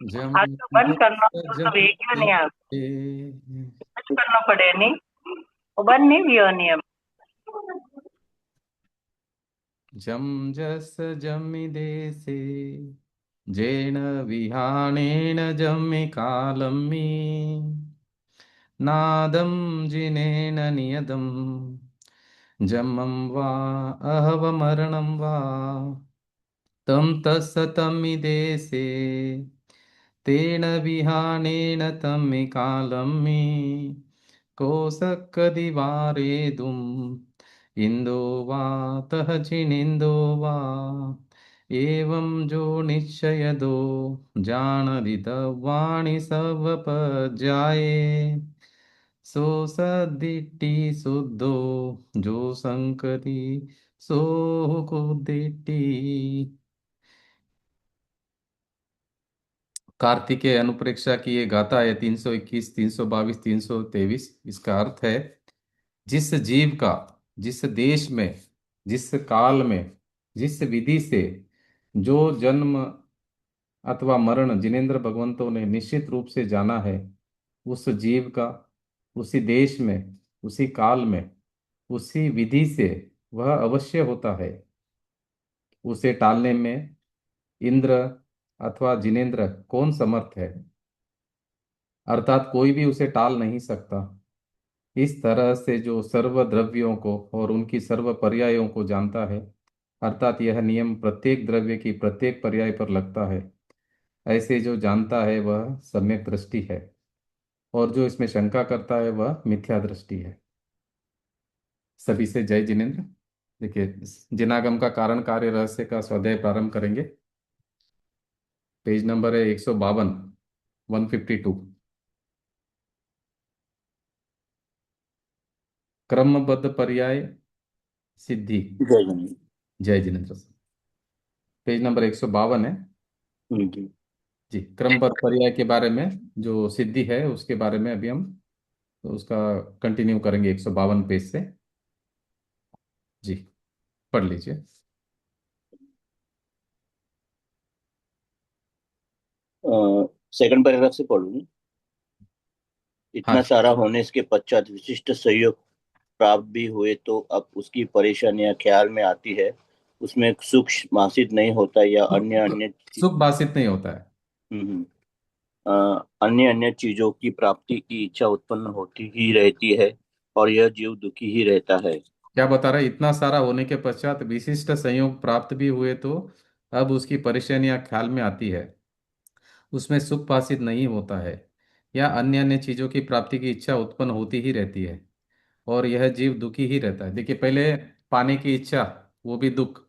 जम आज तो बंद करना हो जम तो वीडियो नहीं आ दे कुछ करना पड़े नहीं। वो बंद नहीं भी होनी है। जम जस जमि देसे जेन विहाणेन जमि कालम्मि नादं जिनेन नियतं जमं वा अहवमरणं वा तं तत्सतमि देशे तेन विहानेन तमि कालम्मि कोसक्कदिवारेदुम् इन्दो वा तः चिनिन्दो वा एवं जो निश्चयदो जानदितवाणि सवपजाये सो सदिट्टि शुद्धो जो संकति सो कुदिट्टि। कार्तिकेय अनुप्रेक्षा की ये गाथा है 321, 322, 323। इसका अर्थ है, जिस जीव का जिस देश में, जिस काल में, जिस विधि से जो जन्म अथवा मरण जिनेंद्र भगवंतों ने निश्चित रूप से जाना है, उस जीव का उसी देश में, उसी काल में, उसी विधि से वह अवश्य होता है। उसे टालने में इंद्र अथवा जिनेंद्र कौन समर्थ है? अर्थात कोई भी उसे टाल नहीं सकता। इस तरह से जो सर्व द्रव्यों को और उनकी सर्व पर्यायों को जानता है, अर्थात यह नियम प्रत्येक द्रव्य की प्रत्येक पर्याय पर लगता है, ऐसे जो जानता है वह सम्यक दृष्टि है, और जो इसमें शंका करता है वह मिथ्या दृष्टि है। सभी से जय जिनेन्द्र। देखिए, जिनागम का कारण कार्य रहस्य का स्वाध्याय प्रारंभ करेंगे। पेज नंबर है 152, 152। क्रमबद्ध पर्याय सिद्धि। जय जन। जय जिनेन्द्र। पेज नंबर 152 है। जी। जी, क्रमबद्ध पर्याय के बारे में जो सिद्धि है उसके बारे में अभी हम तो उसका कंटिन्यू करेंगे 152 पेज से। जी, पढ़ लीजिए। सेकंड पैराग्राफ से पढ़ूंगी। हाँ इतना जी। सारा होने के पश्चात विशिष्ट सहयोग प्राप्त भी हुए तो अब उसकी परेशानियां ख्याल में आती है। उसमें सुख मासित नहीं होता या अन्य सुख अन्य सुख बासित नहीं होता है। हम्म, अन्य अन्य चीजों की प्राप्ति की इच्छा उत्पन्न होती ही रहती है और यह जीव दुखी ही रहता है। क्या बता रहा है? इतना सारा होने के पश्चात विशिष्ट संयोग प्राप्त भी हुए तो अब उसकी परेशानियां ख्याल में आती है, उसमें सुख बासित नहीं होता है, या अन्य अन्य चीजों की प्राप्ति की इच्छा उत्पन्न होती ही रहती है, और यह जीव दुखी ही रहता है। देखिए, पहले पाने की इच्छा, वो भी दुख।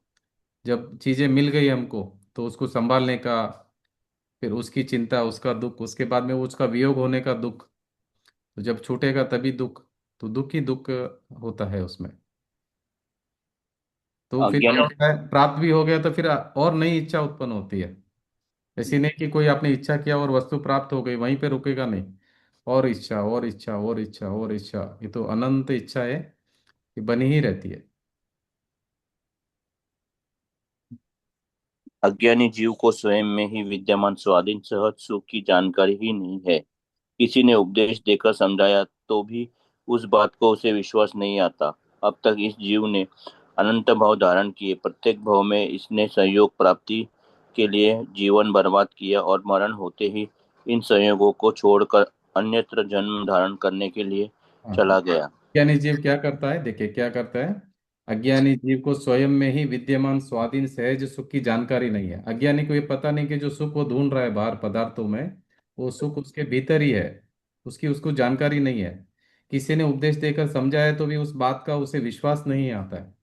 जब चीजें मिल गई हमको तो उसको संभालने का, फिर उसकी चिंता, उसका दुख, उसके बाद में उसका वियोग होने का दुख, तो जब छूटेगा तभी दुख। तो दुख ही दुख होता है उसमें। तो फिर क्या अज्ञानी होता है, प्राप्त भी हो गया तो फिर और नई इच्छा उत्पन्न होती है। ऐसी नहीं कि कोई आपने इच्छा किया और वस्तु प्राप्त हो गई वहीं पे रुकेगा, नहीं। और इच्छा और इच्छा और इच्छा और इच्छा, ये तो अनंत इच्छा है, ये बनी ही रहती है। अज्ञानी जीव को स्वयं में ही विद्यमान स्वाधीन सहज सुख की जानकारी ही नहीं है। किसी ने उपदेश देकर समझाया तो भी उस बात को उसे विश्वास नहीं आता। अब तक इस जीव ने अनंत भाव धारण किए, प्रत्येक भाव में इसने संयोग प्राप्ति के लिए जीवन बर्बाद किया और मरण होते ही इन संयोगों को छोड़कर अन्यत्र जन्म धारण करने के लिए हाँ, चला गया। अज्ञानी जीव क्या करता है? देखिए क्या करता है। अज्ञानी जीव को स्वयं में ही विद्यमान स्वाधीन सहज सुख की जानकारी नहीं है। अज्ञानी को ये पता नहीं कि जो सुख वो ढूंढ रहा है बाहर पदार्थों में, वो सुख उसके भीतर ही है। उसकी उसको जानकारी नहीं है। किसी ने उपदेश देकर समझाया तो भी उस बात का उसे विश्वास नहीं आता है।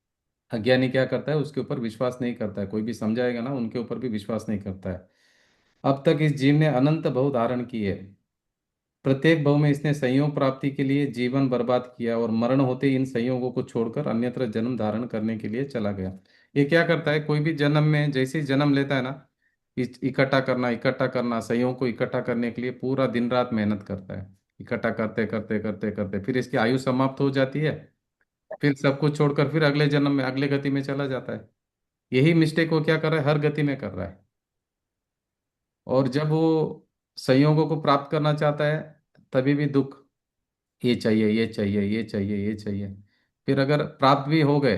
अज्ञानी क्या करता है, उसके ऊपर विश्वास नहीं करता है। कोई भी समझाएगा ना, उनके ऊपर भी विश्वास नहीं करता है। अब तक इस जीव ने अनंत बहु धारण की है। प्रत्येक भव में इसने संयोग प्राप्ति के लिए जीवन बर्बाद किया, और मरण होते ही इन संयोगों को छोड़कर अन्यत्र जन्म धारण करने के लिए चला गया। ये क्या करता है, कोई भी जन्म में जैसे ही जन्म लेता है ना, इकट्ठा करना इकट्ठा करना, संयोग को इकट्ठा करने के लिए पूरा दिन रात मेहनत करता है। इकट्ठा करते करते करते करते फिर इसकी आयु समाप्त हो जाती है। फिर सब कुछ छोड़कर फिर अगले जन्म में अगले गति में चला जाता है। यही मिस्टेक वो क्या कर रहा है, हर गति में कर रहा है। और जब वो संयोगों को प्राप्त करना चाहता है, तभी भी दुख, ये चाहिए, ये चाहिए, ये चाहिए, ये चाहिए। फिर अगर प्राप्त भी हो गए,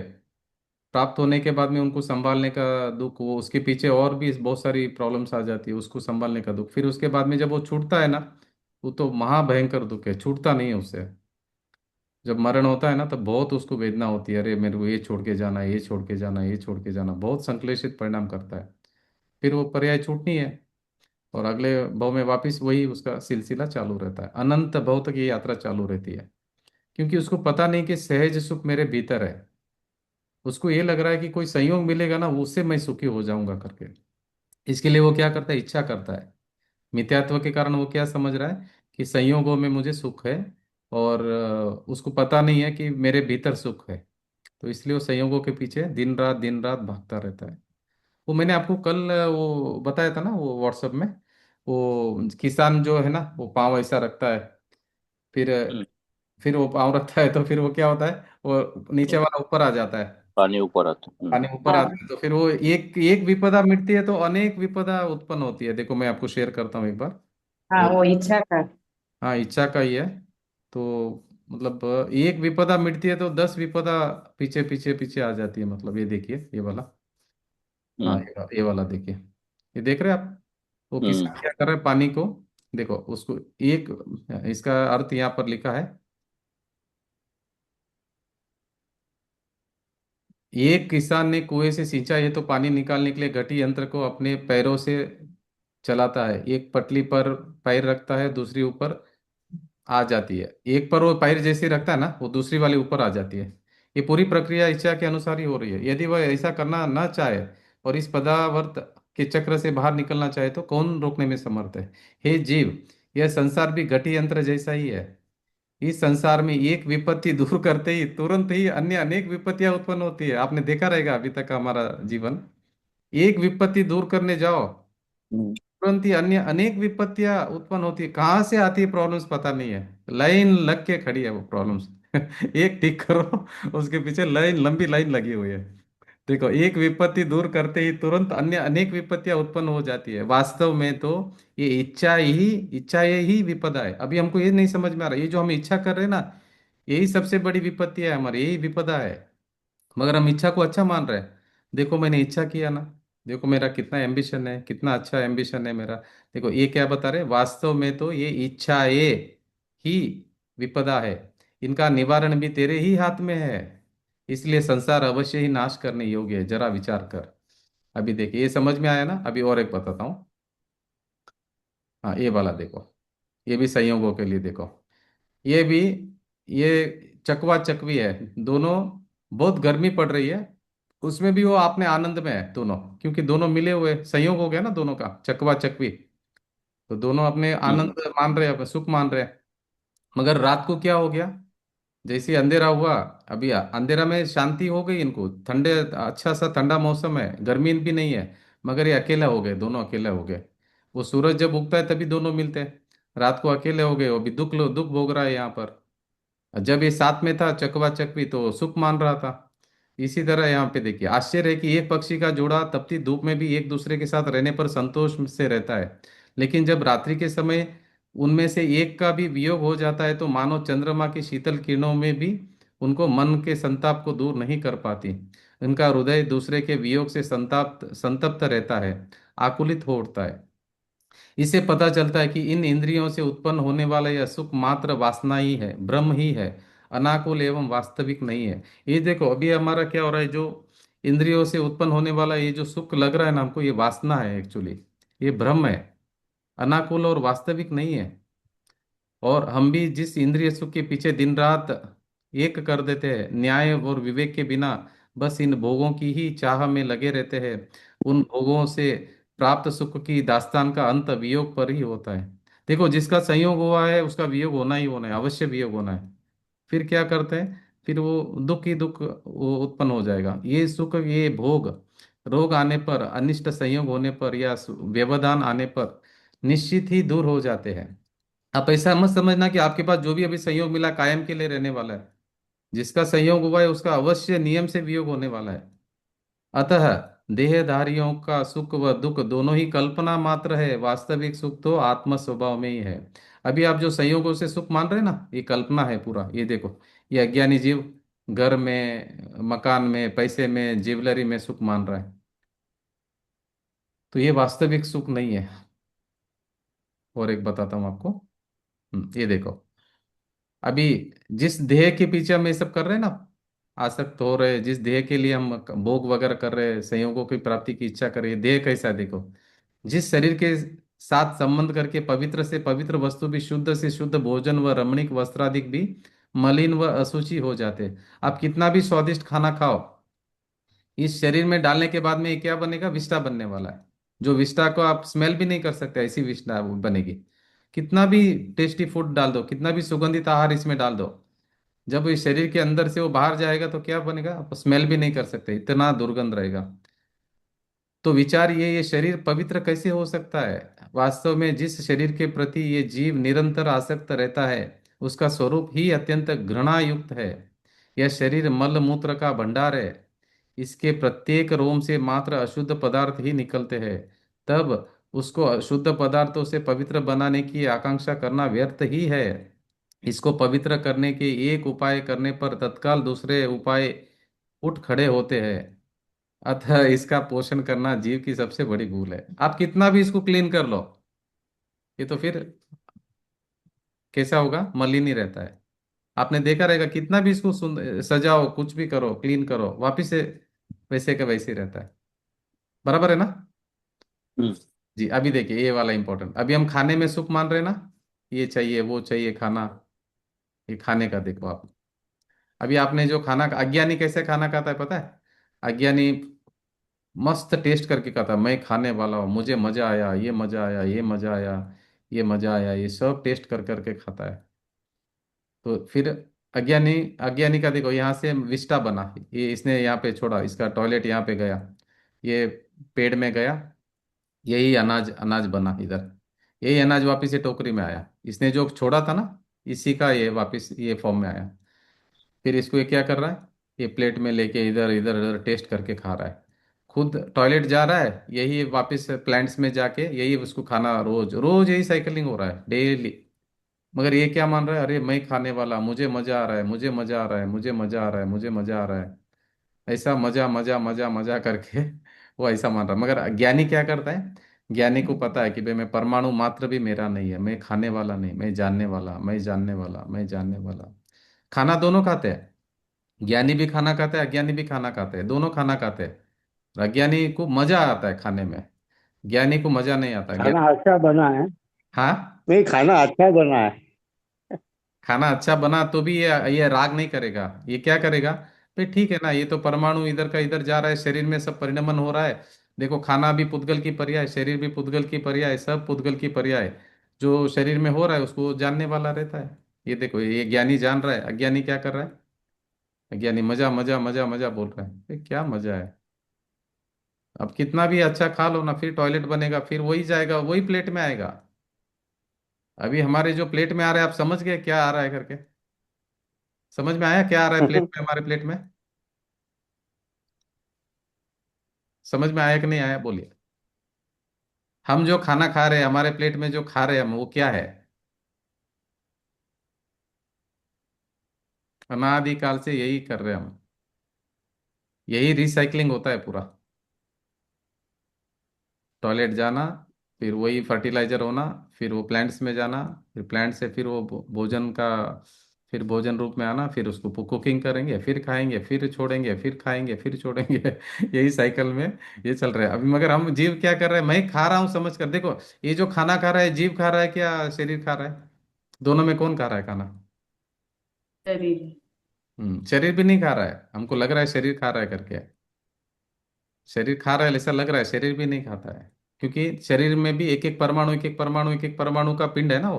प्राप्त होने के बाद में उनको संभालने का दुख, वो उसके पीछे और भी बहुत सारी प्रॉब्लम्स आ जाती है, उसको संभालने का दुख। फिर उसके बाद में जब वो छूटता है ना, वो तो महाभयंकर दुख है, छूटता नहीं है उससे। जब मरण होता है ना, तब बहुत उसको वेदना होती है, अरे मेरे को ये छोड़ के जाना है, ये छोड़ के जाना है, ये छोड़ के जाना, बहुत संश्लेषित परिणाम करता है। फिर वो पर्याय छूटनी है, और अगले भव में वापस वही उसका सिलसिला चालू रहता है, अनंत भव तक ये यात्रा चालू रहती है। क्योंकि उसको पता नहीं कि सहज सुख मेरे भीतर है। उसको ये लग रहा है कि कोई संयोग मिलेगा ना, उससे मैं सुखी हो जाऊंगा करके। इसके लिए वो क्या करता है, इच्छा करता है। मिथ्यात्व के कारण वो क्या समझ रहा है कि संयोगों में मुझे सुख है, और उसको पता नहीं है कि मेरे भीतर सुख है। तो इसलिए वो संयोगों के पीछे दिन रात भागता रहता है। वो मैंने आपको कल वो बताया था ना, वो व्हाट्सएप में, वो किसान जो है ना, वो पाँव ऐसा रखता है, फिर हम्म, फिर वो पाँव रखता है, तो फिर वो क्या होता है, वो नीचे हम्म, वाला ऊपर आ जाता है, पानी ऊपर आता है। पानी ऊपर हाँ आता है। तो फिर वो एक एक विपदा मिटती है तो अनेक विपदा उत्पन्न होती है। देखो मैं आपको शेयर करता हूँ एक बार। हाँ, वो, वो इच्छा का। हाँ, इच्छा का ही है। तो मतलब एक विपदा मिटती है तो 10 विपदा पीछे पीछे पीछे आ जाती है। मतलब ये देखिए, ये वाला। हाँ, हम्म, ये वाला देखिए, ये देख रहे हैं आप। वो हम्म, किसान क्या कर रहा है, पानी को, देखो उसको एक, इसका अर्थ यहाँ पर लिखा है, एक किसान ने कुएं से सींचा, ये तो पानी निकालने के लिए घटी यंत्र को अपने पैरों से चलाता है। एक पटली पर पैर रखता है, दूसरी ऊपर आ जाती है। एक पर वो पैर जैसे रखता है ना, वो दूसरी वाली ऊपर आ जाती है। ये पूरी प्रक्रिया इच्छा के अनुसार ही हो रही है। यदि वह ऐसा करना न चाहे और इस पदावर्त के चक्र से बाहर निकलना चाहे, तो कौन रोकने में समर्थ है। हे जीव, यह संसार भी घटी यंत्र जैसा ही है। इस संसार में एक विपत्ति दूर करते ही तुरंत ही अन्य अनेक विपत्तियां उत्पन्न होती है। आपने देखा रहेगा अभी तक का हमारा जीवन, एक विपत्ति दूर करने जाओ, हम्म, तुरंत ही अन्य अनेक विपत्तियां उत्पन्न होती है। कहाँ से आती है प्रॉब्लम्स पता नहीं है, लाइन लग के खड़ी है वो प्रॉब्लम्स। एक ठीक करो, उसके पीछे लाइन, लंबी लाइन लगी हुई है। देखो, एक विपत्ति दूर करते ही तुरंत अन्य अनेक विपत्तियां उत्पन्न हो जाती है। वास्तव में तो ये इच्छा ही विपदा है। अभी हमको ये नहीं समझ में आ रहा, ये जो हम इच्छा कर रहे हैं ना, यही सबसे बड़ी विपत्ति है हमारी, यही विपदा है। मगर हम इच्छा को अच्छा मान रहे हैं। देखो मैंने इच्छा किया ना, देखो मेरा कितना एम्बिशन है, कितना अच्छा एम्बिशन है मेरा। देखो ये क्या बता रहे, वास्तव में तो ये इच्छाएं ही विपदा है। इनका निवारण भी तेरे ही हाथ में है। इसलिए संसार अवश्य ही नाश करने योग्य है, जरा विचार कर। अभी देखिए, ये समझ में आया ना। अभी और एक बताता हूँ। हाँ, ये वाला देखो, ये भी संयोगों के लिए देखो। ये भी, ये चकवा चकवी है दोनों। बहुत गर्मी पड़ रही है, उसमें भी वो अपने आनंद में है दोनों, क्योंकि दोनों मिले हुए, संयोग हो गया ना दोनों का, चकवा चकवी। तो दोनों अपने हम्म, आनंद मान रहे हैं, अपने सुख मान रहे हैं। मगर रात को क्या हो गया, जैसे ही अंधेरा हुआ, अभी अंधेरा में शांति हो गई इनको, ठंडे, अच्छा सा ठंडा मौसम है, गर्मी भी नहीं है। मगर ये अकेला हो गए, दोनों अकेले हो गए। वो सूरज जब उगता है तभी दोनों मिलते हैं, रात को अकेले हो गए। वो भी दुख दुख भोग रहा है यहाँ पर। जब ये साथ में था चकवा चकवी, तो सुख मान रहा था। इसी तरह यहाँ पे देखिए, आश्चर्य है कि एक पक्षी का जोड़ा तपती धूप में भी एक दूसरे के साथ रहने पर संतोष से रहता है। लेकिन जब रात्रि के समय उनमें से एक का भी वियोग हो जाता है, तो मानो चंद्रमा की शीतल किरणों में भी उनको मन के संताप को दूर नहीं कर पाती। उनका हृदय दूसरे के वियोग से संताप्त संतप्त रहता है, आकुलित हो उठता है। इससे पता चलता है कि इन इंद्रियों से उत्पन्न होने वाला यह सुख मात्र वासना ही है, भ्रम ही है, अनाकुल एवं वास्तविक नहीं है। ये देखो अभी हमारा क्या हो रहा है, जो इंद्रियों से उत्पन्न होने वाला ये जो सुख लग रहा है ना हमको, ये वासना है एक्चुअली, ये भ्रम है, अनाकुल और वास्तविक नहीं है। और हम भी जिस इंद्रिय सुख के पीछे दिन रात एक कर देते हैं, न्याय और विवेक के बिना बस इन भोगों की ही चाह में लगे रहते हैं, उन भोगों से प्राप्त सुख की दास्तान का अंत वियोग पर ही होता है। देखो, जिसका संयोग हुआ है उसका वियोग होना ही होना है, अवश्य वियोग होना है। फिर क्या करते हैं, फिर वो दुख ही दुख वो उत्पन्न हो जाएगा। ये सुख, ये भोग रोग आने पर, अनिष्ट संयोग होने पर या व्यवधान आने पर निश्चित ही दूर हो जाते हैं। आप ऐसा मत समझना कि आपके पास जो भी अभी संयोग मिला कायम के लिए रहने वाला है। जिसका संयोग हुआ है उसका अवश्य नियम से वियोग होने वाला है। अतः देहधारियों का सुख व दुख दोनों ही कल्पना मात्र है, वास्तविक सुख तो आत्म स्वभाव में ही है। अभी आप जो संयोगों से सुख मान रहे हैं ना, ये कल्पना है पूरा। ये देखो, ये अज्ञानी जीव घर में, मकान में, पैसे में, ज्वेलरी में सुख मान रहा है, तो ये वास्तविक सुख नहीं है। और एक बताता हूँ आपको। ये देखो, अभी जिस ध्येय के पीछे हम ये सब कर रहे हैं ना, आसक्त हो रहे हैं, जिस ध्येय के लिए हम भोग वगैरह कर रहे हैं, संयोगों की प्राप्ति की इच्छा कर रहे हैं, ध्येय कैसा है देखो। जिस शरीर के साथ संबंध करके पवित्र से पवित्र वस्तु भी, शुद्ध से शुद्ध भोजन व रमणीक वस्त्रादिक भी मलिन व अशुचि हो जाते। आप कितना भी स्वादिष्ट खाना खाओ, इस शरीर में डालने के बाद में ये क्या बनेगा, विष्ठा बनने वाला है। जो विष्ठा को आप स्मेल भी नहीं कर सकते, ऐसी विष्ठा बनेगी। कितना भी टेस्टी फूड डाल दो, कितना भी सुगंधित आहार इसमें डाल दो, जब इस शरीर के अंदर से वो बाहर जाएगा तो क्या बनेगा, आप स्मेल भी नहीं कर सकते, इतना दुर्गंध रहेगा। तो विचार ये शरीर पवित्र कैसे हो सकता है। वास्तव में जिस शरीर के प्रति ये जीव निरंतर आसक्त रहता है, उसका स्वरूप ही अत्यंत घृणा युक्त है। यह शरीर मल मूत्र का भंडार है। इसके प्रत्येक रोम से मात्र अशुद्ध पदार्थ ही निकलते हैं। तब उसको अशुद्ध पदार्थों से पवित्र बनाने की आकांक्षा करना व्यर्थ ही है। इसको पवित्र करने के एक उपाय करने पर तत्काल दूसरे उपाय उठ खड़े होते हैं। अतः इसका पोषण करना जीव की सबसे बड़ी भूल है। आप कितना भी इसको क्लीन कर लो, ये तो फिर कैसा होगा, मलिन ही रहता है। आपने देखा रहेगा, कितना भी इसको सजाओ, कुछ भी करो, क्लीन करो, वापिस से वैसे का वैसे ही रहता है। बराबर है ना। हम्म। जी, अभी देखिए ये वाला इंपॉर्टेंट। अभी हम खाने में सुख मान रहे हैं ना, ये चाहिए वो चाहिए खाना। ये खाने का देखो आप। अभी आपने जो खाना, अज्ञानी कैसे खाना खाता है पता है। अज्ञानी मस्त टेस्ट करके खाता, मैं खाने वाला हूँ, मुझे मजा आया, ये मजा आया, ये मजा आया, ये मजा आया, ये सब टेस्ट कर करके खाता है। तो फिर अज्ञानी, अज्ञानी का देखो, यहाँ से विष्टा बना, ये इसने यहाँ पे छोड़ा, इसका टॉयलेट यहाँ पे गया, ये पेड़ में गया, यही अनाज अनाज बना इधर, यही अनाज वापस ये टोकरी में आया, इसने जो छोड़ा था ना, इसी का ये वापस ये फॉर्म में आया। फिर इसको ये क्या कर रहा है, ये प्लेट में लेके इधर इधर इधर टेस्ट करके खा रहा है। खुद टॉयलेट जा रहा है, यही वापस प्लांट्स में जाके यही उसको खाना, रोज रोज यही साइकिलिंग हो रहा है डेली। मगर ये क्या मान रहा है, अरे मैं खाने वाला, मुझे मजा आ रहा है, मुझे मजा आ रहा है, मुझे मजा आ रहा है, मुझे मजा आ रहा है। ऐसा मजा मजा मजा मजा करके वो ऐसा मान रहा है। मगर ज्ञानी क्या करता है, ज्ञानी को पता है कि भाई मैं परमाणु मात्र भी मेरा नहीं है, मैं खाने वाला नहीं, मैं जानने वाला, मैं जानने वाला, मैं जानने वाला। खाना दोनों खाते हैं, ज्ञानी भी खाना खाता है, अज्ञानी भी खाना खाते हैं, दोनों खाना खाते हैं। अज्ञानी को मजा आता है खाने में, ज्ञानी को मजा नहीं आता। खाना अच्छा बना है। हाँ, नहीं, खाना अच्छा बना है। खाना अच्छा बना तो भी ये राग नहीं करेगा। ये क्या करेगा, भाई ठीक है ना, ये तो परमाणु इधर का इधर जा रहा है, शरीर में सब परिणमन हो रहा है। देखो, खाना भी पुद्गल की पर्याय, शरीर भी पुद्गल की पर्याय, सब पुद्गल की पर्याय। जो शरीर में हो रहा है उसको जानने वाला रहता है। ये देखो, ये ज्ञानी जान रहा है, अज्ञानी क्या कर रहा है, अज्ञानी मजा मजा मजा मजा बोल रहा है। क्या मजा है। अब कितना भी अच्छा खा लो ना, फिर टॉयलेट बनेगा, फिर वही जाएगा, वही प्लेट में आएगा। अभी हमारे जो प्लेट में आ रहा है, आप समझ गए क्या आ रहा है करके, समझ में आया क्या आ रहा है प्लेट में, हमारे प्लेट में। समझ में आया कि नहीं आया, बोलिए। हम जो खाना खा रहे हैं, हमारे प्लेट में जो खा रहे हैं हम, वो क्या है। अनादिकाल से यही कर रहे हैं हम, यही रिसाइकलिंग होता है पूरा। टॉयलेट जाना, फिर वही फर्टिलाइजर होना, फिर वो प्लांट्स में जाना, फिर प्लांट से फिर वो भोजन का, फिर भोजन रूप में आना, फिर उसको कुकिंग करेंगे, फिर खाएंगे, फिर छोड़ेंगे, फिर खाएंगे, फिर छोड़ेंगे यही साइकिल में ये चल रहा है अभी। मगर हम जीव क्या कर रहे हैं, मैं खा रहा हूँ समझ कर देखो, ये जो खाना खा रहा है, जीव खा रहा है क्या शरीर खा रहा है। दोनों में कौन खा रहा है खाना। शरीर। शरीर भी नहीं खा रहा है, हमको लग रहा है शरीर खा रहा है करके। शरीर खा रहा है ऐसा लग रहा है, शरीर भी नहीं खाता है। क्योंकि शरीर में भी एक एक परमाणु, एक एक परमाणु, एक एक परमाणु का पिंड है ना वो।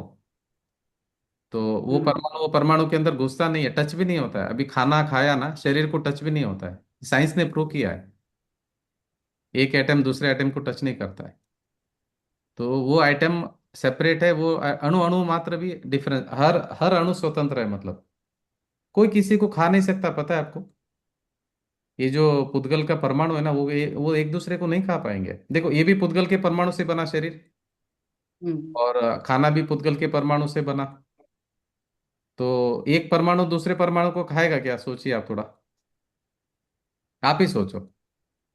तो हम्म। वो परमाणु के अंदर घुसता नहीं है, टच भी नहीं होता है। अभी खाना खाया ना, शरीर को टच भी नहीं होता है, साइंस ने प्रूव किया है। एक एटम दूसरे एटम को टच नहीं करता है। तो वो आइटम सेपरेट है, वो अणु अणु मात्र भी डिफरेंस, हर हर अणु स्वतंत्र है, मतलब कोई किसी को खा नहीं सकता, पता है आपको। ये जो पुद्गल का परमाणु है ना, वो एक दूसरे को नहीं खा पाएंगे। देखो, ये भी पुद्गल के परमाणु से बना शरीर, हम्म। और खाना भी पुद्गल के परमाणु से बना। तो एक परमाणु दूसरे परमाणु को खाएगा क्या? सोचिए आप थोड़ा, आप ही सोचो।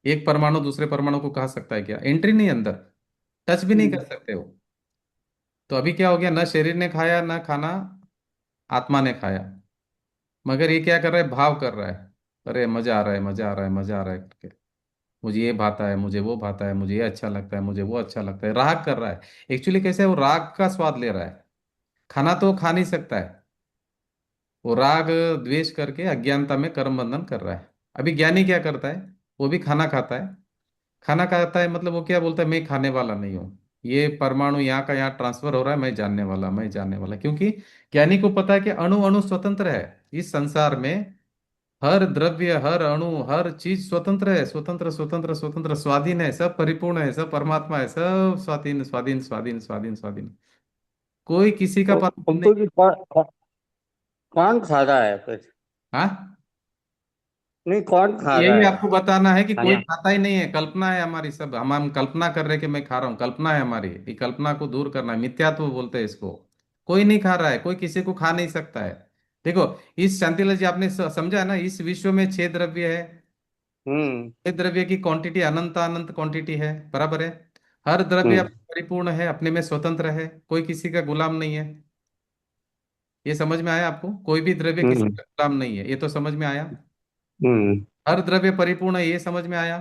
एक परमाणु दूसरे परमाणु को खा सकता है क्या? एंट्री नहीं अंदर, टच भी नहीं हम्म। कर सकते वो। तो अभी क्या हो गया, न शरीर ने खाया न खाना आत्मा ने खाया, मगर ये क्या कर रहा है, भाव कर रहा है। अरे मजा आ रहा है, मजा आ रहा है, मजा आ रहा है करके, मुझे ये भाता है, मुझे वो भाता है, मुझे ये अच्छा लगता है, मुझे वो अच्छा लगता है, राग कर रहा है। एक्चुअली कैसे है, वो राग का स्वाद ले रहा है। खाना तो खा नहीं सकता है, वो राग द्वेष करके अज्ञानता में कर्म बंधन कर रहा है। अभी ज्ञानी क्या करता है, वो भी खाना खाता है। खाना खाता है मतलब वो क्या बोलता है, मैं खाने वाला नहीं हूँ, ये परमाणु यहाँ का यहाँ ट्रांसफर हो रहा है, मैं जानने वाला, मैं जानने वाला। क्योंकि ज्ञानी को पता है कि अणु अणु स्वतंत्र है। इस संसार में हर द्रव्य, हर अणु, हर चीज स्वतंत्र है, स्वतंत्र स्वतंत्र स्वतंत्र, स्वाधीन है, सब परिपूर्ण है, सब परमात्मा है, सब स्वाधीन स्वाधीन स्वाधीन स्वाधीन स्वाधीन। कोई किसी का परमाणु नहीं अंकुर जी, कौन खा रहा है फिर? है। हाँ, नहीं, कौन खा रहा यही है आपको बताना है कि कोई खाना? खाता ही नहीं है, कल्पना है हमारी सब। हम कल्पना कर रहे हैं कि मैं खा रहा हूँ, कल्पना है हमारी। ये कल्पना को दूर करना है, मिथ्यात्व बोलते हैं इसको। कोई नहीं खा रहा है, कोई किसी को खा नहीं सकता है। देखो, इस शांतिलाल जी, आपने समझा है ना, इस विश्व में छह द्रव्य है। हम्म। छह द्रव्य की क्वांटिटी अनंत अनंत क्वांटिटी है, बराबर है। हर द्रव्य हम्म। परिपूर्ण है, अपने में स्वतंत्र है, कोई किसी का गुलाम नहीं है। ये समझ में आया आपको? कोई भी द्रव्य किसी हम्म। का गुलाम नहीं है, ये तो समझ में आया। हम्म। हर द्रव्य परिपूर्ण है, ये समझ में आया।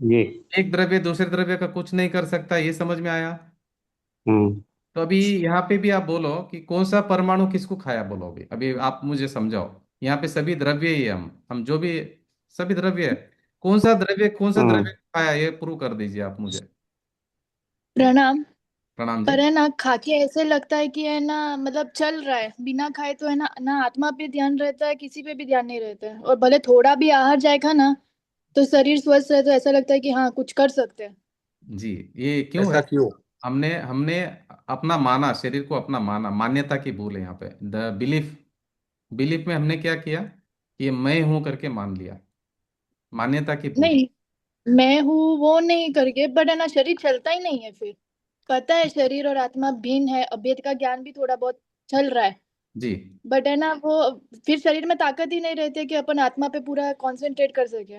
जी। एक द्रव्य दूसरे द्रव्य का कुछ नहीं कर सकता, ये समझ में आया। हम्म। तो अभी यहाँ पे भी आप बोलो कि कौन सा परमाणु किसको खाया, बोलो अभी, अभी आप मुझे समझाओ। यहाँ पे सभी द्रव्य ही है, हम जो भी, सभी द्रव्य है। कौन सा हम्म। द्रव्य खाया, ये प्रूव कर दीजिए आप मुझे। प्रणाम। प्रणाम जी। पर है ना, खा के ऐसे लगता है कि है ना, मतलब चल रहा है। बिना खाए तो है ना, ना आत्मा पे ध्यान रहता है, किसी पे भी ध्यान नहीं रहता है। और भले थोड़ा भी आहार जाएगा ना, तो शरीर स्वस्थ है, तो ऐसा लगता है कि हाँ कुछ कर सकते हैं। जी, ये क्यों है? ऐसा क्यों? हमने हमने अपना माना, शरीर को अपना माना, मान्यता की भूल है यहाँ पे, द बिलीफ। बिलीफ में हमने क्या किया कि ये मैं हूं करके मान लिया, मान्यता की भूल। नहीं, मैं हूँ वो नहीं करके, बट है ना, शरीर चलता ही नहीं है फिर। पता है शरीर और आत्मा भिन्न है, अभेद का ज्ञान भी थोड़ा बहुत चल रहा है। जी, बट है ना वो, फिर शरीर में ताकत ही नहीं रहती है कि अपन आत्मा पे पूरा कंसंट्रेट कर सके।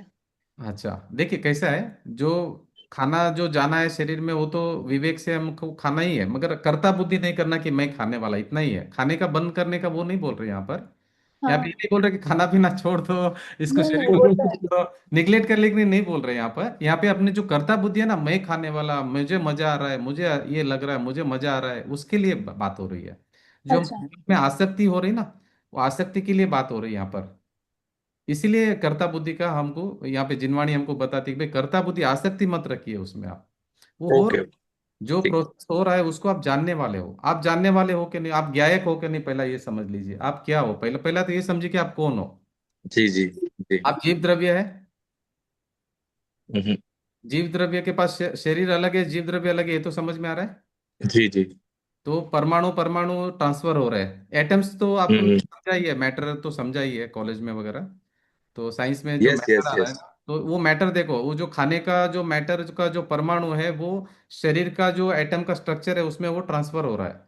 अच्छा, देखिए कैसा है, जो खाना जो जाना है शरीर में, वो तो विवेक से हमको खाना ही है, मगर कर्ता बुद्धि नहीं करना कि मैं खाने वाला, इतना ही है। खाने का बंद करने का वो नहीं बोल रहे यहाँ पर। यहाँ पे ये हाँ। नहीं बोल रहे कि खाना पीना छोड़ दो, इसको नहीं नहीं, शरीर वो को तो है। छोड़ दो, निगलेक्ट कर लेकिन नहीं बोल रहे यहाँ पर। यहाँ पे अपने जो कर्ता बुद्धि है ना, मैं खाने वाला, मुझे मजा आ रहा है, मुझे ये लग रहा है, मुझे मजा आ रहा है, उसके लिए बात हो रही है। जो अच्छा। हम में आसक्ति हो रही ना, वो आसक्ति के लिए बात हो रही है यहाँ पर। इसीलिए कर्ता बुद्धि का हमको यहाँ पे जिनवाणी हमको बताती है कि भाई, कर्ता बुद्धि आसक्ति मत रखिए उसमें आप। वो हो, ओके। जो ठीक। प्रोसेस हो रहा है उसको आप जानने वाले हो। आप जानने वाले हो कि नहीं, आप ज्ञायक हो कि नहीं, पहला ये समझ लीजिए आप क्या हो। पहला पहला तो ये समझिए कि आप कौन हो। जी जी जी। आप जीव द्रव्य है। हम्म। जीव द्रव्य के पास शरीर अलग है, जीव द्रव्य अलग है, ये तो समझ में आ रहा है। जी जी। तो परमाणु परमाणु ट्रांसफर हो रहे हैं, एटम्स तो आपको हम्म। समझा ही है, मैटर तो समझा ही है कॉलेज में वगैरह। तो साइंस में जो यस मैटर यस आ रहा है यस। ना, तो वो मैटर देखो, वो जो खाने का जो मैटर का जो परमाणु है, वो शरीर का जो एटम का स्ट्रक्चर है उसमें वो ट्रांसफर हो रहा है।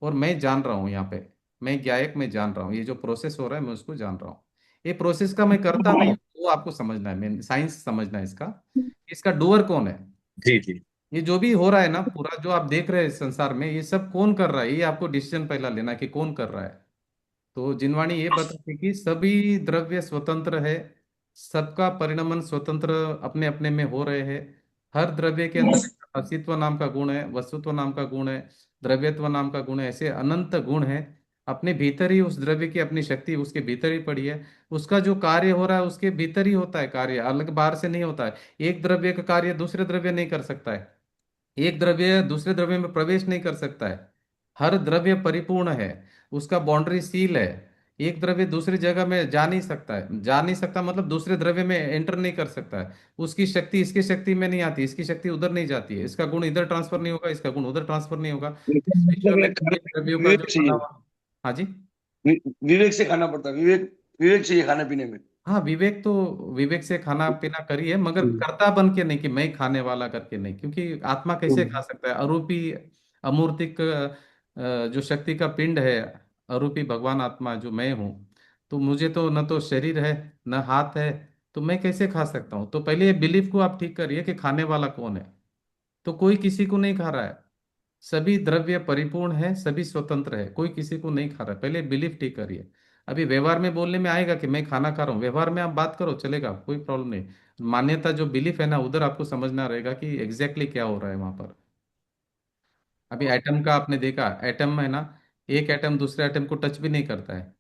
और मैं जान रहा हूँ यहाँ पे, मैं ज्ञायक, मैं जान रहा हूँ ये जो प्रोसेस हो रहा है, मैं उसको जान रहा हूँ। ये प्रोसेस का मैं करता नहीं हूँ, वो आपको समझना है, मैं साइंस समझना है इसका। इसका डूअर कौन है? जी जी। ये जो भी हो रहा है ना, पूरा जो आप देख रहे हैं संसार में, ये सब कौन कर रहा है, ये आपको डिसीजन पहला लेना है कि कौन कर रहा है। तो जिनवाणी ये बताती कि सभी द्रव्य स्वतंत्र है, सबका परिणमन स्वतंत्र अपने अपने में हो रहे हैं। हर द्रव्य के अंदर अस्तित्व नाम का गुण है, वस्तुत्व नाम का गुण है, द्रव्यत्व नाम का गुण है, ऐसे अनंत गुण है। अपने भीतर ही उस द्रव्य की अपनी शक्ति उसके भीतर ही पड़ी है। उसका जो कार्य हो रहा है उसके भीतर ही होता है, कार्य अलग बाहर से नहीं होता है। एक द्रव्य का कार्य दूसरे द्रव्य नहीं कर सकता है, एक द्रव्य दूसरे द्रव्य में प्रवेश नहीं कर सकता है। हर द्रव्य परिपूर्ण है, उसका बाउंड्री सील है। एक द्रव्य दूसरी जगह में जा नहीं सकता है, जा नहीं सकता मतलब दूसरे द्रव्य में एंटर नहीं कर सकता है। उसकी शक्ति इसकी शक्ति में नहीं आती, इसकी शक्ति उधर नहीं जाती है, इसका गुण इधर ट्रांसफर नहीं होगा, इसका गुण उधर ट्रांसफर नहीं होगा। इस विश्व मतलब में ये जितने खाने द्रव्यों में का विवेक जो बना चाहिए। हुआ। हाँ जी। विवेक से खाना पड़ता है, विवेक विवेक चाहिए खाने पीने में। हाँ, विवेक तो, विवेक से खाना पीना करिए, मगर हम्म, कर्ता बन के नहीं कि मैं खाने वाला करके नहीं, क्योंकि आत्मा कैसे खा हम्म, सकता है? अरूपी अमूर्तिक जो शक्ति का पिंड है, अरूपी भगवान आत्मा जो मैं हूँ, तो मुझे तो न तो शरीर है, न हाथ है, तो मैं कैसे खा सकता हूँ? तो पहले ये बिलीफ को आप ठीक करिए कि खाने वाला कौन है। तो कोई किसी को नहीं खा रहा है, सभी द्रव्य परिपूर्ण है, सभी स्वतंत्र है, कोई किसी को नहीं खा रहा है। पहले बिलीफ ठीक करिए। अभी व्यवहार में बोलने में आएगा कि मैं खाना खा रहा हूँ, व्यवहार में आप बात करो, चलेगा, कोई प्रॉब्लम नहीं। मान्यता जो बिलीफ है ना, उधर आपको समझना रहेगा कि एग्जैक्टली क्या हो रहा है वहां पर। अभी एटम का आपने देखा, एटम है ना, एक एटम दूसरे एटम को टच भी नहीं करता है।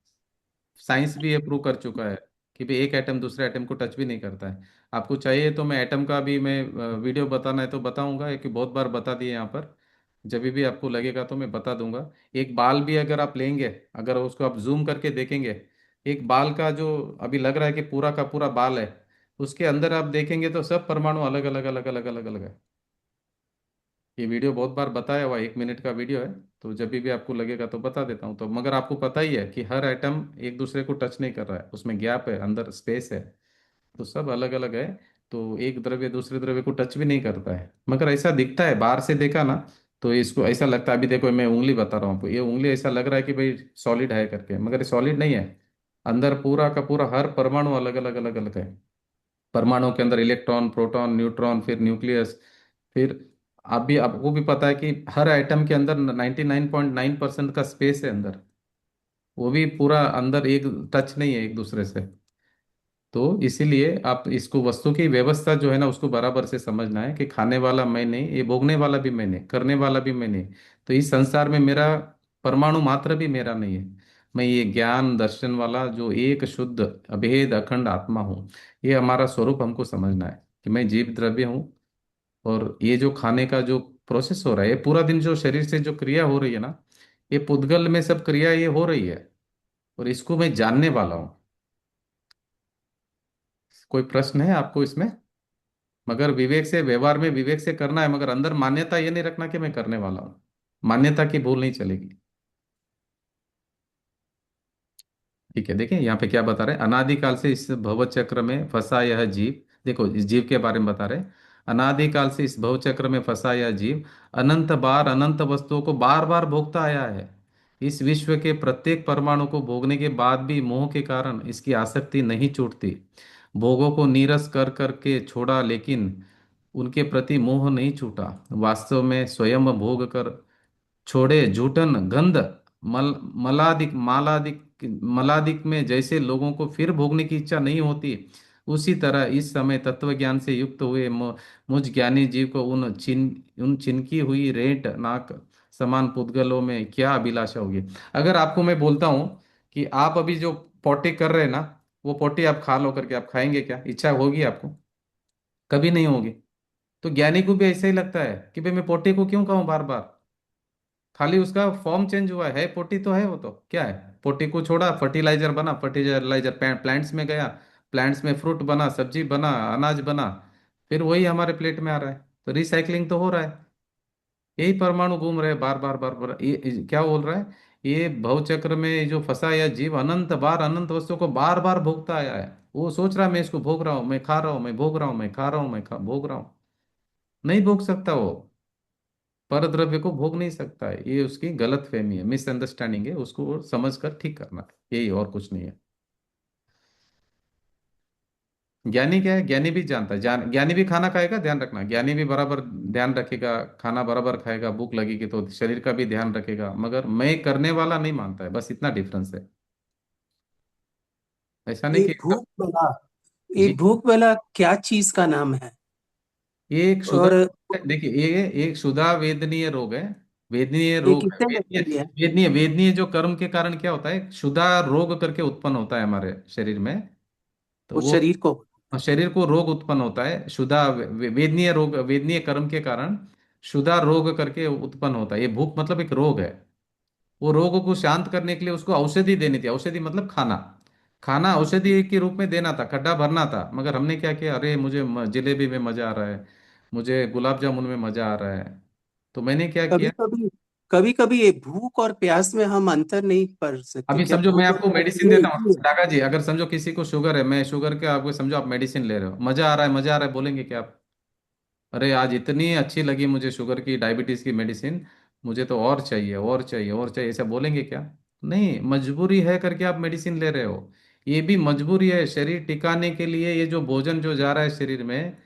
साइंस भी ये प्रूव कर चुका है कि भाई एक एटम दूसरे एटम को टच भी नहीं करता है। आपको चाहिए तो मैं एटम का भी मैं वीडियो बताना है तो बताऊंगा, एक बहुत बार बता दिए यहाँ पर। जब भी आपको लगेगा तो मैं बता दूंगा। एक बाल भी अगर आप लेंगे, अगर उसको आप जूम करके देखेंगे, एक बाल का जो अभी लग रहा है कि पूरा का पूरा बाल है, उसके अंदर आप देखेंगे तो सब परमाणु अलग अलग अलग अलग अलग अलग है। ये वीडियो बहुत बार बताया हुआ, 1 मिनट का वीडियो है। तो जब भी आपको लगेगा तो बता देता हूँ। तो मगर आपको पता ही है कि हर एटम एक दूसरे को टच नहीं कर रहा है, उसमें गैप है, अंदर स्पेस है, तो सब अलग अलग है। तो एक द्रव्य दूसरे द्रव्य को टच भी नहीं करता है, मगर ऐसा दिखता है बाहर से देखा ना, तो इसको ऐसा लगता है। अभी देखो, मैं उंगली बता रहा हूँ आपको, ये उंगली ऐसा लग रहा है कि भाई सॉलिड है करके, मगर ये सॉलिड नहीं है। अंदर पूरा का पूरा हर परमाणु अलग अलग अलग अलग है। परमाणु के अंदर इलेक्ट्रॉन, प्रोटॉन, न्यूट्रॉन, फिर न्यूक्लियस, फिर आप भी, आपको भी पता है कि हर एटम के अंदर 99.9% का स्पेस है अंदर, वो भी पूरा अंदर, एक टच नहीं है एक दूसरे से। तो इसीलिए आप इसको, वस्तु की व्यवस्था जो है ना, उसको बराबर से समझना है कि खाने वाला मैं नहीं, ये भोगने वाला भी मैं नहीं, करने वाला भी मैं नहीं। तो इस संसार में मेरा परमाणु मात्र भी मेरा नहीं है। मैं ये ज्ञान दर्शन वाला जो एक शुद्ध अभेद अखंड आत्मा हूँ, ये हमारा स्वरूप हमको समझना है कि मैं जीव द्रव्य हूँ। और ये जो खाने का जो प्रोसेस हो रहा है, ये पूरा दिन जो शरीर से जो क्रिया हो रही है ना, ये पुद्गल में सब क्रिया ये हो रही है, और इसको मैं जानने वाला हूँ। कोई प्रश्न है आपको इसमें? मगर विवेक से, व्यवहार में विवेक से करना है, मगर अंदर मान्यता ये नहीं रखना कि मैं करने वाला हूँ। मान्यता की भूल नहीं चलेगी। ठीक है, देखिए यहाँ पे क्या बता रहे हैं, अनादिकाल से इस भव चक्र में फंसा यह जीव। देखो, इस जीव के बारे में बता रहे हैं, अनादिकाल से इस भव चक्र में फंसा यह जीव अनंत बार अनंत वस्तुओं को बार बार भोगता आया है। इस विश्व के प्रत्येक परमाणु को भोगने के बाद भी मोह के कारण इसकी आसक्ति नहीं छूटती। भोगों को नीरस कर करके छोड़ा, लेकिन उनके प्रति मोह नहीं छूटा। वास्तव में स्वयं भोग कर छोड़े झूठन गंध, मल मलादिक मालादिक मलादिक में जैसे लोगों को फिर भोगने की इच्छा नहीं होती, उसी तरह इस समय तत्व ज्ञान से युक्त हुए मुझ ज्ञानी जीव को उन छिनकी हुई रेंट नाक समान पुद्गलों में क्या अभिलाषा होगी। अगर आपको मैं बोलता हूँ कि आप अभी जो पोटी कर रहे हैं ना, वो पोटी आप खा लो करके, आप खाएंगे क्या? इच्छा होगी आपको? कभी नहीं होगी। तो ज्ञानी को भी ऐसा ही लगता है कि भाई मैं पोटी को क्यों खाऊं बार बार? खाली उसका फॉर्म चेंज हुआ है, पोटी तो है, वो तो क्या है, पोटी को छोड़ा, फर्टिलाइजर बना, फर्टिलाइजर प्लांट्स में गया, प्लांट्स में फ्रूट बना, सब्जी बना, अनाज बना, फिर वही हमारे प्लेट में आ रहा है। तो रिसाइकलिंग तो हो रहा है। यही परमाणु घूम रहे हैं बार बार बार बार। ये क्या बोल रहा है, ये भव चक्र में जो फंसा या जीव अनंत बार अनंत वस्तुओं को बार बार भोगता आया है। वो सोच रहा है मैं इसको भोग रहा हूँ, मैं खा रहा हूँ, मैं भोग रहा हूँ, मैं खा रहा हूँ, भोग रहा हूँ। नहीं भोग सकता वो, पर द्रव्य को भोग नहीं सकता है। ये उसकी गलत फहमी है, मिसअंडरस्टैंडिंग है, उसको समझ कर ठीक करना है, यही, और कुछ नहीं है। ज्ञानी क्या है? ज्ञानी भी जानता है, ज्ञानी भी खाना खाएगा, ध्यान रखना, ज्ञानी भी बराबर ध्यान रखेगा, खाना बराबर खाएगा, भूख लगेगी तो शरीर का भी ध्यान रखेगा, मगर मैं करने वाला नहीं मानता है, बस इतना डिफरेंस है। ऐसा नहीं ये कि भूख भला, ये जी, भूख भला क्या चीज का नाम है? ये एक क्षुधा, और देखिए ये एक क्षुधा वेदनीय रोग है। वेदनीय ये रोग है, कितने वेदनीय, लेवल की है? वेदनीय वेदनीय जो कर्म के कारण क्या होता है, क्षुधा रोग करके उत्पन्न होता है हमारे शरीर में। तो उस वो शरीर को? शरीर को रोग उत्पन्न होता है, क्षुधा वेदनीय रोग, वेदनीय कर्म के कारण क्षुधा रोग करके उत्पन्न होता है। ये भूख मतलब एक रोग है। वो रोग को शांत करने के लिए उसको औषधि देनी थी, औषधि मतलब खाना। खाना औषधि के रूप में देना था, खड्डा भरना था, मगर हमने क्या किया, अरे मुझे जलेबी में मजा आ रहा है, मुझे गुलाब जामुन में मजा आ रहा है, तो मैंने क्या कभी किया। कभी कभी कभी ये भूख और प्यास में हम अंतर नहीं कर सकते अभी क्या? समझो मैं भूख और आपको प्यास मेडिसिन ये देता एक हूँ ही है। डाका जी, अगर समझो किसी को शुगर है, मैं शुगर के आपको समझो आप मेडिसिन ले रहे हो, मजा आ रहा है, मजा आ रहा है बोलेंगे क्या आप? अरे आज इतनी अच्छी लगी मुझे शुगर की, डायबिटीज की मेडिसिन, मुझे तो और चाहिए और चाहिए और चाहिए, ऐसा बोलेंगे क्या? नहीं, मजबूरी है करके आप मेडिसिन ले रहे हो। ये भी मजबूरी है, शरीर टिकाने के लिए ये जो भोजन जो जा रहा है शरीर में,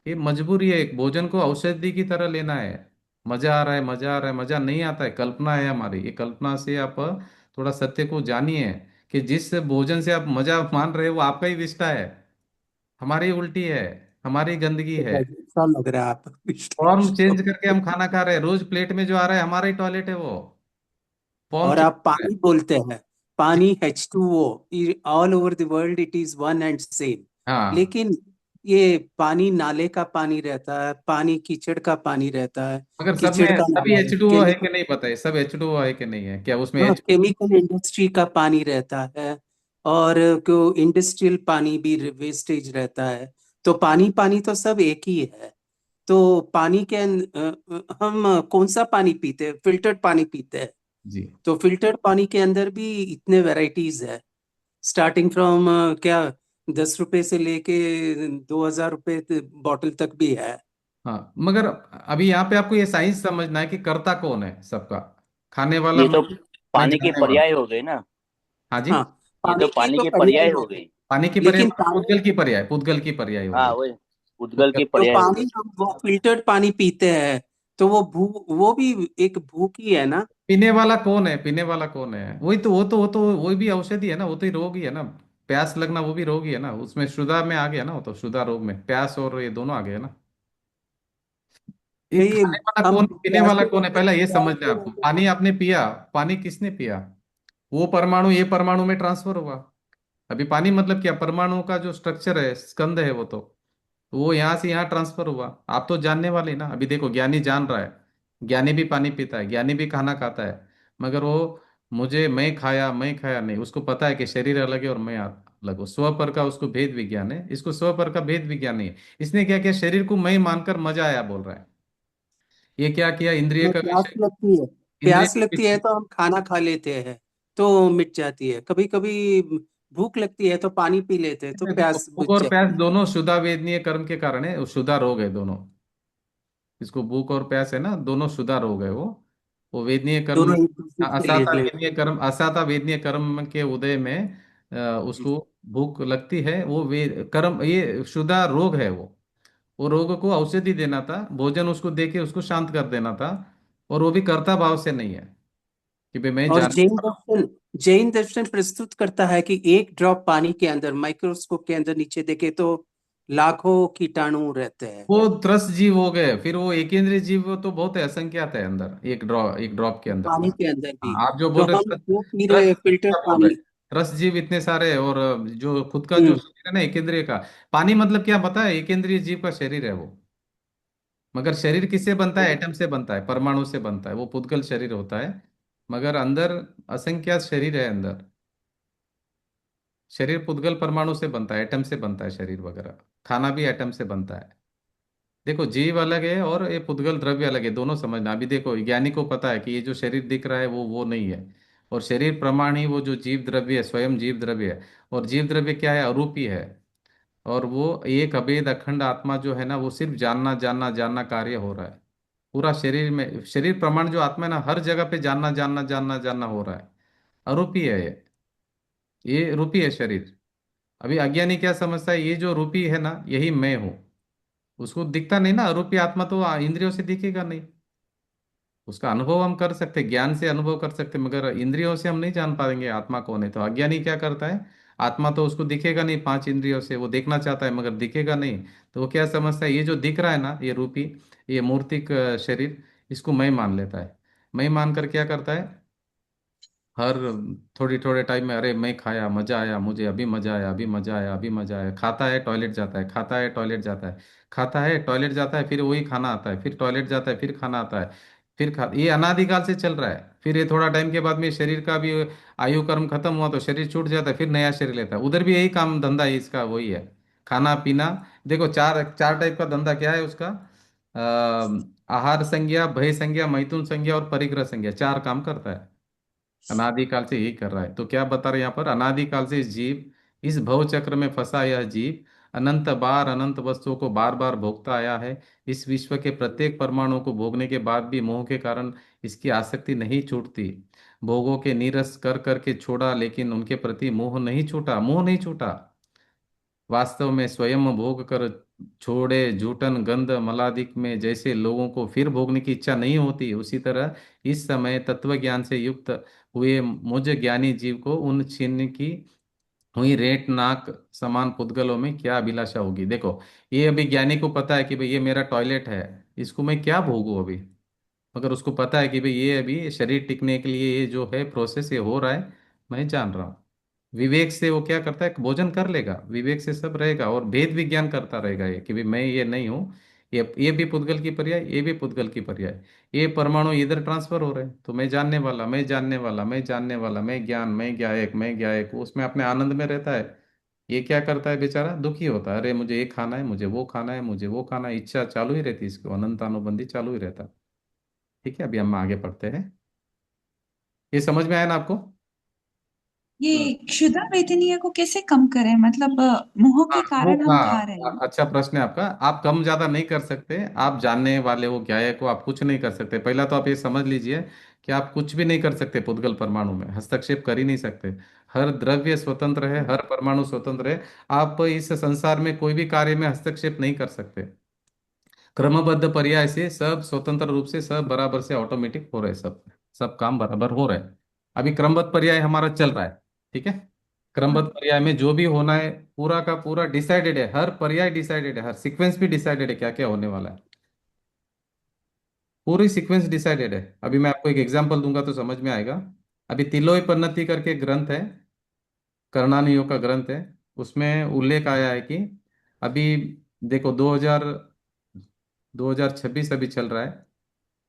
ये मजबूरी है। एक भोजन को औषधि की तरह लेना है। मजा आ रहा है, मजा आ रहा है, मजा नहीं आता है, कल्पना है हमारी, ये कल्पना से आप थोड़ा सत्य को जानिए कि जिस भोजन से आप मजा मान रहे हो वो आपका ही विष्टा है, हमारी उल्टी है, हमारी गंदगी है। ऐसा लग रहा है आप फॉर्म विश्लेष चेंज करके तो। हम खाना खा रहे हैं, रोज प्लेट में जो आ रहा है हमारा ही टॉयलेट है वो, फॉर्म और चेंज आप कर रहे पानी हैं। बोलते हैं, जी। पानी H2O, all over the world it is one and same. हाँ, लेकिन ये पानी नाले का पानी रहता है, पानी कीचड़ का पानी रहता है, मगर सब कीचड़ में का सभी नाला है, H2O है केमिकल। कि नहीं पता है, सब H2O है कि नहीं है क्या उसमें हाँ, एच केमिकल इंडस्ट्री का पानी रहता है, और को इंडस्ट्रियल पानी भी वेस्टेज रहता है। तो पानी पानी तो सब एक ही है। तो पानी के हम कौन सा पानी पीते हैं? फिल्टर्ड पानी पीते हैं। जी। तो फिल्टर्ड पानी के अंदर भी इतने वैरायटीज है, स्टार्टिंग फ्रॉम क्या 10 रुपए से लेके 2,000 रुपए बॉटल तक भी है। हाँ, मगर अभी यहाँ पे आपको ये साइंस समझना है कि करता कौन है सबका, खाने वाला ये मैं तो मैं पानी के जानने वाला। पर्याय हो गए ना। हाँ जी। हाँ, ये पानी तो की पानी तो के पर्याय पर्याय हो हो गई। गई। पानी की पर्याय लेकिन मतलब पानी, पुद्गल की पर्याय, पुद्गल की पर्याय हो हाँ गई। वही, उद्गल पुद्गल के जो पर्याय हो पानी गए। हम वो फिल्टर्ड पानी पीते हैं, तो वो भी एक भूख ही है ना। पीने वाला कौन है, पीने वाला कौन है? वही तो, वो तो वही भी औषधि है ना, वो तो ही रोग ही है ना। प्यास लगना वो भी रोग ही है ना, उसमें शुदा में आ गया ना, वो तो शुदा रोग में प्यास और ये दोनों आ गए ना। ये ये खाने वाला हम कौन, पीने वाला प्यासे कौन है, पहला ये समझना है प्यासे आपको। रहते पानी हैं। आपने पिया, पानी किसने पिया? वो परमाणु ये परमाणु में ट्रांसफर हुआ। अभी पानी मतलब क्या, परमाणु का जो स्ट्रक्चर है, स्कंद है वो यहाँ से यहाँ ट्रांसफर हुआ। आप तो जानने वाले ना, अभी देखो ज्ञानी जान रहा है, ज्ञानी भी पानी पीता है, ज्ञानी भी खाना खाता है, मगर वो मुझे मैं खाया नहीं, उसको पता है कि शरीर अलग है और मैं अलग हूँ। स्व पर का उसको भेद विज्ञान है, इसको स्व पर का भेद विज्ञान नहीं है। इसने क्या किया, शरीर को मैं मानकर मजा आया बोल रहा है। ये क्या किया, इंद्रिय हमें का प्यास विषय, लगती है, इंद्रिय प्यास का लगती है विषय। तो हम खाना खा लेते हैं, तो मिट जाती है। कभी कभी भूख लगती है तो पानी पी लेते हैं, तो देखो, प्यास बुझ भूख और प्यास जाती है। दोनों शुदा वेदनीय कर्म के कारण है, शुदा रोग है दोनों। इसको भूख और प्यास है ना, दोनों शुदा रोग है वो वेदनीय कर्म। दोनों एक दूसरे से असाता रिलेटेड। वेदनीय कर्म, असाता वेदनीय कर्म के उदय में उसको भूख लगती है, वो वे कर्म, ये शुदा रोग है वो रोग को औषधि देना था, भोजन उसको दे के उसको शांत कर देना था। और वो भी कर्ता भाव से नहीं है कि भाई मैं और जानने वाला हूं। जैन दर्शन प्रस्तुत करता है कि एक ड्रॉप पानी के अंदर, माइक्रोस्कोप के अंदर नीचे देखे तो लाखों कीटाणु रहते हैं। वो त्रस्त जीव हो गए, फिर वो एकेंद्रीय जीव वो तो बहुत है, असंख्यात है अंदर, एक ड्रॉप के अंदर पानी तो। के अंदर भी। हाँ, आप जो तो बोल रहे हम त्रस्त, वो पी रहे त्रस्त हैं फिल्टर क्या बोल रहे पानी। हैं? त्रस्त जीव इतने सारे, और जो खुद का जो हम्म। शरीर है ना एकेंद्रिय का। पानी मतलब क्या पता है, एकेंद्रिय जीव का शरीर है वो। मगर शरीर किससे बनता है? एटम से बनता है, परमाणु से बनता है, वो पुद्गल शरीर होता है। मगर अंदर असंख्यात शरीर है अंदर। शरीर पुद्गल परमाणु से बनता है, एटम से बनता है शरीर वगैरह। खाना भी एटम से बनता है। देखो, जीव अलग है और ये पुद्गल द्रव्य अलग है, दोनों समझना। अभी देखो ज्ञानी को पता है कि ये जो शरीर दिख रहा है वो नहीं है। और शरीर प्रमाण ही वो जो जीव द्रव्य है, स्वयं जीव द्रव्य है। और जीव द्रव्य क्या है, अरूपी है। और वो एक अभेद अखंड आत्मा जो है ना, वो सिर्फ जानना जानना जानना कार्य हो रहा है। पूरा शरीर में, शरीर प्रमाण जो आत्मा है ना, हर जगह पे जानना जानना जानना जानना हो रहा है। अरूपी है ये रूपी है शरीर। अभी अज्ञानी क्या समझता है, ये जो रूपी है ना यही मैं हूँ। उसको दिखता नहीं ना, आरोपी आत्मा तो इंद्रियों से दिखेगा नहीं। उसका अनुभव हम कर सकते, ज्ञान से अनुभव कर सकते, मगर इंद्रियों से हम नहीं जान पाएंगे आत्मा कौन है। तो अज्ञानी क्या करता है, आत्मा तो उसको दिखेगा नहीं, पांच इंद्रियों से वो देखना चाहता है मगर दिखेगा नहीं। तो वो क्या समझता है, ये जो दिख रहा है ना, ये रूपी, ये मूर्तिक शरीर, इसको मैं मान लेता है। मैं मानकर क्या करता है, हर थोड़ी थोड़े टाइम में, अरे मैं खाया, मजा आया मुझे, अभी मजा आया, अभी मजा आया, अभी मजा आया, खाता है टॉयलेट जाता है, खाता है टॉयलेट जाता है, खाता है टॉयलेट जाता है, फिर वही खाना आता है, फिर टॉयलेट जाता है, फिर खाना आता है, फिर खा, ये अनादिकाल से चल रहा है। फिर ये थोड़ा टाइम के बाद में शरीर का भी आयु कर्म खत्म हुआ तो शरीर छूट जाता है, फिर नया शरीर लेता है, उधर भी यही काम धंधा है इसका, वही है, खाना पीना। देखो चार चार टाइप का धंधा क्या है उसका। आहार संज्ञा, भय संज्ञा, मैथुन संज्ञा और परिग्रह संज्ञा, चार काम करता है। अनादिकाल से यही कर रहा है। तो क्या बता रहे हैं यहाँ पर, अनादिकाल से इस जीव, इस भव चक्र में फंसा यह जीव अनंत बार अनंत वस्तुओं को बार बार भोगता आया है। इस विश्व के प्रत्येक परमाणु को भोगने के बाद भी मोह के कारण इसकी आसक्ति नहीं छूटती। भोगों के नीरस कर करके छोड़ा, लेकिन उनके प्रति मोह नहीं छूटा, मोह नहीं छूटा। वास्तव में स्वयं भोग कर छोड़े झूठन गंध मलादिक में जैसे लोगों को फिर भोगने की इच्छा नहीं होती, उसी तरह इस समय तत्व ज्ञान से युक्त हुए मुझ ज्ञानी जीव को उन छीन की हुई रेत नाक समान पुद्गलों में क्या अभिलाषा होगी। देखो, ये अभी ज्ञानी को पता है कि भाई ये मेरा टॉयलेट है, इसको मैं क्या भोगूं अभी। मगर उसको पता है कि भाई ये अभी शरीर टिकने के लिए ये जो है प्रोसेस ये हो रहा है, मैं जान रहा हूँ। विवेक से वो क्या करता है, भोजन कर लेगा, विवेक से सब रहेगा और भेद विज्ञान करता रहेगा ये कि भाई मैं ये नहीं हूँ। ये भी पुद्गल की पर्याय, ये भी पुद्गल की पर्याय। ये परमाणु इधर ट्रांसफर हो रहे हैं, तो मैं जानने वाला, मैं जानने वाला, मैं जानने वाला, मैं ज्ञान, मैं ज्ञायक, मैं ज्ञायक, वो उसमें अपने आनंद में रहता है। ये क्या करता है बेचारा, दुखी होता है, अरे मुझे ये खाना है, मुझे वो खाना है, मुझे वो खाना है, इच्छा चालू ही रहती है, इसको अनंत अनुबंधी चालू ही रहता है। ठीक है, अभी हम आगे पढ़ते हैं। ये समझ में आया ना आपको? ये क्षुधा वेदनीय को कैसे कम करें? मतलब मोह हाँ के कारण हम खा रहे हैं। अच्छा प्रश्न है आपका। आप कम ज्यादा नहीं कर सकते, आप जानने वाले हो, ज्ञायक हो, आप कुछ नहीं कर सकते। पहला तो आप ये समझ लीजिए कि आप कुछ भी नहीं कर सकते, पुद्गल परमाणु में हस्तक्षेप कर ही नहीं सकते। हर द्रव्य स्वतंत्र है, हर परमाणु स्वतंत्र है। आप इस संसार में कोई भी कार्य में हस्तक्षेप नहीं कर सकते। क्रमबद्ध पर्याय से सब स्वतंत्र रूप से सब बराबर से ऑटोमेटिक हो रहे, सब सब काम बराबर हो रहे हैं। अभी क्रमबद्ध पर्याय हमारा चल रहा है। ठीक है, क्रमबद्ध पर्याय में जो भी होना है पूरा का पूरा डिसाइडेड है, हर पर्याय डिसाइडेड है, हर सीक्वेंस भी डिसाइडेड है क्या क्या होने वाला है। पूरी सीक्वेंस डिसाइडेड है। अभी मैं आपको एक एग्जांपल दूंगा तो समझ में आएगा। अभी तिलोय पन्नति करके ग्रंथ है, करणानियों का ग्रंथ है। उसमें उल्लेख आया है कि अभी देखो 2026 अभी चल रहा है,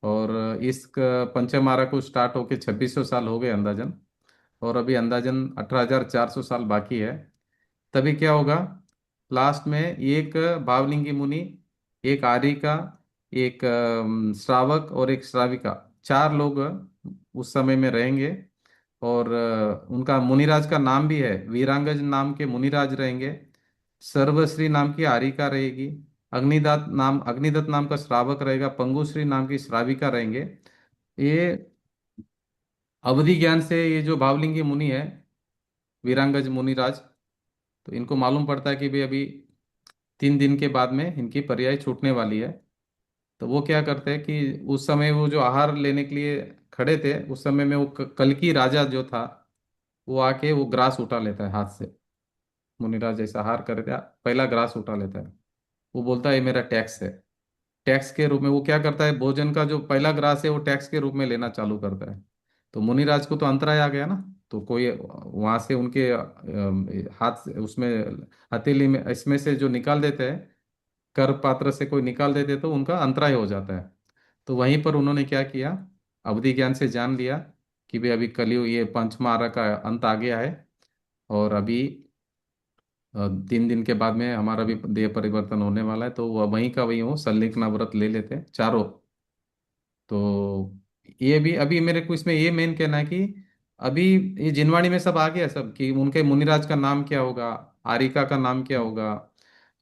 और इस पंचमारा को स्टार्ट होके 2600 साल हो गए अंदाजन, और अभी अंदाजन 18,400 साल बाकी है। तभी क्या होगा, लास्ट में एक भावलिंगी मुनि, एक आर्यिका, एक श्रावक और एक श्राविका, चार लोग उस समय में रहेंगे। और उनका मुनिराज का नाम भी है, वीरांगज नाम के मुनिराज रहेंगे, सर्वश्री नाम की आर्यिका रहेगी, अग्निदत्त नाम का श्रावक रहेगा, पंगुश्री नाम की श्राविका रहेंगे। ये अवधि ज्ञान से ये जो भावलिंगी मुनि है, वीरांगज मुनिराज, तो इनको मालूम पड़ता है कि भाई अभी 3 दिन के बाद में इनकी पर्याय छूटने वाली है। तो वो क्या करते हैं कि उस समय वो जो आहार लेने के लिए खड़े थे, उस समय में वो कल्कि राजा जो था, वो आके वो ग्रास उठा लेता है हाथ से। मुनिराज जैसा आहार कर रहे थे, पहला ग्रास उठा लेता है। वो बोलता है ये मेरा टैक्स है। टैक्स के रूप में वो क्या करता है, भोजन का जो पहला ग्रास है वो टैक्स के रूप में लेना चालू करता है। तो मुनिराज को तो अंतराय आ गया ना। तो कोई वहां से उनके हाथ से उसमें हथेली में इसमें से जो निकाल देते हैं, कर पात्र से कोई निकाल देते तो उनका अंतराय हो जाता है। तो वहीं पर उन्होंने क्या किया, अवधि ज्ञान से जान लिया कि भाई अभी कलयुग, ये पंचमारा का अंत आ गया है, और अभी 3 दिन के बाद में हमारा भी देह परिवर्तन होने वाला है। तो वह वहीं का वहीं वो संलिग्न व्रत ले लेते हैं चारों। तो ये भी अभी मेरे को इसमें ये मेन कहना है कि अभी ये जिनवाणी में सब आ गया सब, कि उनके मुनिराज का नाम क्या होगा, आरिका का नाम क्या होगा,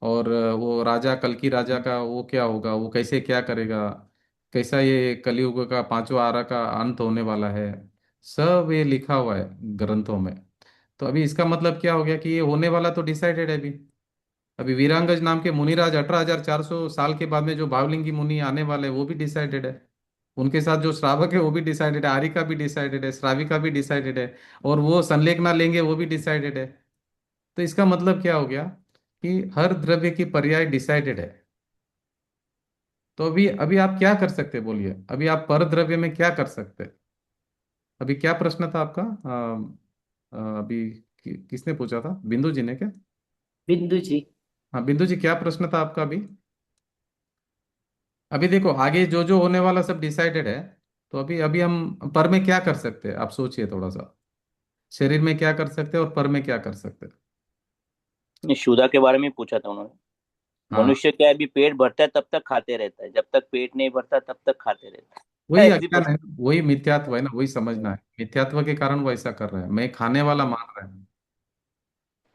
और वो राजा कल्कि राजा का वो क्या होगा, वो कैसे क्या करेगा, कैसा ये कलयुग का पांचवा आरा का अंत होने वाला है, सब ये लिखा हुआ है ग्रंथों में। तो अभी इसका मतलब क्या हो गया कि ये होने वाला तो डिसाइडेड है अभी। अभी वीरांगज नाम के मुनिराज 18,400 साल के बाद में जो भावलिंगी मुनि आने वाले हैं, वो भी डिसाइडेड है। उनके साथ जो श्रावक है वो भी डिसाइडेड है, आरिका भी डिसाइडेड है, श्राविका भी डिसाइडेड है, और वो संलेखना लेंगे वो भी डिसाइडेड है। तो इसका मतलब क्या हो गया कि हर द्रव्य की पर्याय डिसाइडेड है। तो अभी अभी आप क्या कर सकते हैं बोलिए, अभी आप पर द्रव्य में क्या कर सकते हैं? अभी क्या प्रश्न था आपका? अभी किसने पूछा था, बिंदु जी ने क्या? बिंदु जी। हाँ बिंदु जी, क्या प्रश्न था आपका अभी? अभी देखो आगे जो जो होने वाला सब डिसाइडेड है। तो अभी अभी हम पर में क्या कर सकते हैं, आप सोचिए थोड़ा सा। शरीर में क्या कर सकते हैं और पर में क्या कर सकते हैं? क्षुधा के बारे में पूछा था उन्होंने। हाँ, मनुष्य क्या है, अभी पेट भरता है तब तक खाते रहता है, जब तक पेट नहीं भरता तब तक खाते रहता है। वही ऐसी अज्ञान है, परिस्थिति। वही मिथ्यात्व है ना, वही समझना है। मिथ्यात्व के कारण वो ऐसा कर रहा है, मैं खाने वाला मान रहा है।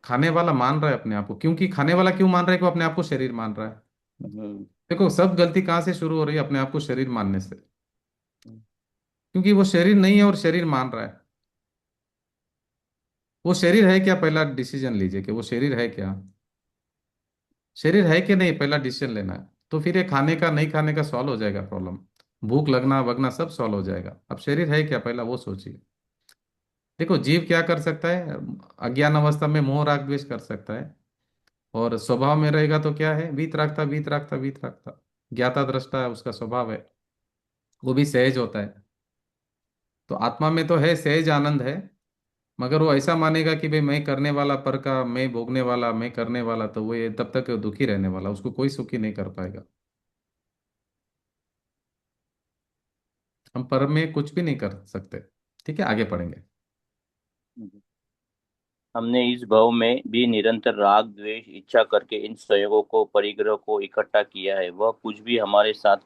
खाने वाला मान रहा है अपने आप को, क्योंकि खाने वाला क्यों मान रहा है कि वो अपने आप को शरीर मान रहा है। हम्म। देखो, सब गलती कहाँ से शुरू हो रही है, अपने आप को शरीर मानने से। क्योंकि वो शरीर नहीं है और शरीर मान रहा है। वो शरीर है क्या, पहला डिसीजन लीजिए कि वो शरीर है क्या। शरीर है कि नहीं, पहला डिसीजन लेना है। तो फिर ये खाने का नहीं खाने का सॉल्व हो जाएगा प्रॉब्लम। भूख लगना वगना सब सॉल्व हो जाएगा। अब शरीर है क्या, पहला वो सोचिए। देखो, जीव क्या कर सकता है, अज्ञान अवस्था में मोह राग द्वेष कर सकता है। और स्वभाव में रहेगा तो क्या है, वीत रागता वीत रागता वीत रागता। ज्ञाता दृष्टा है, उसका स्वभाव है। वो भी सहज होता है। तो आत्मा में तो है सहज आनंद है। मगर वो ऐसा मानेगा कि भाई मैं करने वाला, पर का मैं भोगने वाला, मैं करने वाला, तो वो ये तब तक दुखी रहने वाला, उसको कोई सुखी नहीं कर पाएगा। हम पर में कुछ भी नहीं कर सकते। ठीक है, आगे पढ़ेंगे। हमने इस भव में भी निरंतर राग द्वेष इच्छा करके इन संयोगों को परिग्रह को इकट्ठा किया है। वह कुछ भी हमारे साथ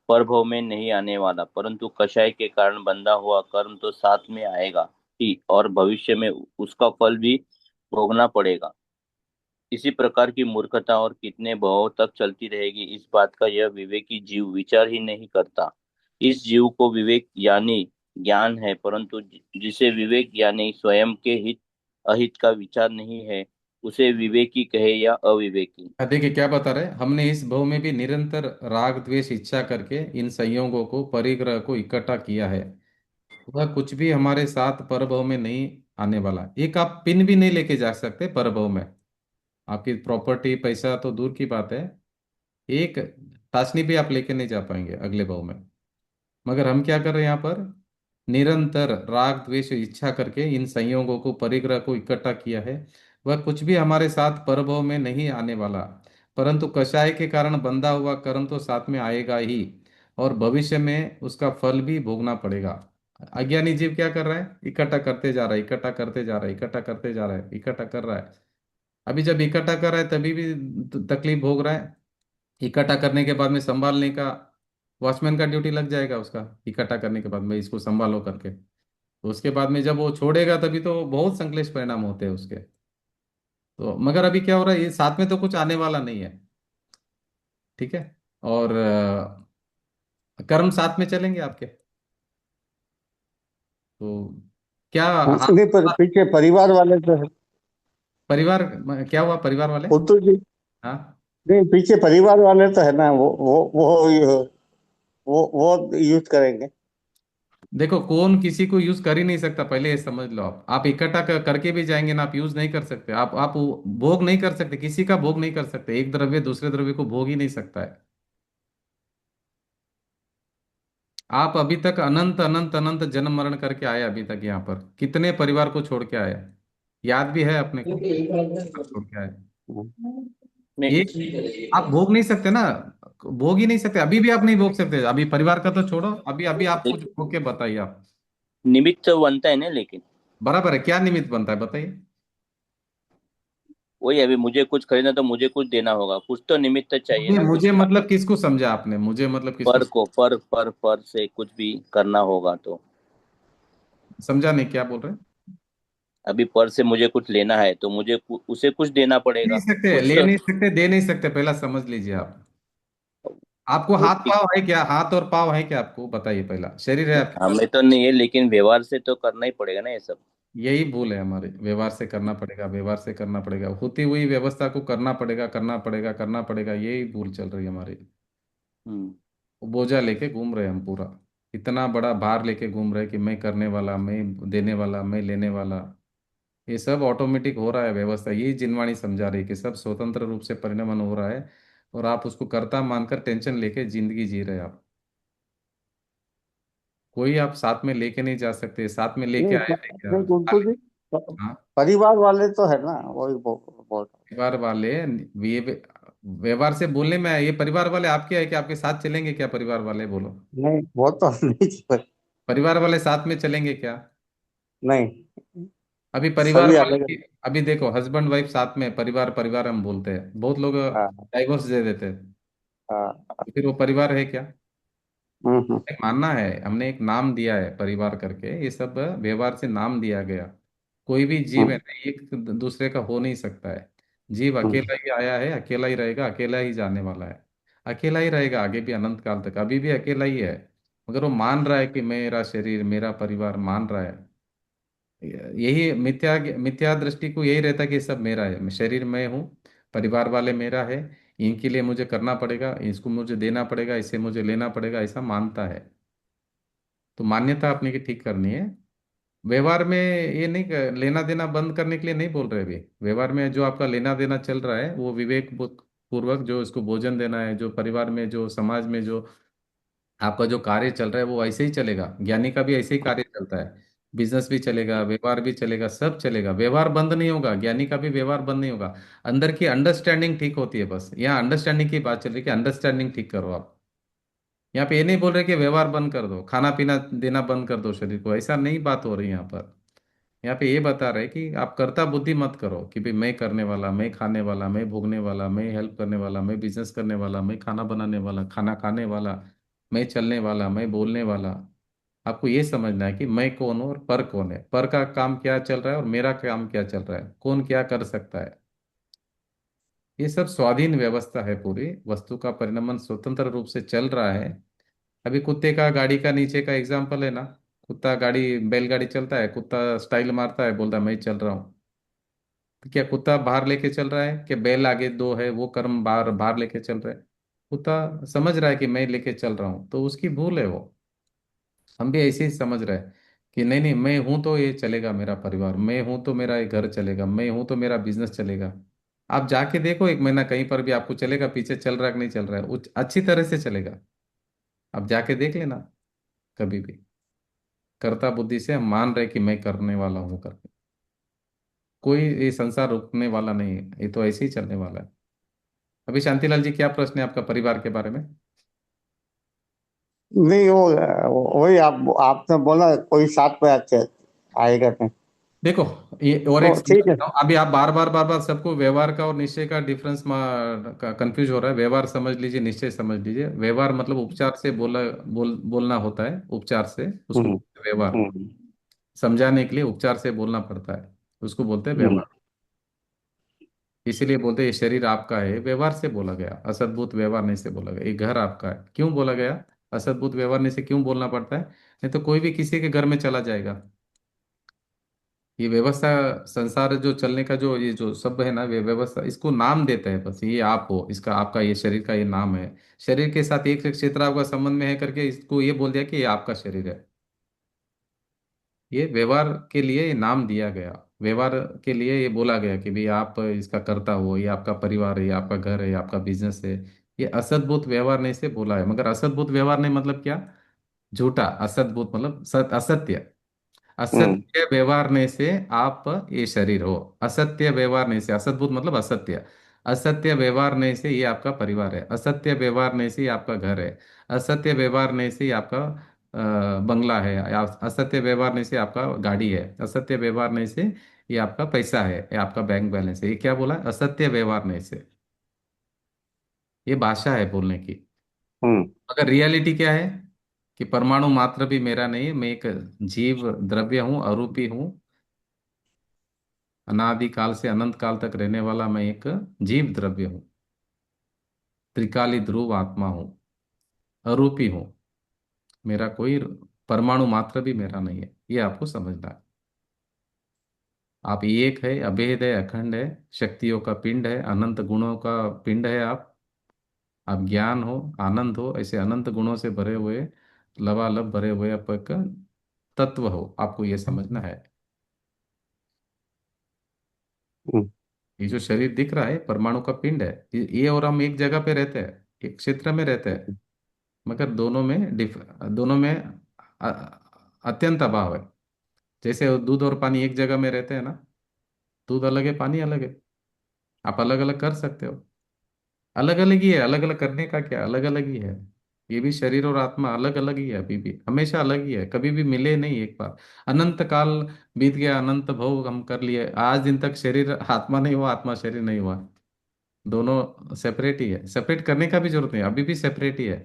परभव में नहीं आने वाला, परंतु कषाय के कारण बंधा हुआ कर्म तो साथ में आएगा ही, और भविष्य में उसका फल भी भोगना पड़ेगा। इसी प्रकार की मूर्खता और कितने भवों तक चलती रहेगी, इस बात का यह विवेकी जीव विचार ही नहीं करता। इस जीव को विवेक यानी ज्ञान है, परंतु जिसे विवेक यानी स्वयं के हित अहित का विचार नहीं है, उसे विवेकी कहे या अविवेकी। देखिए क्या बता रहे हैं, हमने इस भव में भी निरंतर राग द्वेष इच्छा करके इन संयोगों को परिग्रह को इकट्ठा किया है। वह कुछ भी हमारे साथ परभव में नहीं आने वाला। एक आप पिन भी नहीं लेके जा सकते परभव में। आपकी प्रॉपर्टी पैसा तो दूर की बात है, एक टाचनी भी आप लेके नहीं जा पाएंगे अगले भाव में। मगर हम क्या कर रहे हैं यहाँ पर, निरंतर राग द्वेष इच्छा करके इन संयोगों को परिग्रह को इकट्ठा किया है। वह कुछ भी हमारे साथ परभव में नहीं आने वाला, परंतु कषाय के कारण बंधा हुआ कर्म तो साथ में आएगा ही, और भविष्य में उसका फल भी भोगना पड़ेगा। अज्ञानी जीव क्या कर रहा है, इकट्ठा करते जा रहा है, इकट्ठा करते जा रहा है, इकट्ठा करते जा रहा है, इकट्ठा कर रहा है। अभी जब इकट्ठा कर रहा है तभी भी तकलीफ भोग रहा है। इकट्ठा करने के बाद में संभालने का वॉचमैन का ड्यूटी लग जाएगा उसका। इकट्ठा करने के बाद में इसको संभालो करके, तो उसके बाद में जब वो छोड़ेगा तभी तो बहुत संकलेश परिणाम होते हैं उसके। तो मगर अभी क्या हो रहा है, ये साथ में तो कुछ आने वाला नहीं है। ठीक है। और कर्म साथ में चलेंगे आपके। तो क्या नहीं, पर पीछे परिवार वाले तो है। परिवार, क्या हुआ परिवार वाले। उत्तु जी, हाँ, नहीं पीछे परिवार वाले तो है ना, वो यूज करेंगे। देखो कौन किसी को यूज कर ही नहीं सकता, पहले ये समझ लो। आप इकट्ठा करके भी जाएंगे ना, आप यूज नहीं कर सकते। आप भोग नहीं कर सकते, किसी का भोग नहीं कर सकते। एक द्रव्य दूसरे द्रव्य को भोग ही नहीं सकता है। आप अभी तक अनंत अनंत अनंत जन्म मरण करके आए, अभी तक यहाँ पर कितने परिवार को छोड़ के आए, याद भी है अपने को, छोड़ के आए। नहीं। एक आप भोग नहीं सकते ना, भोग ही नहीं सकते। अभी भी आप नहीं भोग सकते, अभी परिवार का तो छोड़ो, अभी अभी आप कुछ भोग के बताइए आप। निमित्त बनता है ना, लेकिन बराबर है, क्या निमित्त बनता है बताइए। वही, अभी मुझे कुछ खरीदना तो मुझे कुछ देना होगा, कुछ तो निमित्त चाहिए मुझे ना, कुछ मुझे का। मतलब किसको समझा आपने, मुझे मतलब किसको पर को पर से कुछ भी करना होगा तो। समझा नहीं, क्या बोल रहे हैं। अभी पर से मुझे कुछ लेना है तो मुझे उसे कुछ देना नहीं पड़ेगा, सकते, कुछ ले तो। नहीं सकते, दे नहीं सकते, पहला समझ लीजिए आप। आपको वो हाथ पाव है क्या, हाथ और पाव है क्या, आपको बताइए, पहला शरीर है आपके पास। हमें तो नहीं है, लेकिन व्यवहार से तो करना ही पड़ेगा ना ये सब। यही भूल है हमारे, व्यवहार से करना पड़ेगा, व्यवहार से करना पड़ेगा, होती हुई व्यवस्था को करना पड़ेगा, करना पड़ेगा, करना पड़ेगा, यही भूल चल रही है हमारी। हम्म। वो बोझा लेके घूम रहे हैं हम पूरा, इतना बड़ा भार लेके घूम रहे हैं कि मैं करने वाला, मैं देने वाला, मैं लेने वाला। ये सब ऑटोमेटिक हो रहा है व्यवस्था, यही जिनवाणी समझा रही है कि सब स्वतंत्र रूप से परिणमन हो रहा है। और आप उसको कर्ता मानकर टेंशन लेके जिंदगी जी रहे हैं आप। कोई आप साथ में लेके नहीं जा सकते, साथ में लेके नहीं आए थे क्या। नहीं गुंटू जी, हाँ, परिवार वाले तो है ना, वही बोल। परिवार वाले, ये व्यवहार से बोलने में ये परिवार वाले आपके है कि आपके साथ चलेंगे क्या, परिवार वाले बोलो। नहीं वो तो नहीं, परिवार वाले साथ में चलेंगे क्या। नहीं। अभी परिवार सभी वाले अलग। की, अभी देखो हस्बैंड वाइफ साथ में, परिवार परिवार हम बोलते हैं, बहुत लोग हाँ डाइवोर्स दे देते हैं। हाँ। तो फिर वो परिवार है क्या? हम्म। एक मानना है, हमने एक नाम दिया है परिवार करके, ये सब व्यवहार से नाम दिया गया। कोई भी जीव है हम्म। ना, एक दूसरे का हो नहीं सकता है। जीव हम्म। अकेला ही आया है, अकेला ही रहेगा, अकेला ही जाने वाला है। अकेला ही रहेगा आगे भी, अनंत काल तक अभी भी अकेला ही है। मगर वो मान रहा है कि मेरा शरीर मेरा परिवार, मान रहा है। यही मिथ्या मिथ्या दृष्टि को यही रहता है कि सब मेरा है, शरीर मैं हूँ, परिवार वाले मेरा है, इनके लिए मुझे करना पड़ेगा, इसको मुझे देना पड़ेगा, इससे मुझे लेना पड़ेगा, ऐसा मानता है। तो मान्यता अपने की ठीक करनी है। व्यवहार में ये नहीं लेना देना बंद करने के लिए नहीं बोल रहे अभी। व्यवहार में जो आपका लेना देना चल रहा है वो विवेक पूर्वक, जो इसको भोजन देना है, जो परिवार में जो समाज में जो आपका जो कार्य चल रहा है वो ऐसे ही चलेगा। ज्ञानी का भी ऐसे ही कार्य चलता है। बिजनेस भी चलेगा, व्यवहार भी चलेगा, सब चलेगा, व्यवहार बंद नहीं होगा, ज्ञानी का भी व्यवहार बंद नहीं होगा। अंदर की अंडरस्टैंडिंग ठीक होती है, बस यहाँ अंडरस्टैंडिंग की बात चल रही है कि अंडरस्टैंडिंग ठीक करो आप। यहाँ पे ये नहीं बोल रहे कि व्यवहार बंद कर दो, खाना पीना देना बंद कर दो शरीर को, ऐसा नहीं बात हो रही यहाँ पर। यहाँ पे ये बता रहे कि आप कर्ता बुद्धि मत करो कि भाई मैं करने वाला, मैं खाने वाला, मैं भोगने वाला, मैं हेल्प करने वाला, मैं बिजनेस करने वाला, मैं खाना बनाने वाला, खाना खाने वाला, मैं चलने वाला, मैं बोलने वाला। आपको ये समझना है कि मैं कौन हूँ और पर कौन है, पर का काम क्या चल रहा है और मेरा काम क्या चल रहा है, कौन क्या कर सकता है। ये सब स्वाधीन व्यवस्था है पूरी, वस्तु का परिणमन स्वतंत्र रूप से चल रहा है। अभी कुत्ते का गाड़ी का नीचे का एग्जाम्पल है ना। कुत्ता गाड़ी, बैलगाड़ी चलता है, कुत्ता स्टाइल मारता है, बोलता है मैं चल रहा हूँ। तो क्या कुत्ता बाहर लेके चल रहा है कि बैल आगे दो है वो कर्म बाहर बाहर लेके चल रहा है? कुत्ता समझ रहा है कि मैं लेके चल रहा हूँ, तो उसकी भूल है वो। हम भी ऐसे ही समझ रहे हैं कि नहीं नहीं, मैं हूं तो ये चलेगा मेरा परिवार, मैं हूं तो मेरा ये घर चलेगा, मैं हूं तो मेरा बिजनेस चलेगा। आप जाके देखो एक महीना कहीं पर भी आपको चलेगा पीछे चल रहा है कि नहीं चल रहा है, अच्छी तरह से चलेगा। आप जाके देख लेना कभी भी। कर्ता बुद्धि से हम मान रहे कि मैं करने वाला हूँ करके, कोई ये संसार रुकने वाला नहीं है, ये तो ऐसे ही चलने वाला है। अभी शांतिलाल जी क्या प्रश्न है आपका परिवार के बारे में? नहीं वही आपने बोला कोई साथ में अच्छे आएगा नहीं। देखो, ये और एक तो ठीक है। समझाता हूँ, अभी आप बार बार बार बार सबको व्यवहार का और निश्चय का डिफरेंस का कंफ्यूज हो रहा है। व्यवहार समझ लीजिए, निश्चय समझ लीजिए। व्यवहार मतलब उपचार से बोलना होता है, उपचार से उसको हम्म। बोलते हैं व्यवहार। हम्म। समझाने के लिए उपचार से बोलना पड़ता है, उसको बोलते हैं हम्म। व्यवहार। इसीलिए बोलते हैं ये शरीर आपका है, व्यवहार से बोला गया, असद्भुत व्यवहार नहीं से बोला गया। ये घर आपका है, क्यों बोला गया? असद्भुत व्यवहार नहीं से क्यों बोलना पड़ता है? नहीं तो कोई भी किसी के घर में चला जाएगा। ये व्यवस्था, संसार जो चलने का जो ये जो सब है ना, वे व्यवस्था इसको नाम देते हैं बस, ये आप हो, इसका आपका ये शरीर का ये नाम है। शरीर के साथ एक क्षेत्र आपका संबंध में है करके इसको ये बोल दिया कि ये आपका शरीर है। ये व्यवहार के लिए ये नाम दिया गया, व्यवहार के लिए ये बोला गया कि भाई आप इसका कर्ता हो, ये आपका परिवार है, ये आपका घर है, ये आपका बिजनेस है। ये असद्भुत व्यवहार नहीं से बोला है। मगर असद्भुत व्यवहार नहीं मतलब क्या? झूठा, असद्भुत मतलब असत्य। हम्म। असत्य व्यवहारने से आप ये शरीर हो। असत्य व्यवहारने से, असद्भुत मतलब असत्य। असत्य व्यवहारने से ये आपका परिवार है, असत्य व्यवहारने से ये आपका घर है, असत्य व्यवहारने से ये आपका बंगला है, या असत्य व्यवहारने से आपका गाड़ी है, असत्य व्यवहारने से ये आपका पैसा है, ये आपका बैंक बैलेंस है। ये क्या बोला? असत्य व्यवहारने से। ये भाषा है बोलने की। हम्म। मगर रियलिटी क्या है कि परमाणु मात्र भी मेरा नहीं है, मैं एक जीव द्रव्य हूँ, अरूपी हूँ। अनादि काल से अनंत काल तक रहने वाला मैं एक जीव द्रव्य हूँ, त्रिकाली ध्रुव आत्मा हूँ, अरूपी हूँ। मेरा कोई परमाणु मात्र भी मेरा नहीं है, ये आपको समझना है। आप एक है, अभेद है, अखंड है, शक्तियों का पिंड है, अनंत गुणों का पिंड है आप ज्ञान हो, आनंद हो, ऐसे अनंत गुणों से भरे हुए, लबालब भरे हुए आप एक तत्व हो, आपको ये समझना है। हम्म। ये जो शरीर दिख रहा है परमाणु का पिंड है, ये और हम एक जगह पे रहते हैं, एक क्षेत्र में रहते हैं। मगर दोनों में अत्यंत अभाव है। जैसे दूध और पानी एक जगह में रहते हैं ना, दूध अलग है, पानी अलग है। आप अलग अलग कर सकते हो, अलग अलग ही है, अलग अलग करने का क्या, अलग अलग ही है। ये भी शरीर और आत्मा अलग अलग ही है, अभी भी हमेशा अलग ही है, कभी भी मिले नहीं एक बार। अनंत काल बीत गया, अनंत भव हम कर लिए, आज दिन तक शरीर आत्मा नहीं हुआ, आत्मा शरीर नहीं हुआ। दोनों सेपरेट ही है, सेपरेट करने का भी जरूरत नहीं, अभी भी सेपरेट ही है।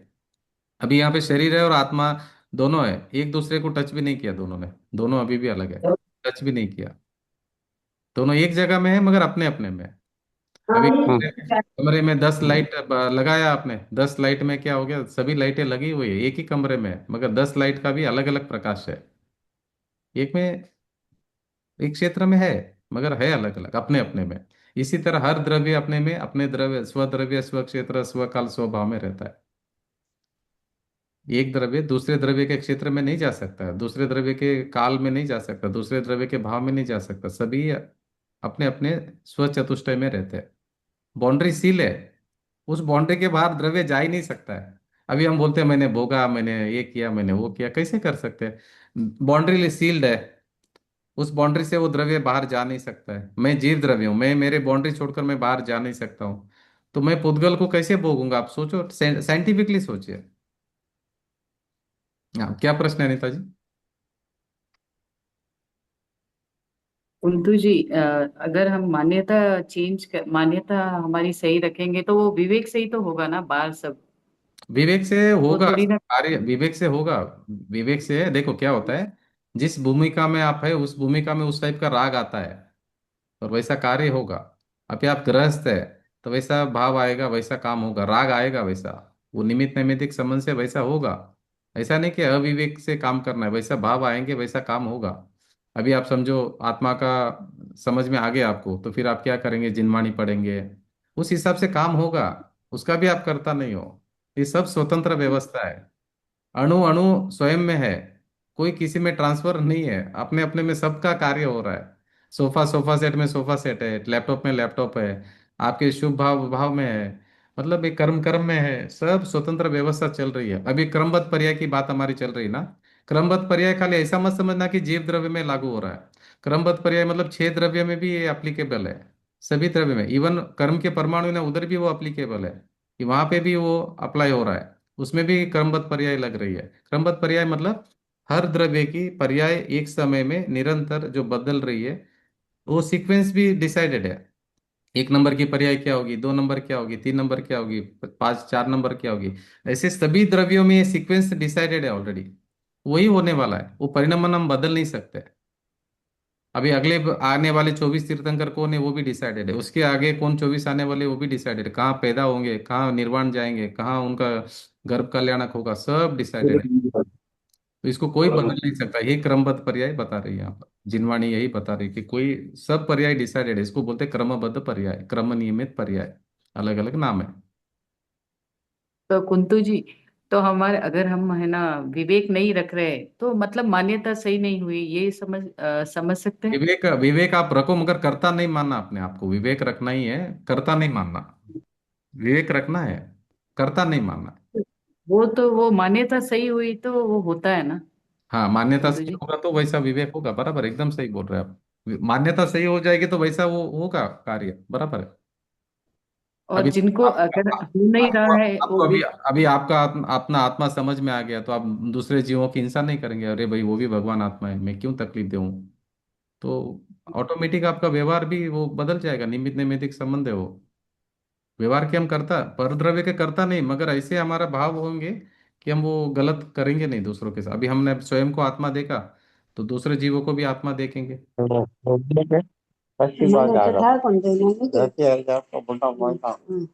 अभी यहाँ पे शरीर है और आत्मा दोनों है, एक दूसरे को टच भी नहीं किया दोनों ने, दोनों अभी भी अलग है, टच भी नहीं किया। दोनों एक जगह में है मगर अपने अपने में है। अभी कमरे में 10 लाइट लगाया आपने, 10 लाइट में क्या हो गया, सभी लाइटें लगी हुई है एक ही कमरे में है, मगर 10 लाइट का भी अलग अलग प्रकाश है। एक में, एक क्षेत्र में है, मगर है अलग अलग अपने अपने में। इसी तरह हर द्रव्य अपने में, अपने द्रव्य, स्वद्रव्य स्व क्षेत्र स्वकाल स्वभाव में रहता है। एक द्रव्य दूसरे द्रव्य के क्षेत्र में नहीं जा सकता, दूसरे द्रव्य के काल में नहीं जा सकता, दूसरे द्रव्य के भाव में नहीं जा सकता, सभी अपने अपने स्व चतुष्टय में रहते हैं। बाउंड्री सील है, उस बाउंड्री के बाहर द्रव्य जा ही नहीं सकता है। अभी हम बोलते हैं मैंने भोगा, मैंने ये किया, मैंने वो किया, कैसे कर सकते हैं? बाउंड्री सील्ड है, उस बाउंड्री से वो द्रव्य बाहर जा नहीं सकता है। मैं जीव द्रव्य हूँ, मैं मेरे बाउंड्री छोड़कर मैं बाहर जा नहीं सकता हूँ, तो मैं पुद्गल को कैसे भोगूंगा? आप सोचो, साइंटिफिकली सोचिए। हाँ, क्या प्रश्न है अनिता जी? कुंतु जी, अगर हम मान्यता हमारी सही रखेंगे तो वो विवेक से ही तो होगा ना, बाहर सब। विवेक से वो होगा थोड़ी ना। कार्य, विवेक से होगा। विवेक से देखो क्या होता है, जिस भूमिका में आप है उस भूमिका में उस टाइप का राग आता है और वैसा कार्य होगा। अभी आप गृहस्थ है तो वैसा भाव आएगा, वैसा काम होगा, राग आएगा वैसा, वो निमित्त नैमित्तिक संबंध से वैसा होगा। ऐसा नहीं कि अविवेक से काम करना है, वैसा भाव आएंगे वैसा काम होगा। अभी आप समझो आत्मा का समझ में आ गया आपको, तो फिर आप क्या करेंगे? जिनवाणी पढ़ेंगे, उस हिसाब से काम होगा। उसका भी आप करता नहीं हो। ये सब स्वतंत्र व्यवस्था है, अणु अणु स्वयं में है, कोई किसी में ट्रांसफर नहीं है, अपने अपने में सबका कार्य हो रहा है। सोफा सोफा सेट में सोफा सेट है, लैपटॉप में लैपटॉप है, आपके शुभ भाव भाव में है, मतलब एक कर्म कर्म में है, सब स्वतंत्र व्यवस्था चल रही है। अभी क्रमबद्ध पर्याय की बात हमारी चल रही है ना। क्रमबद्ध पर्याय खाली ऐसा मत समझना कि जीव द्रव्य में लागू हो रहा है। क्रमबद्ध पर्याय मतलब 6 द्रव्य में भी ये एप्लीकेबल है, सभी द्रव्य में, इवन कर्म के परमाणु ने उधर भी वो एप्लीकेबल है, कि वहां पे भी वो अप्लाई हो रहा है, उसमें भी क्रमबद्ध पर्याय लग रही है। क्रमबद्ध पर्याय मतलब हर द्रव्य की पर्याय एक समय में निरंतर जो बदल रही है, वो सीक्वेंस भी डिसाइडेड है। 1 नंबर की पर्याय क्या होगी, 2 नंबर क्या होगी, 3 नंबर क्या होगी, 5 4 नंबर क्या होगी, ऐसे सभी द्रव्यों में ये सीक्वेंस डिसाइडेड है ऑलरेडी। वही होने वाला है, वो परिणाम हम बदल नहीं सकते। अभी अगले आने वाले 24 तीर्थंकर कौन है वो भी डिसाइडेड है, उसके आगे कौन 24 आने वाले वो भी डिसाइडेड है, कहाँ पैदा होंगे, कहाँ निर्वाण जाएंगे, कहाँ उनका गर्भ कल्याणक होगा, सब डिसाइडेड है। तो इसको कोई बदल नहीं सकता, यही क्रमबद्ध पर्याय बता रही है यहाँ पर जिनवाणी, यही बता रही है कि कोई सब पर्याय डिसाइडेड है, इसको बोलते हैं क्रमबद्ध पर्याय, क्रम नियमित पर्याय, अलग अलग नाम है। तो कुंतु जी, तो हमारे अगर हम है ना विवेक नहीं रख रहे, तो मतलब मान्यता सही नहीं हुई, ये समझ सकते हैं। विवेक, विवेक आप रखो मगर करता नहीं मानना, अपने आप को विवेक रखना ही है, करता नहीं मानना। विवेक रखना है, करता नहीं मानना। वो मान्यता सही हुई तो वो होता है ना, हाँ, मान्यता कुंतु सही जी। होगा तो वैसा विवेक होगा, बराबर, एकदम सही बोल रहे हैं आप। मान्यता सही हो जाएगी तो वैसा वो होगा कार्य, बराबर है। और अभी जिनको अगर हो नहीं आपको रहा है आपको वो अभी भी। अभी आपका अपना आत्मा समझ में आ गया, तो आप दूसरे जीवों की हिंसा नहीं करेंगे, अरे भाई वो भी भगवान आत्मा है, मैं क्यों तकलीफ दूं? तो ऑटोमेटिक आपका व्यवहार भी वो बदल जाएगा, निमित्त नैमित्तिक संबंध है वो। व्यवहार के हम करता, परद्रव्य के करता नहीं, मगर ऐसे हमारा भाव होंगे कि हम वो गलत करेंगे नहीं दूसरों के साथ। अभी हमने स्वयं को आत्मा देखा, तो दूसरे जीवों को भी आत्मा देखेंगे। ठीक है, अच्छी बात आ रहा रहती है आपको बोलता हूँ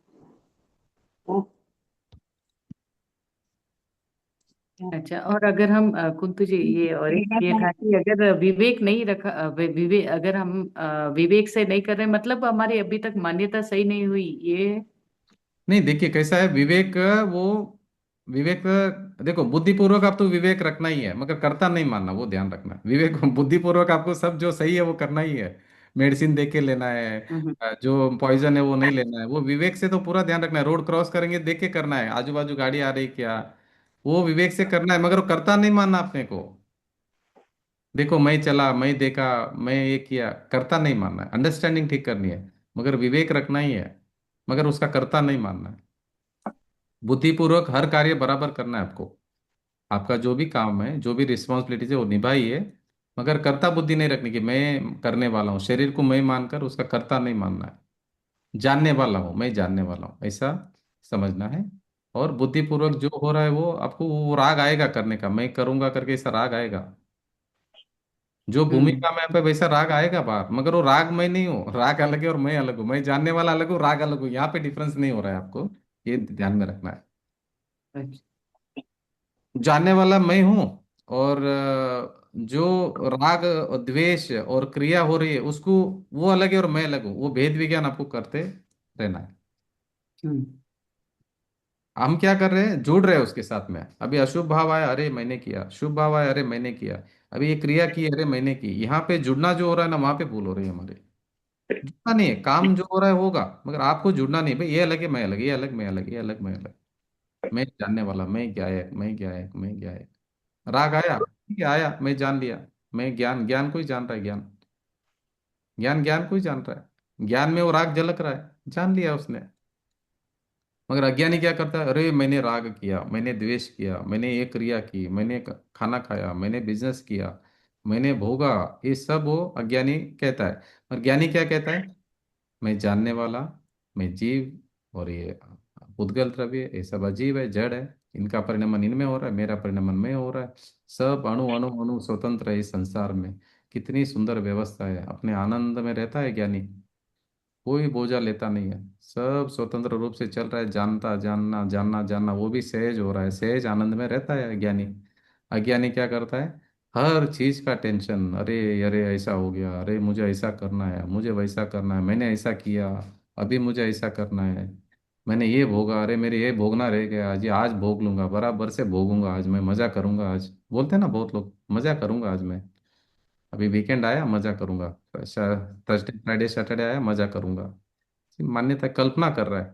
अच्छा, और अगर हम कुंतु जी, ये और ये था कि अगर विवेक नहीं रखा, विवेक अगर हम विवेक से नहीं कर रहे, मतलब हमारी अभी तक मान्यता सही नहीं हुई, ये। नहीं, देखिए कैसा है विवेक, वो विवेक, देखो बुद्धिपूर्वक आप तो विवेक रखना ही है, मगर करता नहीं मानना, वो ध्यान रखना। विवेक बुद्धिपूर्वक आपको सब जो सही है वो करना ही है, मेडिसिन देख के लेना है, हम्म। जो पॉइजन है वो नहीं लेना है, वो विवेक से तो पूरा ध्यान रखना है। रोड क्रॉस करेंगे देख के करना है, आजू बाजू गाड़ी आ रही क्या, वो विवेक से करना है, मगर वो करता नहीं मानना अपने को। देखो मैं चला, मैं देखा, मैं ये किया, करता नहीं मानना है, अंडरस्टैंडिंग ठीक करनी है, मगर विवेक रखना ही है, मगर उसका करता नहीं मानना है। बुद्धिपूर्वक हर कार्य बराबर करना है आपको। आपका जो भी काम है, जो भी रिस्पॉन्सिबिलिटीज है वो निभाइए, मगर कर्ता बुद्धि नहीं रखनी कि मैं करने वाला हूँ, शरीर को मैं मानकर उसका कर्ता नहीं मानना है। जानने वाला हूँ, मैं जानने वाला हूँ, ऐसा समझना है। और बुद्धिपूर्वक जो हो रहा है वो आपको, वो राग आएगा करने का, मैं करूंगा करके ऐसा राग आएगा। जो हम्म भूमिका में पे वैसा राग आएगा बाहर, मगर वो राग मैं नहीं हूँ, राग अलग है और मैं अलग हूँ, मैं जानने वाला अलग हूँ, राग अलग हूँ, यहाँ पे डिफरेंस नहीं हो रहा है आपको, ये ध्यान में रखना है। अच्छा। जानने वाला मैं हूँ, और जो राग और द्वेष और क्रिया हो रही है उसको, वो अलग है और मैं अलग हूँ, वो भेद विज्ञान आपको करते रहना है। हम्म हम क्या कर रहे हैं, जुड़ रहे हैं उसके साथ में। अभी अशुभ भाव आया, अरे मैंने किया, शुभ भाव आया, अरे मैंने किया, अभी ये क्रिया की, अरे मैंने की। यहाँ पे जुड़ना जो हो रहा है ना, वहां पे भूल हो रही है हमारे। जुड़ना नहीं है, काम जो हो रहा है होगा, मगर आपको जुड़ना नहीं, भाई ये अलग है, मैं अलग, ये अलग, मैं अलग, ये अलग, मैं अलग। मैं जानने वाला, मैं क्या है, मैं क्या है, मैं क्या है। राग आया, ठीक है आया, मैं जान लिया। मैं ज्ञान, ज्ञान को ही जान रहा है, ज्ञान, ज्ञान ज्ञान को ही जान रहा है, ज्ञान में वो राग झलक रहा है, जान लिया उसने। मगर अज्ञानी क्या करता है, अरे मैंने राग किया, मैंने द्वेष किया, मैंने ये क्रिया की, मैंने खाना खाया, मैंने बिजनेस किया, मैंने भोगा, ये सब वो अज्ञानी कहता है। और ज्ञानी क्या कहता है, मैं जानने वाला, मैं जीव, और ये उद्गल द्रव्य, ये सब अजीब है, जड़ है, इनका परिणमन इनमें हो रहा है, मेरा परिणमन में हो रहा है। सब अणु अणु अणु स्वतंत्र है इस संसार में। कितनी सुंदर व्यवस्था है, अपने आनंद में रहता है ज्ञानी, कोई बोझा लेता नहीं है, सब स्वतंत्र रूप से चल रहा है, जानता जानना, जानना जानना, वो भी सहज हो रहा है, सहज आनंद में रहता है अज्ञानी। अज्ञानी क्या करता है, हर चीज का टेंशन, अरे अरे ऐसा हो गया, अरे मुझे ऐसा करना है, मुझे वैसा करना है, मैंने ऐसा किया, अभी मुझे ऐसा करना है, मैंने ये भोगा, अरे मेरे ये भोगना रह गया, आज ये आज भोग लूंगा, बराबर से भोगूंगा, आज मैं मजा करूंगा, आज बोलते हैं ना बहुत लोग, मजा करूंगा आज मैं, अभी वीकेंड आया मजा करूंगा, थर्सडे फ्राइडे सैटरडे आया मजा करूंगा। मान्यता कल्पना कर रहा है।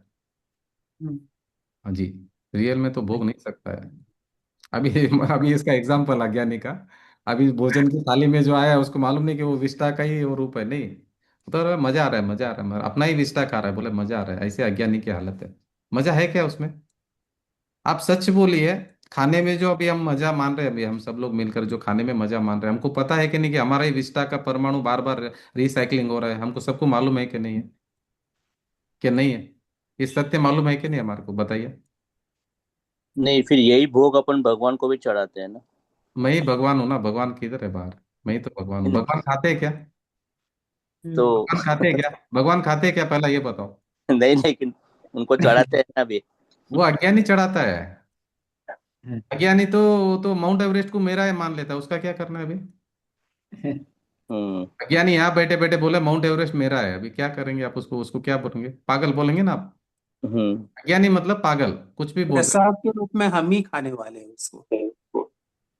हम्म हाँ जी, रियल में तो भोग नहीं सकता है। अभी अभी इसका एग्जाम्पल अज्ञानी का, अभी भोजन की थाली में जो आया है उसको मालूम नहीं कि वो विष्टा का ही वो रूप है, नहीं, वो तो मजा आ रहा है, मजा आ रहा है, मगर अपना ही विष्टा खा रहा है, बोले मजा आ रहा है, ऐसे अज्ञानी की हालत है। मजा है क्या उसमें? आप सच बोलिए, खाने में जो अभी हम मजा मान रहे हैं, अभी हम सब लोग मिलकर जो खाने में मजा मान रहे हैं, हमको पता है कि नहीं कि हमारा ही विष्टा का परमाणु बार बार रिसाइकलिंग हो रहा है, हमको सबको मालूम है कि नहीं है, कि नहीं है? ये सत्य मालूम है कि नहीं हमारे को, बताइए। नहीं, फिर यही भोग अपन भगवान को भी चढ़ाते हैं ना। मैं ही भगवान हूं ना, भगवान किधर है बाहर? मैं ही तो भगवान हूँ। भगवान खाते हैं क्या? तो भगवान खाते हैं क्या? भगवान खाते हैं क्या, पहला ये बताओ। नहीं, लेकिन उनको चढ़ाते हैं ना अभी। वो अज्ञानी चढ़ाता है। अज्ञानी तो, वो तो माउंट एवरेस्ट को मेरा है मान लेता है, उसका क्या करना है अभी? हम्म। अज्ञानी यहाँ बैठे बैठे बोले माउंट एवरेस्ट मेरा है, अभी क्या करेंगे आप उसको, उसको क्या बोलेंगे, पागल बोलेंगे ना आप। हम्म। अज्ञानी मतलब पागल, कुछ भी बोल रहे। प्रसाद के रूप में हम ही खाने वाले हैं उसको।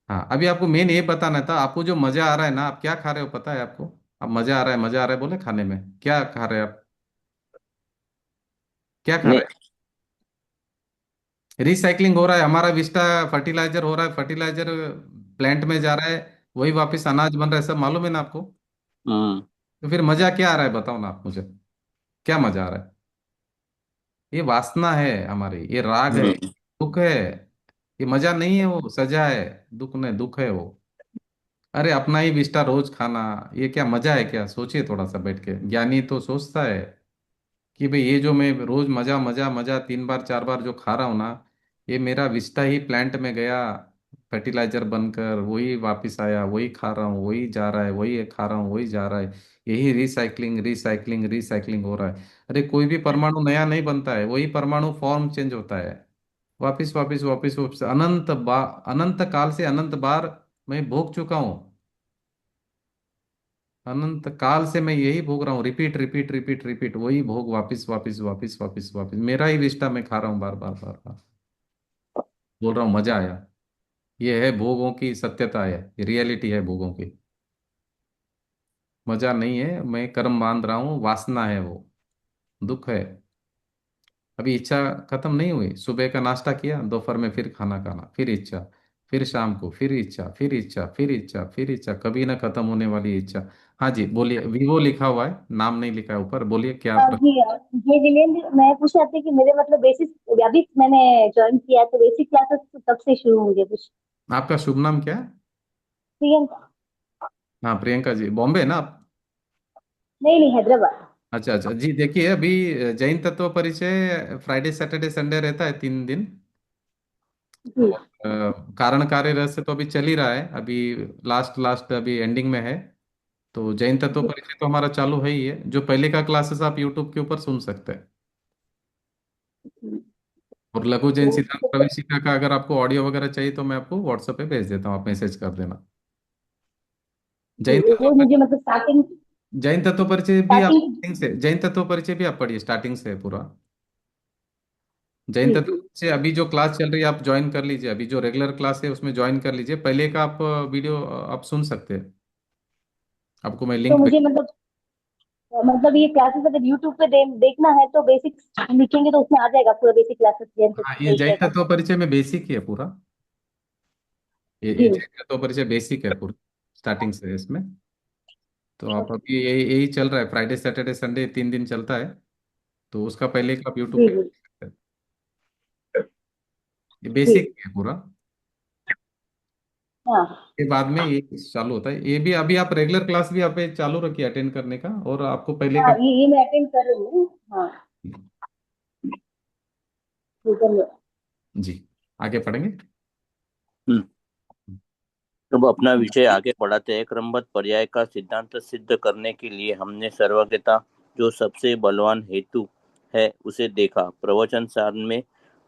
हाँ, अभी आपको मेन ये बताना था, आपको जो मजा आ रहा है ना, आप क्या खा रहे हो पता है आपको? अब मजा आ रहा है, मजा आ रहा है बोले खाने में, क्या खा रहे हैं आप, क्या खा नहीं। रहे हैं? रिसाइकलिंग हो रहा है हमारा विस्टा, फर्टिलाइजर हो रहा है, फर्टिलाइजर प्लांट में जा रहा है, वही वापस अनाज बन रहा है, सब मालूम है ना आपको। हम्म। तो फिर मजा क्या आ रहा है बताओ ना आप मुझे, क्या मजा आ रहा है? ये वासना है हमारी, ये राग है, हम्म। दुख है। ये मजा नहीं है, वो सजा है, दुख नहीं, दुख है वो। अरे अपना ही विस्टा रोज खाना, ये क्या मजा है क्या? सोचिए थोड़ा सा बैठ के, ज्ञानी तो सोचता है कि भाई ये जो मैं रोज मजा मजा मजा 3 बार 4 बार जो खा रहा हूँ ना, ये मेरा विस्टा ही प्लांट में गया, फर्टिलाइजर बनकर वही वापस आया, वही खा रहा हूँ, वही जा रहा है, वही खा रहा हूँ, वही जा रहा है, यही रिसाइकलिंग रिसाइकलिंग रिसाइकलिंग हो रहा है। अरे कोई भी परमाणु नया नहीं बनता है, वही परमाणु फॉर्म चेंज होता है, वापिस वापिस वापिस वापिस, अनंत काल से अनंत बार मैं भोग चुका हूँ, अनंत काल से मैं यही भोग रहा हूँ, रिपीट रिपीट रिपीट रिपीट, वही भोग वापिस वापिस वापिस वापिस वापिस, मेरा ही विष्टा मैं खा रहा हूँ बार बार बार बार, बोल रहा हूँ मजा आया। ये है भोगों की सत्यता है, ये रियलिटी है भोगों की। मजा नहीं है, मैं कर्म बांध रहा हूँ, वासना है वो, दुख है। अभी इच्छा खत्म नहीं हुई, सुबह का नाश्ता किया, दोपहर में फिर खाना खाना, फिर इच्छा, फिर शाम को फिर इच्छा, फिर इच्छा, फिर इच्छा, फिर इच्छा, कभी ना खत्म होने वाली इच्छा। हाँ जी बोलिए, वीवो लिखा हुआ है, नाम नहीं लिखा है ऊपर, बोलिए क्या जी ये वीरेंद्र, मैं पूछ रहा था कि मेरे मतलब बेसिक अभी मैंने ज्वाइन किया है, तो बेसिक क्लासेस कब से शुरू होंगे कुछ? आपका शुभ नाम क्या है? प्रियंका। हाँ प्रियंका जी, बॉम्बे ना आप? नहीं नहीं, हैदराबाद। अच्छा अच्छा जी, देखिए अभी जैन तत्व परिचय फ्राइडे सैटरडे संडे रहता है 3 दिन। जी और कारण कार्य रहस्य तो अभी चल ही रहा है, अभी लास्ट लास्ट अभी एंडिंग में है। तो जैन तत्व जी परिचय तो हमारा चालू है ही है, जो पहले का क्लासेस आप यूट्यूब के ऊपर सुन सकते हैं। जी। और लघु जैन तो सिद्धांत प्रवेशिका का अगर आपको ऑडियो वगैरह चाहिए तो मैं आपको व्हाट्सएप पे भेज देता हूँ, आप मैसेज कर देना। जी, जैन तत्व वो मुझे मतलब स्टार्टिंग जैन तत्व परिचय भी आप स्टार्टिंग। स्टार्टिंग से, जैन तत्व परिचय भी आप पढ़िए स्टार्टिंग से पूरा। जैन जी तत्व से अभी जो क्लास चल रही है आप ज्वाइन कर लीजिए, अभी जो रेगुलर क्लास है उसमें ज्वाइन कर लीजिए, पहले का आप वीडियो आप सुन सकते हैं, आपको मैं तो लिंक भेज। मुझे मतलब ये क्लासेस अगर यूट्यूब पे देखना है तो बेसिक्स लिखेंगे तो उसमें आ जाएगा पूरा बेसिक क्लासेस जैन हाँ ये परिचय जैन का? तत्व परिचय में बेसिक ही है पूरा, ये जी जैन तत्व परिचय बेसिक है पूरा, स्टार्टिंग से है इसमें। तो आप अभी यही यही चल रहा है, फ्राइडे सैटरडे संडे 3 दिन चलता है। तो उसका पहले का आप यूट्यूब जी पे जी देख सकते हैं। ये जी। बेसिक है पूरा, हाँ के बाद में ये चालू होता है। ये भी अभी आप रेगुलर क्लास भी आप ये चालू रखिए अटेंड करने का, और आपको पहले हाँ, का। ये मैं अटेंड कर रही हूँ। हाँ ठीक है। जी, आगे पढ़ेंगे। हम्म। अब अपना विषय आगे बढ़ाते हैं। क्रमबद्ध पर्याय का सिद्धांत सिद्ध करने के लिए हमने सर्वज्ञता, जो सबसे बलवान हेतु है, उसे देखा। प्रवचन सार में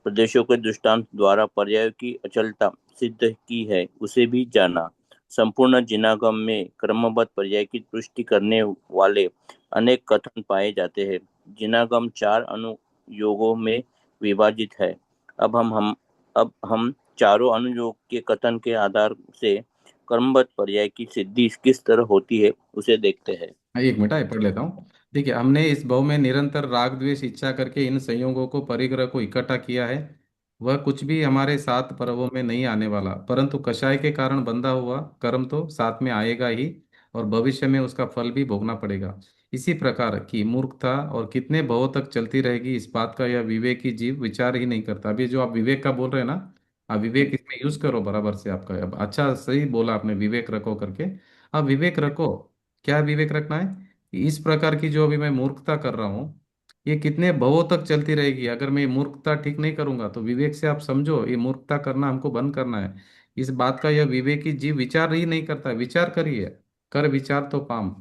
प्रदेशों के दृष्टांत द्वारा पर्याय की अचलता सिद्ध की है, उसे भी जाना। संपूर्ण जिनागम में क्रमबद्ध पर्याय की पुष्टि करने वाले अनेक कथन पाए जाते हैं। जिनागम 4 अनुयोगों में विभाजित है। अब हम चारों अनुयोग के कथन के आधार से क्रमबद्ध पर्याय की सिद्धि किस तरह होती है, उसे देखते हैं। हाँ, एक मिनट है पढ़ लेता हूँ। देखिए, हमने इस भाव में निरंतर राग द्वेष इच्छा करके इन संयोगों को परिग्रह को इकट्ठा किया है। वह कुछ भी हमारे 7 पर्वों में नहीं आने वाला, परंतु कषाय के कारण बंधा हुआ कर्म तो साथ में आएगा ही, और भविष्य में उसका फल भी भोगना पड़ेगा। इसी प्रकार की मूर्खता और कितने भावों तक चलती रहेगी, इस बात का यह विवेकी जीव विचार ही नहीं करता। अभी जो आप विवेक का बोल रहे हैं ना, आप विवेक इसमें यूज करो बराबर से, आपका अब अच्छा सही बोला आपने, विवेक रखो करके। अब विवेक रखो, क्या विवेक रखना है कि इस प्रकार की जो अभी मैं मूर्खता कर रहा हूँ, ये कितने भवों तक चलती रहेगी। अगर मैं ये मूर्खता ठीक नहीं करूंगा तो विवेक से आप समझो, ये मूर्खता करना हमको बंद करना है। इस बात का यह विवेकी जीव विचार ही नहीं करता। विचार करिए, कर विचार तो पाम,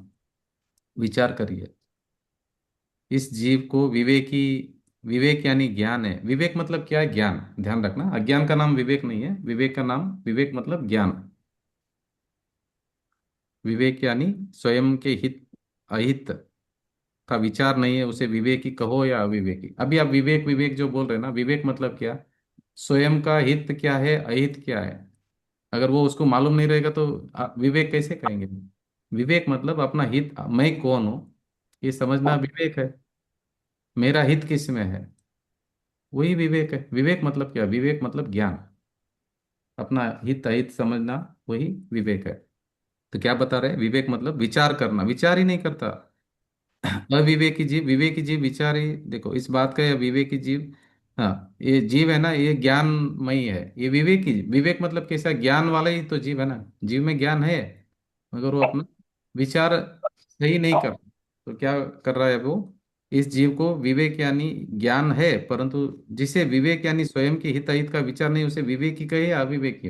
विचार करिए। इस जीव को विवेकी, विवेक यानी ज्ञान है। विवेक मतलब क्या है? ज्ञान, ध्यान रखना, अज्ञान का नाम विवेक नहीं है, विवेक का नाम, विवेक मतलब ज्ञान। विवेक यानी स्वयं के हित अहित का विचार नहीं है, उसे विवेकी कहो या अविवेकी। अभी आप विवेक विवेक जो बोल रहे हैं ना, विवेक मतलब क्या? स्वयं का हित क्या है, अहित क्या है, अगर वो उसको मालूम नहीं रहेगा तो विवेक कैसे कहेंगे? विवेक मतलब अपना हित, मैं कौन हूँ ये समझना विवेक है। मेरा हित किस में है, वही विवेक है। विवेक मतलब क्या? विवेक मतलब ज्ञान, अपना हित अहित समझना, वही विवेक है। तो क्या बता रहे हैं? विवेक मतलब विचार करना, विचार ही नहीं करता। अविवेकी जीव, विवेकी जीव विचार ही, देखो इस बात का, यह विवेकी जीव, हाँ ये जीव है ना, ये ज्ञानमयी है। ये विवेकी, विवेक मतलब कैसा? ज्ञान वाला ही तो जीव है ना, जीव में ज्ञान है, मगर वो अपना विचार सही नहीं कर, तो क्या कर रहा है वो? इस जीव को विवेक यानी ज्ञान है, परंतु जिसे विवेक यानी स्वयं के हित अहित का विचार नहीं, उसे विवेकी कहे या अविवेकी?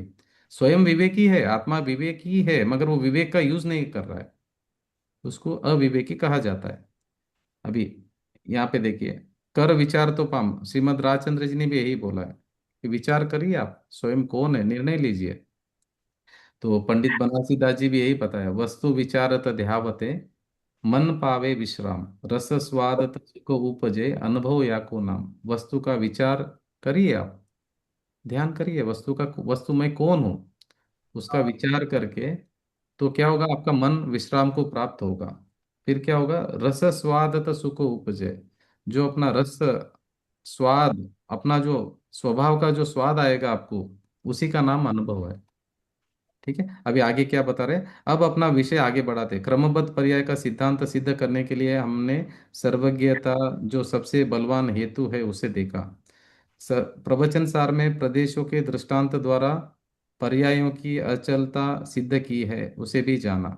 स्वयं विवेकी है, आत्मा विवेकी है, मगर वो विवेक का यूज नहीं कर रहा है, उसको अविवेकी कहा जाता है। अभी यहाँ पे देखिए, कर विचार तो पाम, श्रीमद राजचंद्र जी ने भी यही बोला है कि विचार करिए, आप स्वयं कौन है, निर्णय लीजिए। तो पंडित बनारसी दास जी भी यही बताया, वस्तु विचारत ध्यावते, मन पावे विश्राम, रस स्वादत सुख उपजे, अनुभव या को नाम। वस्तु का विचार करिए आप, ध्यान करिए, वस्तु का, वस्तु में कौन हूँ, उसका विचार करके, तो क्या होगा? आपका मन विश्राम को प्राप्त होगा। फिर क्या होगा? रस स्वाद तथा सुख उपजे, जो अपना रस स्वाद, अपना जो स्वभाव का जो स्वाद आएगा आपको, उसी का नाम अनुभव है। ठीक है, अभी आगे क्या बता रहे हैं, अब अपना विषय आगे बढ़ाते हैं। क्रमबद्ध पर्याय का सिद्धांत सिद्ध करने के लिए हमने सर्वज्ञता जो सबसे बलवान हेतु है उसे देखा। प्रवचन सार में प्रदेशों के दृष्टांत द्वारा पर्यायों की अचलता सिद्ध की है उसे भी जाना।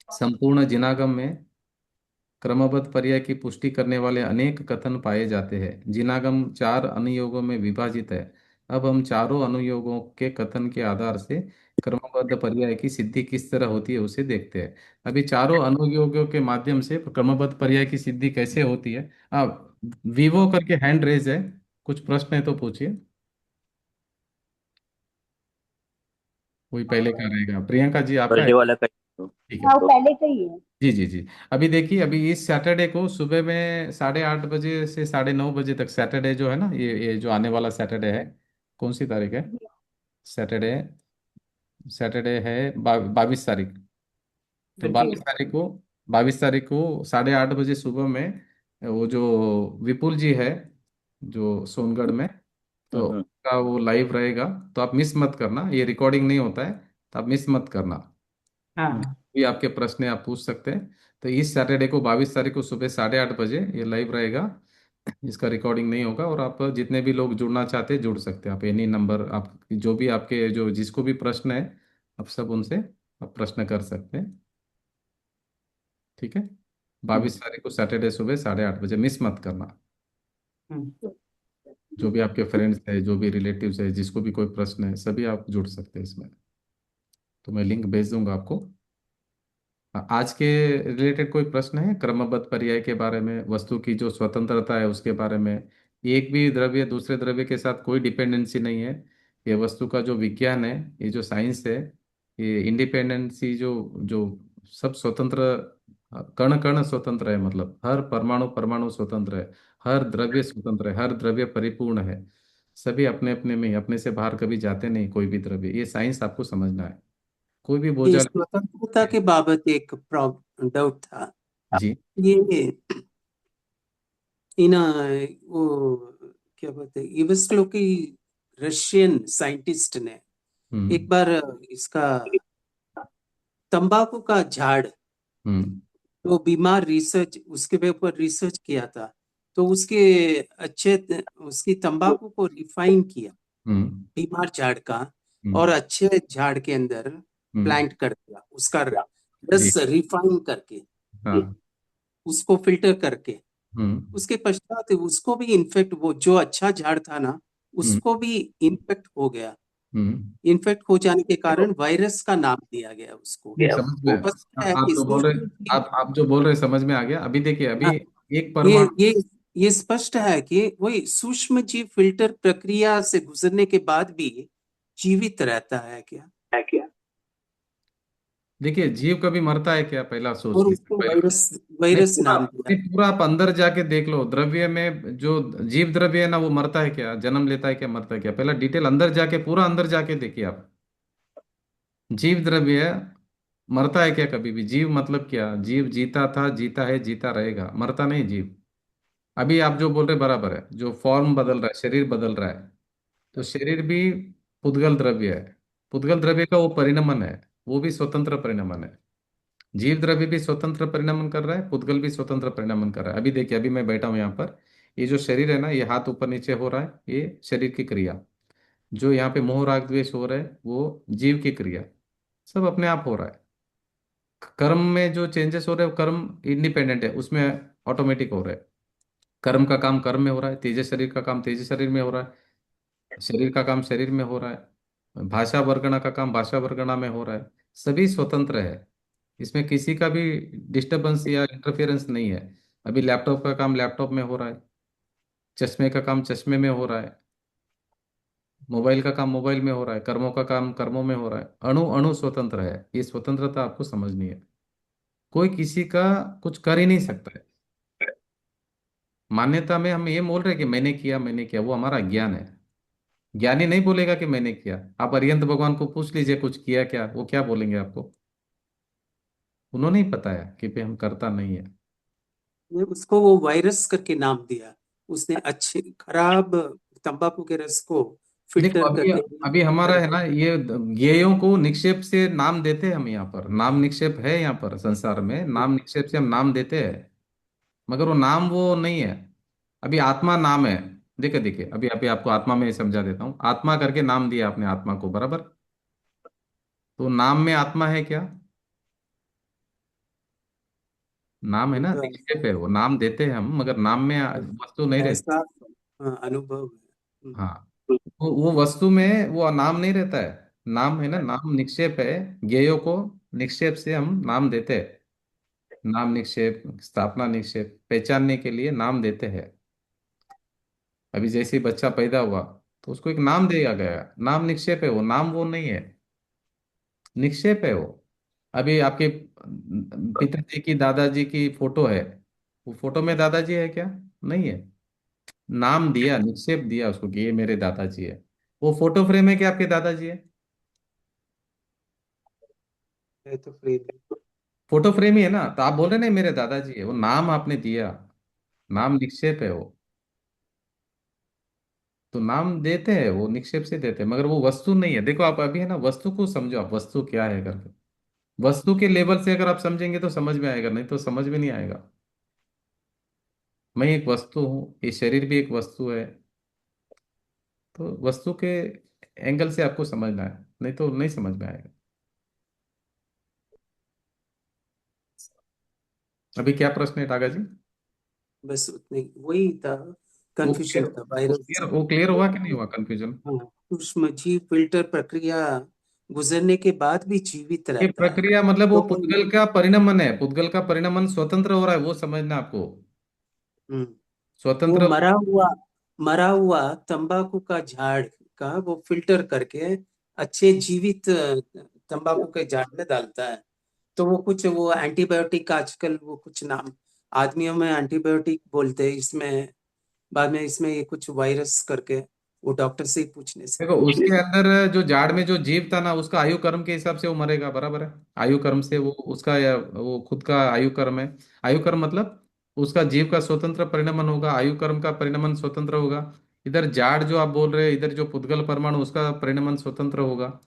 संपूर्ण जिनागम में क्रमबद्ध पर्याय की पुष्टि करने वाले अनेक कथन पाए जाते हैं। जिनागम 4 अनुयोगों में विभाजित है। अब हम चारों अनुयोगों के कथन के आधार से क्रमबद्ध पर्याय की सिद्धि किस तरह होती है उसे देखते हैं। अभी चारों अनुयोगों के माध्यम से क्रमबद्ध पर्याय की सिद्धि कैसे होती है। अब विवो करके हैंड रेज है, कुछ प्रश्न है तो पूछिए। कोई पहले का रहेगा, प्रियंका जी आपका है। पहले वाला का। ठीक है। हाँ वो पहले का ही है। जी जी जी। अभी देखिए, अभी इस सैटरडे को सुबह में 8:30 बजे से 9:30 बजे तक, सैटरडे जो है ना, ये जो आने वाला सैटरडे है, कौन सी तारीख है? सैटरडे, सैटरडे है 22 तारीख। तो जी। 22 तारीख को 8:30 बजे सुबह में वो जो विपुल जी है जो सोनगढ़ में, तो हम्म। का वो लाइव रहेगा। तो आप मिस मत करना, ये रिकॉर्डिंग नहीं होता है, तो आप मिस मत करना। हाँ। भी आपके प्रश्न है, आप पूछ सकते हैं। तो इस सैटरडे को 22 तारीख को सुबह 8:30 बजे ये लाइव रहेगा। इसका रिकॉर्डिंग नहीं होगा, और आप जितने भी लोग जुड़ना चाहते हैं जुड़ सकते हैं। आप एनी नंबर, आप जो भी आपके जो जिसको भी प्रश्न है, आप सब उनसे आप प्रश्न कर सकते हैं। ठीक है, 22 तारीख को सैटरडे सुबह 8:30 बजे, मिस मत करना। हम्म। जो भी आपके फ्रेंड्स है, जो भी रिलेटिव्स है, जिसको भी कोई प्रश्न है, सभी आप जुड़ सकते हैं इसमें। तो मैं लिंक भेज दूंगा आपको। आज के रिलेटेड कोई प्रश्न है क्रमबद्ध पर्याय के बारे में, वस्तु की जो स्वतंत्रता है उसके बारे में? एक भी द्रव्य दूसरे द्रव्य के साथ कोई डिपेंडेंसी नहीं है। ये वस्तु का जो विज्ञान है, ये जो साइंस है, ये इंडिपेंडेंसी जो जो सब स्वतंत्र, कण कण स्वतंत्र है, मतलब हर परमाणु परमाणु स्वतंत्र है, हर द्रव्य स्वतंत्र है, हर द्रव्य परिपूर्ण है। सभी अपने अपने में ही, अपने से बाहर कभी जाते नहीं कोई भी द्रव्य। ये साइंस आपको समझना है। कोई भी ये बोझा स्वतंत्रता के बाबत एक डाउट था। जी। ये इन वो क्या बोलते हैं, इवस्लो की रशियन साइंटिस्ट ने एक हम्म बार इसका तंबाकू का झाड़, हम्म तो बीमार रिसर्च उसके ऊपर रिसर्च किया था। तो उसके अच्छे उसकी तंबाकू को रिफाइन किया, हम्म बीमार झाड़ का, और हम्म अच्छे झाड़ के अंदर हम्म, प्लांट कर दिया, उसका जी। रस रिफाइन करके, हाँ। उसको फिल्टर करके। हम्म उसके पश्चात उसको भी इन्फेक्ट, वो जो अच्छा झाड़ था ना, हम्म उसको भी इन्फेक्ट हो गया। हम्म इन्फेक्ट हो जाने के कारण वायरस का नाम दिया गया उसको। नहीं, समझ में वो आया। स्पष्ट है आप कि जो बोल रहे, सूक्ष्म जीव, आप जो बोल रहे समझ में आ गया। अभी देखिए, अभी हाँ, एक ये परमाणु, ये ये स्पष्ट है कि वही सूक्ष्म जीव फिल्टर प्रक्रिया से गुजरने के बाद भी जीवित रहता है क्या? देखिए जीव कभी मरता है क्या, पहला सोच और लीजिए उसको पहला। वायरस नहीं वायरस पूरा, नाम दिया। नहीं पूरा आप अंदर जाके देख लो, द्रव्य में जो जीव द्रव्य है ना, वो मरता है क्या, जन्म लेता है क्या, मरता है क्या? पहला डिटेल अंदर जाके, पूरा अंदर जाके देखिए आप। जीव द्रव्य मरता है क्या कभी भी? जीव मतलब क्या? जीव जीता था, जीता है, जीता रहेगा, मरता नहीं जीव। अभी आप जो बोल रहे बराबर है, जो फॉर्म बदल रहा है, शरीर बदल रहा है, तो शरीर भी पुद्गल द्रव्य है। पुद्गल द्रव्य का वो परिणमन है, वो भी स्वतंत्र परिणमन है। जीव द्रव्य भी स्वतंत्र परिणमन कर रहा है, पुद्गल भी स्वतंत्र परिणमन कर रहा है। अभी देखिए, अभी मैं बैठा हूं यहाँ पर, ये जो शरीर है ना, ये हाथ ऊपर नीचे हो रहा है, ये शरीर की क्रिया। जो यहाँ पे मोह राग द्वेष हो रहा है, वो जीव की क्रिया। सब अपने आप हो रहा है। कर्म में जो चेंजेस हो रहे हैं, वो कर्म इंडिपेंडेंट है, उसमें ऑटोमेटिक हो रहा है। कर्म का काम कर्म में हो रहा है, तेज शरीर का काम तेज शरीर में हो रहा है, शरीर का काम शरीर में हो रहा है, भाषा वर्गणा का काम भाषा वर्गणा में हो रहा है। सभी स्वतंत्र है, इसमें किसी का भी डिस्टरबेंस या इंटरफेरेंस नहीं है। अभी लैपटॉप का काम लैपटॉप में हो रहा है, चश्मे का काम चश्मे में हो रहा है, मोबाइल का काम मोबाइल में हो रहा है, कर्मों का काम कर्मों में हो रहा है। अणु अणु स्वतंत्र है। ये स्वतंत्रता आपको समझनी है। कोई किसी का कुछ कर ही नहीं सकता है। मान्यता में हम ये बोल रहे हैं कि मैंने किया मैंने किया, वो हमारा ज्ञान है। ज्ञानी नहीं बोलेगा कि मैंने किया। आप अरिहंत भगवान को पूछ लीजिए कुछ किया क्या, वो क्या बोलेंगे आपको? उन्होंने ही बताया कि भाई हम करता नहीं है। ने उसको वो वायरस करके नाम दिया। उसने अच्छे खराब तंबाकू के रस को देखो फिल्टर अभी करके अभी हमारा कर है ना ये ज्ञेयों को निक्षेप से नाम देते हैं हम यहाँ पर, नाम निक्षेप है यहाँ पर संसार में, नाम निक्षेप से हम नाम देते हैं, मगर वो नाम वो नहीं है। अभी आत्मा नाम है। देखिए देखिए, अभी अभी आपको आत्मा में समझा देता हूँ। आत्मा करके नाम दिया आपने आत्मा को, बराबर। तो नाम में आत्मा है क्या? नाम है ना, तो निक्षेप है वो, नाम देते हैं हम मगर नाम में वस्तु नहीं रहती। ऐसा अनुभव है। हाँ, वो वस्तु में वो नाम नहीं रहता है। नाम है ना, नाम निक्षेप है। ज्ञेयों को निक्षेप से हम नाम देते हैं। नाम निक्षेप, स्थापना निक्षेप, पहचानने के लिए नाम देते हैं। अभी जैसे ही बच्चा पैदा हुआ तो उसको एक नाम दिया गया, नाम निक्षेप है वो, नाम वो नहीं है, निक्षेप है वो। अभी आपके पिताजी की, दादाजी की फोटो है, वो फोटो में दादाजी है क्या? नहीं है। नाम दिया, निक्षेप दिया उसको कि ये मेरे दादाजी है। वो फोटो फ्रेम है कि आपके दादाजी है? है तो फ्री फोटो फ्रेम ही है ना, तो आप बोल रहे नहीं मेरे दादाजी है, वो नाम आपने दिया, नाम निक्षेप है वो। तो नाम देते हैं वो, निक्षेप से देते हैं, मगर वो वस्तु नहीं है। देखो आप अभी है ना, वस्तु को समझो आप, वस्तु क्या है करके। वस्तु के लेवल से अगर आप समझेंगे तो समझ में आएगा, नहीं तो समझ में नहीं आएगा। मैं एक वस्तु हूँ, ये शरीर भी एक वस्तु है। तो वस्तु के एंगल से आपको समझना है, नहीं तो नहीं समझ में आएगा। अभी क्या प्रश्न है टागा जी? बस उतने वही था, वो कंफ्यूजन क्लियर था वो वायरस। क्लियर वो क्लियर हुआ कि नहीं हुआ कंफ्यूजन? हाँ, सूक्ष्म जीव फिल्टर प्रक्रिया गुजरने के बाद भी जीवित ये रहता है। प्रक्रिया मतलब वो तो पुद्गल का परिणमन है, पुद्गल का परिणमन स्वतंत्र हो रहा है, वो समझना आपको। हम्म, वो स्वतंत्र। मरा हुआ तंबाकू का झाड़ का वो फिल्टर करके अच्छे जीवित तंबाकू के झाड़ में डालता है। तो वो कुछ वो एंटीबायोटिक आजकल वो कुछ नाम आदमियों में एंटीबायोटिक बोलते हैं इसमें, बाद में इसमें ये कुछ वायरस करके वो डॉक्टर से ही पूछने से। देखो उसके अंदर जो जाड़ में जो जीव था ना, उसका आयु कर्म के हिसाब से वो मरेगा, बराबर है। आयु कर्म से वो उसका वो खुद का आयु कर्म है। आयु कर्म मतलब उसका जीव का स्वतंत्र परिणमन होगा, आयु कर्म का परिणमन स्वतंत्र होगा। इधर जाड़ जो आप बोल रहे हैं, इधर जो पुद्गल परमाणु, उसका परिणमन स्वतंत्र होगा।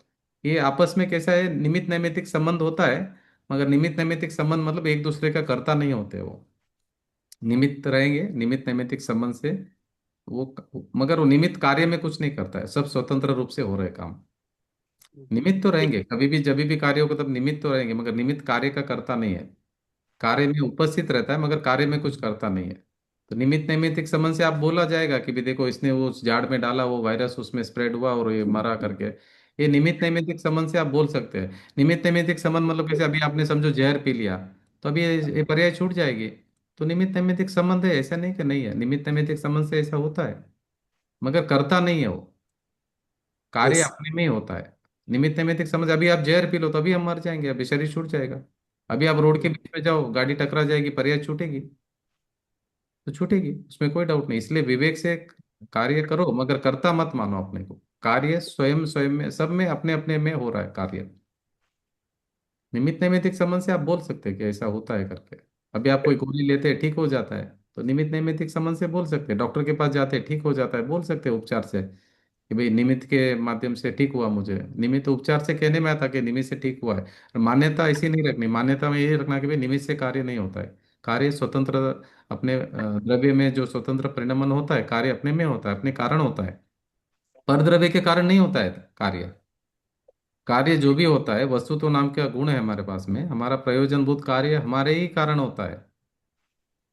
ये आपस में कैसा है, निमित्त नैमित्तिक संबंध होता है, मगर निमित्त नैमित्तिक संबंध मतलब एक दूसरे का कर्ता नहीं होते वो। निमित्त रहेंगे, निमित्त नैमित्तिक संबंध से वो, मगर वो निमित्त कार्य में कुछ नहीं करता है, सब स्वतंत्र रूप से हो रहे काम। निमित्त तो रहेंगे, कभी भी जब भी कार्य होगा तब निमित्त तो रहेंगे, मगर निमित्त कार्य का करता नहीं है। कार्य में उपस्थित रहता है मगर कार्य में कुछ करता नहीं है। तो निमित्त नैमित्तिक संबंध से आप बोला जाएगा कि भी देखो इसने वो उस झाड़ में डाला, वो वायरस उसमें स्प्रेड हुआ और ये मरा करके। ये निमित्त नैमित्तिक संबंध से आप बोल सकते हैं। निमित्त नैमित्तिक संबंध मतलब कैसे, अभी आपने समझो जहर पी लिया, तो अभी ये पर्याय छूट जाएगी। तो निमित्त नैमित्तिक संबंध है, ऐसा नहीं कि नहीं है, निमित्त नैमित्तिक संबंध से ऐसा होता है, मगर करता नहीं है वो। कार्य यस। अपने में ही होता है। निमित्त नैमित्तिक समझ, अभी आप जहर पी लो तो अभी हम मर जाएंगे, अभी शरीर छूट जाएगा। अभी आप रोड के बीच में जाओ, गाड़ी टकरा जाएगी, पर्याय छूटेगी, तो छूटेगी, उसमें कोई डाउट नहीं। इसलिए विवेक से कार्य करो, मगर कर्ता मत मानो अपने को। कार्य स्वयं स्वयं में, सब में अपने अपने में हो रहा है कार्य। निमित्त नैमित्तिक संबंध से आप बोल सकते हैं कि ऐसा होता है करके। अभी आप कोई गोली लेते हैं, ठीक हो जाता है, तो निमित्त नैमित्तिक संबंध से बोल सकते हैं। डॉक्टर के पास जाते हैं, ठीक हो जाता है, बोल सकते हैं उपचार से कि भाई निमित्त के माध्यम से ठीक हुआ मुझे। निमित्त उपचार से कहने में आता कि निमित्त से ठीक हुआ है। और मान्यता ऐसी नहीं रखनी, मान्यता में यही रखना कि भाई निमित्त से कार्य नहीं होता है। कार्य स्वतंत्र, अपने द्रव्य में जो स्वतंत्र परिणमन होता है, कार्य अपने में होता है, अपने कारण होता है। पर द्रव्य के कारण नहीं होता है कार्य। कार्य जो भी होता है, वस्तु तो नाम का गुण है हमारे पास में, हमारा प्रयोजनभूत कार्य हमारे ही कारण होता है,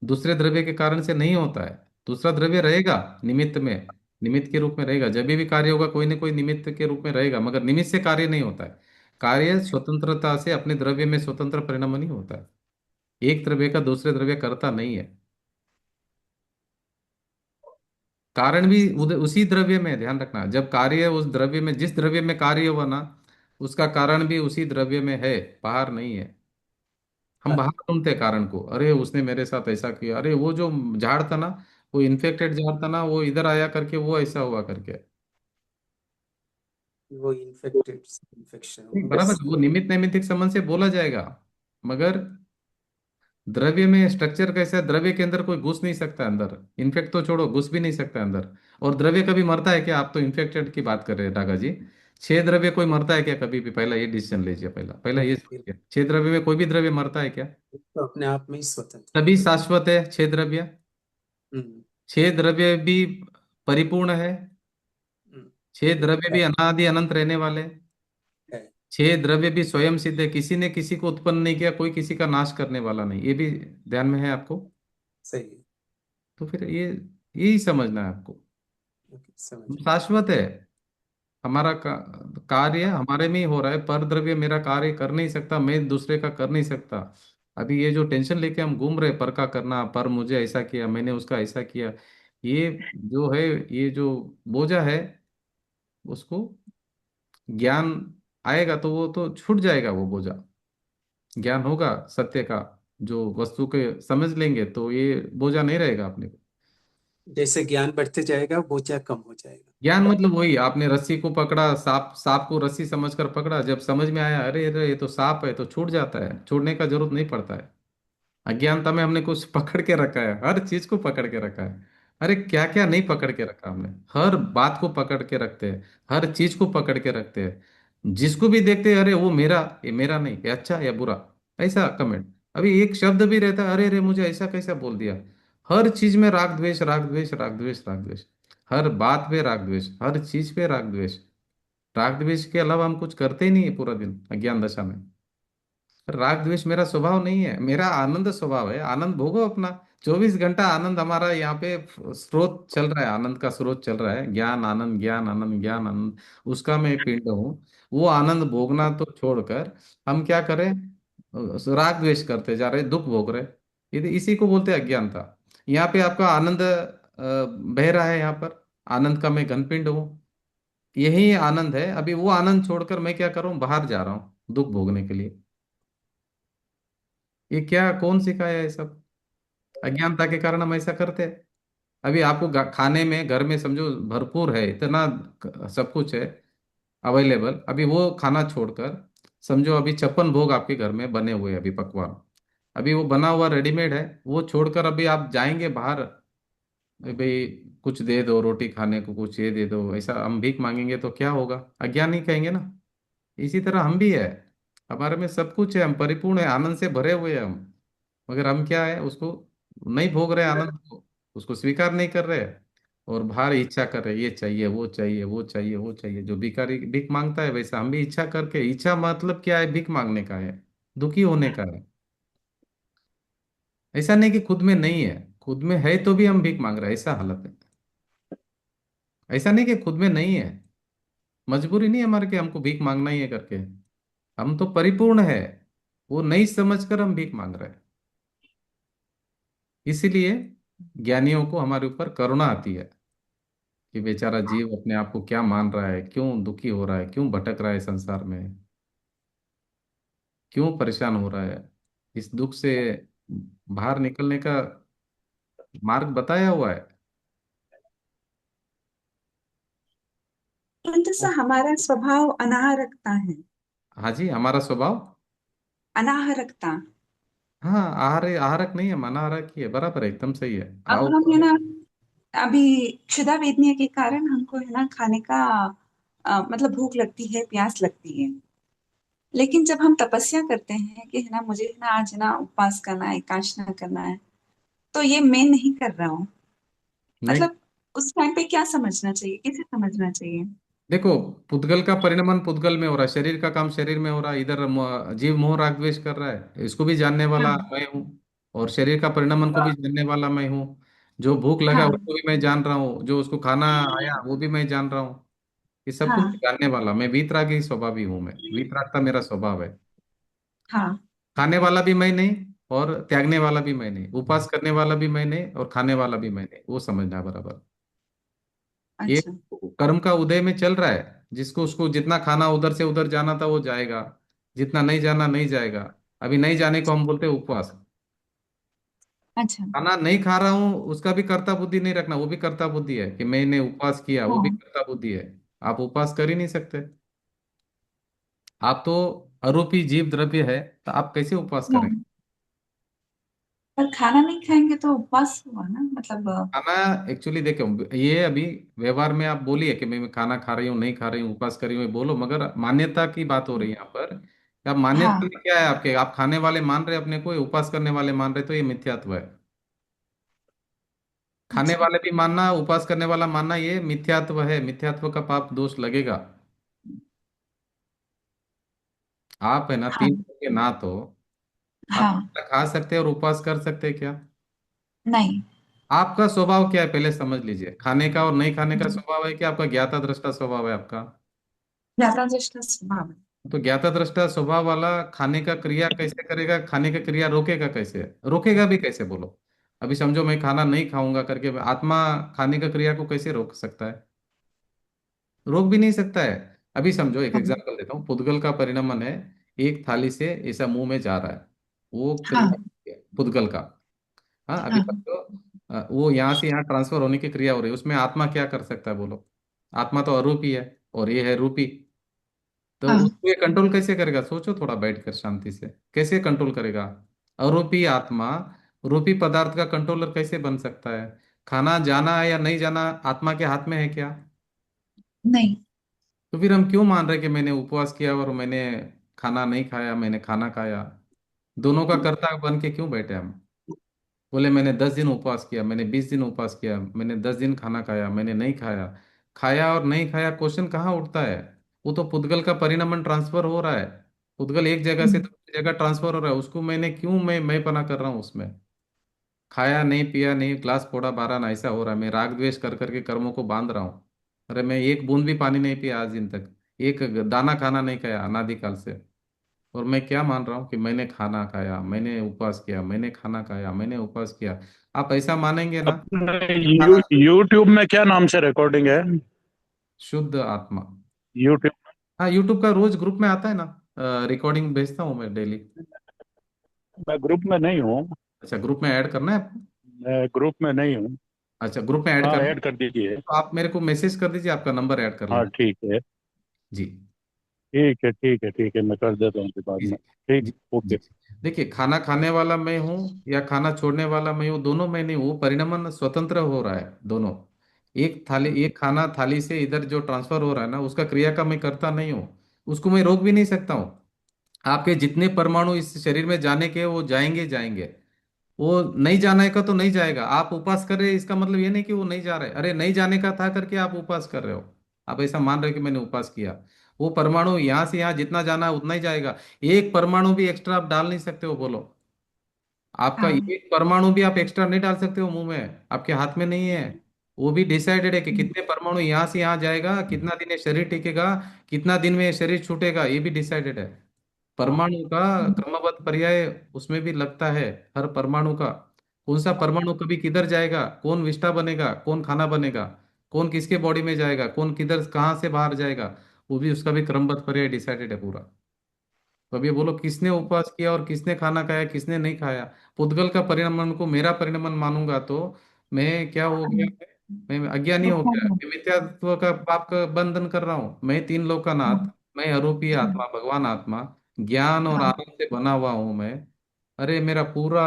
दूसरे द्रव्य के कारण से नहीं होता है। दूसरा द्रव्य रहेगा निमित्त में, निमित्त के रूप में रहेगा, जब भी कार्य होगा कोई ना कोई निमित्त के रूप में रहेगा, मगर निमित्त से कार्य नहीं होता है। कार्य स्वतंत्रता से अपने द्रव्य में स्वतंत्र परिणाम नहीं होता है। एक द्रव्य का दूसरे द्रव्य करता नहीं है। कारण भी उसी द्रव्य में है, ध्यान रखना, जब कार्य उस द्रव्य में, जिस द्रव्य में कार्य हुआ ना, उसका कारण भी उसी द्रव्य में है, बाहर नहीं है। हम बाहर ढूंढते हैं कारण को, अरे उसने मेरे साथ ऐसा किया, अरे वो जो झाड़ था ना, वो इन्फेक्टेड झाड़ था ना, वो इधर आया करके वो ऐसा हुआ करके। वो इन्फेक्टेड इन्फेक्शन बराबर, वो निमित्त नैमित्तिक संबंध से बोला जाएगा, मगर द्रव्य में स्ट्रक्चर कैसा है, द्रव्य के अंदर कोई घुस नहीं सकता अंदर, इनफेक्ट तो छोड़ो, घुस भी नहीं सकता अंदर। और द्रव्य कभी मरता है क्या? आप तो इन्फेक्टेड की बात कर रहे हैं डागा जी। छह द्रव्य कोई मरता है क्या कभी भी? पहला ये डिसीजन लीजिए, पहला पहला ये नहीं, सोचिए, छह द्रव्य में कोई भी द्रव्य मरता है क्या? तो अपने आप में ही स्वतंत्र सभी शाश्वत है छह द्रव्य। हम्म, छह द्रव्य भी परिपूर्ण है। छह द्रव्य भी है, अनादि अनंत रहने वाले। है, छह द्रव्य भी स्वयं सिद्ध है, किसी ने किसी को उत्पन्न नहीं किया, कोई किसी का नाश करने वाला नहीं, ये भी ध्यान में है आपको? सही है। तो फिर ये यही समझना है आपको। ओके, समझ गया। शाश्वत है। हमारा कार्य हमारे में ही हो रहा है, पर द्रव्य मेरा कार्य कर नहीं सकता, मैं दूसरे का कर नहीं सकता। अभी ये जो टेंशन लेके हम घूम रहे, पर का करना, पर मुझे ऐसा किया, मैंने उसका ऐसा किया, ये जो है, ये जो बोझा है, उसको ज्ञान आएगा तो वो तो छूट जाएगा वो बोझा। ज्ञान होगा सत्य का, जो वस्तु के समझ लेंगे तो ये बोझा नहीं रहेगा अपने को। जैसे ज्ञान बढ़ते जाएगा बोझ कम हो जाएगा। ज्ञान मतलब वही, आपने रस्सी को पकड़ा, सांप सांप को रस्सी समझकर पकड़ा, जब समझ में आया अरे अरे ये तो सांप है, तो छूट जाता है, छोड़ने का जरूरत नहीं पड़ता है। अज्ञानता में हमने कुछ पकड़ के रखा है, हर चीज को पकड़ के रखा है। अरे क्या क्या नहीं पकड़ के रखा हमने, हर बात को पकड़ के रखते हैं, हर चीज को पकड़ के रखते हैं। जिसको भी देखते हैं, अरे वो मेरा, ये मेरा नहीं, ये अच्छा या बुरा, ऐसा कमेंट। अभी एक शब्द भी रहता है, अरे अरे मुझे ऐसा कैसा बोल दिया। हर चीज में राग द्वेष, राग द्वेष, राग द्वेष, राग द्वेष। हर बात पे राग द्वेष, हर चीज पे राग द्वेष। राग द्वेष के अलावा हम कुछ करते ही नहीं है पूरा दिन अज्ञान दशा में। राग द्वेष मेरा स्वभाव नहीं है, मेरा आनंद स्वभाव है, आनंद भोगो अपना। 24 घंटा आनंद हमारा यहाँ पे स्रोत चल रहा है, आनंद का स्रोत चल रहा है, ज्ञान आनंद, ज्ञान आनंद, ज्ञान आनंद, उसका मैं पिंड हूँ। वो आनंद भोगना तो छोड़कर हम क्या करें? राग द्वेष करते जा रहे, दुख भोग रहे। ये इसी को बोलते हैं अज्ञानता। यहाँ पे आपका आनंद बह रहा है, यहाँ पर आनंद का मैं घनपिंड हूँ। यही आनंद है। अभी वो आनंद छोड़कर मैं क्या कर रहा हूँ? बाहर जा रहा हूँ दुख भोगने के लिए। ये क्या, कौन सिखाया है सब? अज्ञानता के कारण हम ऐसा करते हैं। अभी आपको खाने में घर में समझो भरपूर है, इतना सब कुछ है अवेलेबल, अभी वो खाना छोड़कर समझो अभी 56 भोग आपके घर में बने हुए हैं, अभी पकवान, अभी वो बना हुआ रेडीमेड है, वो छोड़कर अभी आप जाएंगे बाहर, भाई कुछ दे दो, रोटी खाने को कुछ ये दे दो, ऐसा हम भीख मांगेंगे तो क्या होगा? अज्ञान ही कहेंगे ना। इसी तरह हम भी है, हमारे में सब कुछ है, हम परिपूर्ण है, आनंद से भरे हुए हैं हम, मगर हम क्या है, उसको नहीं भोग रहे आनंद को, उसको स्वीकार नहीं कर रहे, और बाहर इच्छा कर रहे, ये चाहिए, वो चाहिए, वो चाहिए, वो चाहिए। जो भिखारी भीख मांगता है, वैसा हम भी इच्छा करके, इच्छा मतलब क्या है? भीख मांगने का है, दुखी होने का है। ऐसा नहीं कि खुद में नहीं है, खुद में है तो भी हम भीख मांग रहे हैं, ऐसा हालत है। ऐसा नहीं कि खुद में नहीं है, मजबूरी नहीं है हमारे कि हमको भीख मांगना ही है करके, हम तो परिपूर्ण है, वो नहीं समझकर हम भीख मांग रहे हैं। इसीलिए ज्ञानियों को हमारे ऊपर करुणा आती है कि बेचारा जीव अपने आप को क्या मान रहा है, क्यों दुखी हो रहा है, क्यों भटक रहा है संसार में, क्यों परेशान हो रहा है। इस दुख से बाहर निकलने का मार्ग बताया हुआ है। परंतु सा हमारा स्वभाव अनाहरकता है। हाँ जी, हमारा स्वभाव, अनाहरकता। हाँ आहार आहारक नहीं है, अनाहारक ही है, बराबर है, एकदम सही है। अब आओ। हम है ना, अभी क्षुधा वेदना के कारण हमको है ना खाने का मतलब भूख लगती है, प्यास लगती है। लेकिन जब हम तपस्या करते हैं कि है ना मुझे है ना आज है ना उपवास करना है, एकादशी करना है, तो ये मैं नहीं कर रहा हूँ। नहीं, मतलब उस टाइम पे क्या समझना चाहिए, कैसे समझना चाहिए? देखो, पुद्गल का परिणमन पुद्गल में हो रहा है, शरीर का काम शरीर में हो रहा है, इधर जीव मोह राग द्वेष कर रहा है, इसको भी जानने वाला हाँ, मैं हूँ, और शरीर का परिणमन को भी जानने वाला मैं हूँ। जो भूख लगा हाँ, उसको भी मैं जान रहा हूँ, जो उसको खाना आया वो भी मैं जान रहा हूँ। ये सब कुछ हाँ, जानने वाला मैं, वीतरागी स्वभावी हूँ, मैं वीतरागता मेरा स्वभाव है। हाँ। खाने वाला भी मैं नहीं, और त्यागने वाला भी मैं नहीं, उपवास करने वाला भी मैं नहीं, और खाने वाला भी मैं नहीं, वो समझना बराबर। ये अच्छा। कर्म का उदय में चल रहा है, जिसको उसको जितना खाना उधर से उधर जाना था वो जाएगा, जितना नहीं जाना नहीं जाएगा। अभी नहीं जाने को हम बोलते हैं उपवास। अच्छा। खाना नहीं खा रहा हूँ उसका भी कर्ता बुद्धि नहीं रखना, वो भी कर्ता बुद्धि है कि मैंने उपवास किया, वो भी हाँ, कर्ता बुद्धि है। आप उपवास कर ही नहीं सकते, आप तो अरूपी जीव द्रव्य है, तो आप कैसे उपवास हाँ। करेंगे? पर खाना नहीं खाएंगे तो उपवास हुआ ना, मतलब खाना एक्चुअली देखो, ये अभी व्यवहार में आप बोलिए कि मैं खाना खा रही हूँ, नहीं खा रही हूँ, उपवास कर रही हूँ, ये बोलो, मगर मान्यता की बात हो रही है यहाँ पर। आप मान्यता हाँ। में क्या है आपके, आप खाने वाले मान रहे अपने को, उपवास करने वाले मान रहे, तो ये मिथ्यात्व है। खाने अच्छा। वाले भी मानना, उपवास करने वाला मानना, ये मिथ्यात्व है, मिथ्यात्व का पाप दोष लगेगा। आप है ना हाँ। 3 के नाथ हो, आप हाँ। खा सकते हैं और उपवास कर सकते हैं क्या? नहीं। आपका स्वभाव क्या है पहले समझ लीजिए, खाने का और नहीं खाने का स्वभाव है कि आपका ज्ञाता दृष्टा स्वभाव है आपका? ज्यादा ज्येष्ठ स्वभाव है। तो ज्ञाता दृष्टा स्वभाव वाला खाने का क्रिया कैसे करेगा, खाने का क्रिया रोकेगा कैसे, रोकेगा भी कैसे बोलो? अभी समझो मैं खाना नहीं खाऊंगा करके आत्मा खाने का क्रिया को कैसे रोक सकता है? रोक भी नहीं सकता है। अभी समझो एक हाँ। एग्जांपल देता हूँ, पुद्गल का परिणमन है, एक थाली से ऐसा मुंह में जा रहा है, वो हाँ। क्रिया है पुद्गल का। हाँ, अभी हाँ। समझो वो यहाँ से यहाँ ट्रांसफर होने की क्रिया हो रही है, उसमें आत्मा क्या कर सकता है बोलो? आत्मा तो अरूपी है और ये है रूपी, तो हाँ। उसको ये कंट्रोल कैसे करेगा? सोचो थोड़ा बैठकर शांति से, कैसे कंट्रोल करेगा? अरूपी आत्मा रूपी पदार्थ का कंट्रोलर कैसे बन सकता है? खाना जाना है या नहीं जाना आत्मा के हाथ में है क्या? नहीं। तो फिर हम क्यों मान रहे कि मैंने उपवास किया और मैंने खाना नहीं खाया, मैंने खाना खाया? दोनों का कर्ता बन के क्यों बैठे हम? बोले मैंने 10 दिन उपवास किया, मैंने 20 दिन उपवास किया, मैंने 10 दिन खाना खाया, मैंने नहीं खाया। खाया और नहीं खाया क्वेश्चन कहाँ उठता है? वो तो पुद्गल का परिणमन ट्रांसफर हो रहा है, पुद्गल एक जगह से हम्म। दूसरी जगह ट्रांसफर हो रहा है, उसको मैंने क्यों मैं पना कर रहा हूँ उसमें? खाया नहीं, पिया नहीं, ग्लास फोड़ा बारह ना, ऐसा हो रहा है, मैं राग द्वेष कर करके कर्मों को बांध रहा हूँ। अरे मैं एक बूंद भी पानी नहीं पिया आज दिन तक, एक दाना खाना नहीं खाया अनादिकाल से, और मैं क्या मान रहा हूँ कि मैंने खाना खाया, मैंने उपवास किया, मैंने खाना खाया, मैंने उपवास किया। आप ऐसा मानेंगे ना अपने कि खाना यूट्यूब में क्या नाम से रिकॉर्डिंग है? शुद्ध आत्मा। यूट्यूब। हाँ, यूट्यूब का रोज ग्रुप में आता है ना, रिकॉर्डिंग भेजता हूँ मैं डेली। मैं ग्रुप में नहीं हूँ। अच्छा, ग्रुप में ऐड करना है आपको? मैं ग्रुप में नहीं हूँ। अच्छा, ग्रुप में ऐड हाँ, करना है, ऐड कर दीजिए। तो आप मेरे को मैसेज कर दीजिए, आपका नंबर ऐड कर हाँ, लूंगा। ठीक है। जी ठीक है, ठीक है, ठीक है, मैं कर देता हूँ बाद जी में। ठीक। जी जी ओके। जी। देखिए, खाना खाने वाला मैं हूँ या खाना छोड़ने वाला मैं हूँ, दोनों मैं नहीं हूँ, परिणमन स्वतंत्र हो रहा है दोनों। एक थाली, एक खाना थाली से इधर जो ट्रांसफर हो रहा है ना, उसका क्रिया का मैं करता नहीं हूँ, उसको मैं रोक भी नहीं सकता हूँ। आपके जितने परमाणु इस शरीर में जाने के वो जाएंगे जाएंगे, वो नहीं जाने का तो नहीं जाएगा। आप उपवास कर रहे हैं इसका मतलब ये नहीं कि वो नहीं जा रहे, अरे नहीं जाने का था करके आप उपवास कर रहे हो, आप ऐसा मान रहे हो कि मैंने उपवास किया। वो परमाणु यहाँ से यहाँ जितना जाना है उतना ही जाएगा, एक परमाणु भी एक्स्ट्रा आप डाल नहीं सकते हो बोलो। आपका हाँ। एक परमाणु भी आप एक्स्ट्रा नहीं डाल सकते हो मुंह में, आपके हाथ में नहीं है। वो भी डिसाइडेड है कि कितने परमाणु यहाँ से यहाँ जाएगा, कितना दिन ये शरीर टिकेगा, कितना दिन में ये शरीर छूटेगा, ये भी डिसाइडेड है। परमाणु का क्रमबद्ध पर्याय उसमें भी लगता है, हर परमाणु का। कौन सा परमाणु कभी किधर जाएगा, कौन विष्ठा बनेगा, कौन खाना बनेगा, कौन किसके बॉडी में जाएगा, कौन किधर कहाँ से बाहर जाएगा, वो भी उसका भी क्रमबद्ध पर्याय डिसाइडेड है पूरा। तो अब ये बोलो किसने उपवास किया और किसने खाना खाया, किसने नहीं खाया? पुद्गल का परिणमन को मेरा परिणमन मानूंगा तो मैं क्या हो गया? मैं अज्ञानी हो गया, मैं मिथ्यात्व का पाप का बंधन कर रहा हूँ। मैं 3 लोक का नाथ, मैं अरूपी आत्मा, भगवान आत्मा, ज्ञान और हाँ। आनंद से बना हुआ हूँ मैं। अरे मेरा पूरा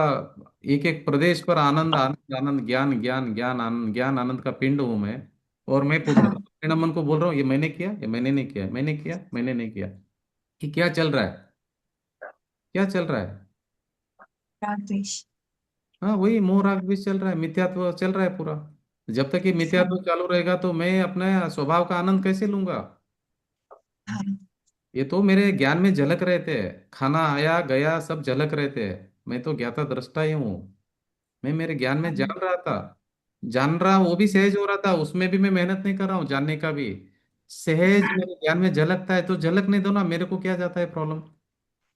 एक एक प्रदेश पर आनंद आनंद आनंद, ज्ञान ज्ञान ज्ञान आनंद, ज्ञान आनंद का पिंड हूँ मैं। और मैं पुद्गल हाँ। परिणमन को बोल रहा हूँ ये मैंने किया, ये मैंने नहीं किया, मैंने किया, मैंने नहीं किया। कि क्या चल रहा है, क्या चल रहा है? राग द्वेष। हाँ, वही मोह राग भी चल रहा है, मिथ्यात्व चल रहा है पूरा। जब तक ये मिथ्यात्व हाँ। चालू रहेगा तो मैं अपने स्वभाव का आनंद कैसे लूंगा? हाँ। ये तो मेरे ज्ञान में झलक रहे थे, खाना आया गया सब झलक रहे थे, मैं तो ज्ञाता दृष्टा ही हूँ। मैं मेरे ज्ञान में जान रहा था, जान रहा, वो भी सहज हो रहा था, उसमें भी मैं मेहनत नहीं कर रहा हूँ जानने का भी। सहज मेरे ज्ञान में झलकता है तो झलकने दो ना, मेरे को क्या जाता है प्रॉब्लम?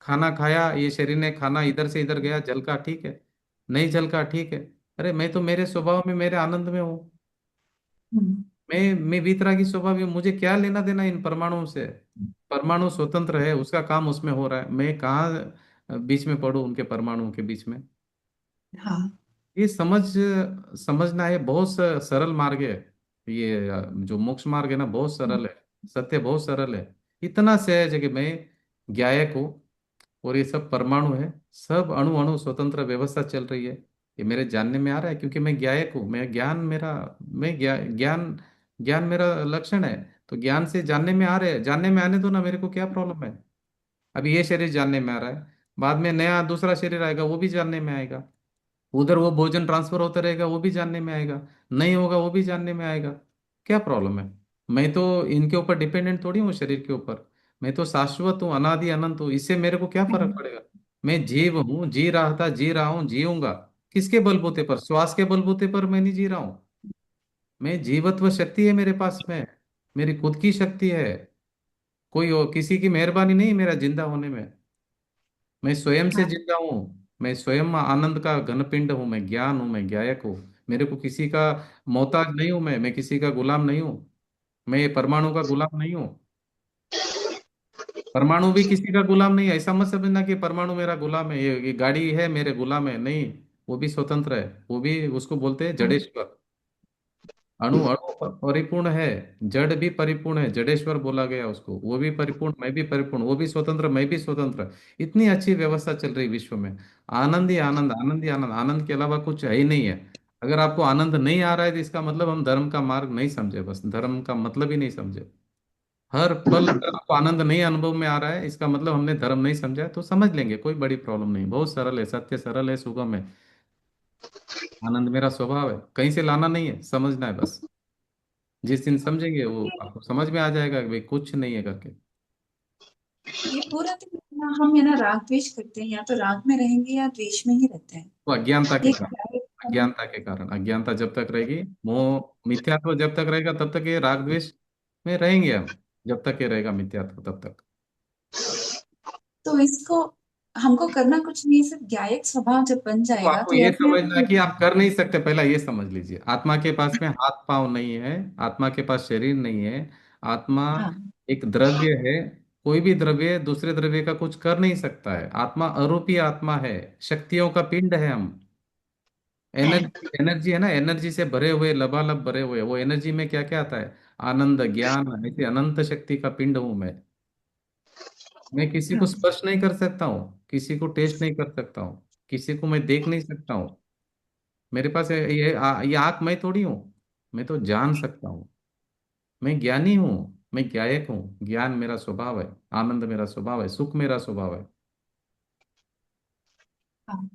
खाना खाया, ये शरीर ने खाना इधर से इधर गया, झलका ठीक है, नहीं झलका ठीक है। अरे मैं तो मेरे स्वभाव में, मेरे आनंद में हूँ। हम्म। मैं वीतरागी स्वभाव में, मुझे क्या लेना देना इन परमाणुओं से? परमाणु स्वतंत्र है, उसका काम उसमें हो रहा है, मैं कहाँ बीच में पड़ूं उनके परमाणुओं के बीच में? हाँ। ये समझना है, बहुत सरल मार्ग है। ये जो मोक्ष मार्ग है ना, बहुत सरल है, सत्य बहुत सरल है, इतना सहज है कि मैं ज्ञायक हूँ, और ये सब परमाणु है, सब अणु अणु स्वतंत्र व्यवस्था चल रही है। ये मेरे जानने में आ रहा है क्योंकि मैं ज्ञायक हूँ, मैं ज्ञान मेरा, मैं ज्ञान ज्ञान मेरा लक्षण है। तो ज्ञान से जानने में आ रहे हैं, जानने में आने दो ना, मेरे को क्या प्रॉब्लम है। अभी ये शरीर जानने में आ रहा है, बाद में नया दूसरा शरीर आएगा, वो भी जानने में आएगा। उधर वो भोजन ट्रांसफर होता रहेगा, वो भी जानने में आएगा। नहीं होगा, वो भी जानने में आएगा। क्या प्रॉब्लम है। मैं तो इनके ऊपर डिपेंडेंट थोड़ी हूँ, शरीर के ऊपर। मैं तो शाश्वत हूँ, अनादि अनंत हूँ, इससे मेरे को क्या फर्क पड़ेगा। मैं जीव हूँ, जी रहा था, जी रहा हूँ, जीऊंगा। किसके बलबूते पर? श्वास के बलबूते पर मैं नहीं जी रहा हूँ। मैं जीवत्व शक्ति है मेरे पास में, मेरी खुद की शक्ति है। कोई किसी की मेहरबानी नहीं मेरा जिंदा होने में। मैं स्वयं से हाँ जिंदा हूँ। मैं स्वयं आनंद का घनपिंड हूँ, मैं ज्ञान हूँ, मैं ज्ञायक हूँ। मेरे को किसी का मोहताज नहीं हूँ, मैं किसी का गुलाम नहीं हूँ। मैं ये परमाणु का गुलाम नहीं हूँ। परमाणु भी किसी का गुलाम नहीं है। ऐसा मत समझना कि परमाणु मेरा गुलाम है, ये गाड़ी है मेरे गुलाम है, नहीं। वो भी स्वतंत्र है, वो भी, उसको बोलते हैं जड़ेश्वर। अणु अणु परिपूर्ण है, जड़ भी परिपूर्ण है, जड़ेश्वर बोला गया उसको। वो भी परिपूर्ण, मैं भी परिपूर्ण, वो भी स्वतंत्र, मैं भी स्वतंत्र। इतनी अच्छी व्यवस्था चल रही विश्व में। आनंद ही आनंद, आनंद ही आनंद, आनंद के अलावा कुछ है ही नहीं है। अगर आपको आनंद नहीं आ रहा है तो इसका मतलब हम धर्म का मार्ग नहीं समझे, बस धर्म का मतलब ही नहीं समझे। हर पल अगर आपको आनंद नहीं अनुभव में आ रहा है, इसका मतलब हमने धर्म नहीं समझा है। तो समझ लेंगे, कोई बड़ी प्रॉब्लम नहीं, बहुत सरल है, सत्य सरल है, सुगम है। आनंद मेरा स्वभाव है, कहीं से लाना नहीं है, समझना है बस। जिस दिन समझेंगे वो ये आपको समझ में आ जाएगा कि भाई कुछ नहीं है करके। ये पूरा दिन ना हम है ना राग द्वेष करते हैं, या तो राग में रहेंगे या द्वेष में ही रहते हैं। वो अज्ञानता के ये कारण, क्या है? अज्ञानता के कारण, अज्ञानता जब तक रहेगी, मोह मिथ्यात्व जब तक रहेगा, तब तक ये राग द्वेष में रहेंगे हम। जब तक ये रहेगा मिथ्यात्व तब तक। तो इसको हमको करना कुछ नहीं, सिर्फ ज्ञायक स्वभाव जब बन तो जाएगा आपको तो ये ये अपने आप समझना है ही कि आप कर नहीं सकते, पहला ये समझ लीजिए। आत्मा के पास में हाथ पांव नहीं है, आत्मा के पास शरीर नहीं है। आत्मा हाँ एक द्रव्य है। कोई भी द्रव्य दूसरे द्रव्य का कुछ कर नहीं सकता है। आत्मा अरूपी आत्मा है, शक्तियों का पिंड है हम। है। एनर्जी, एनर्जी है ना, एनर्जी से भरे हुए, लबालब भरे हुए। वो एनर्जी में क्या क्या आता है? आनंद, ज्ञान, ऐसी अनंत शक्ति का पिंड हूं मैं। मैं किसी को हाँ स्पर्श नहीं कर सकता हूँ, किसी को टेस्ट नहीं कर सकता हूँ, किसी को मैं देख नहीं सकता हूँ। मेरे पास ये आंख मैं थोड़ी हूँ। मैं तो जान सकता हूँ। मैं ज्ञानी हूँ, मैं ज्ञायक हूँ। ज्ञान मेरा स्वभाव है, आनंद मेरा स्वभाव है, सुख मेरा स्वभाव है। हाँ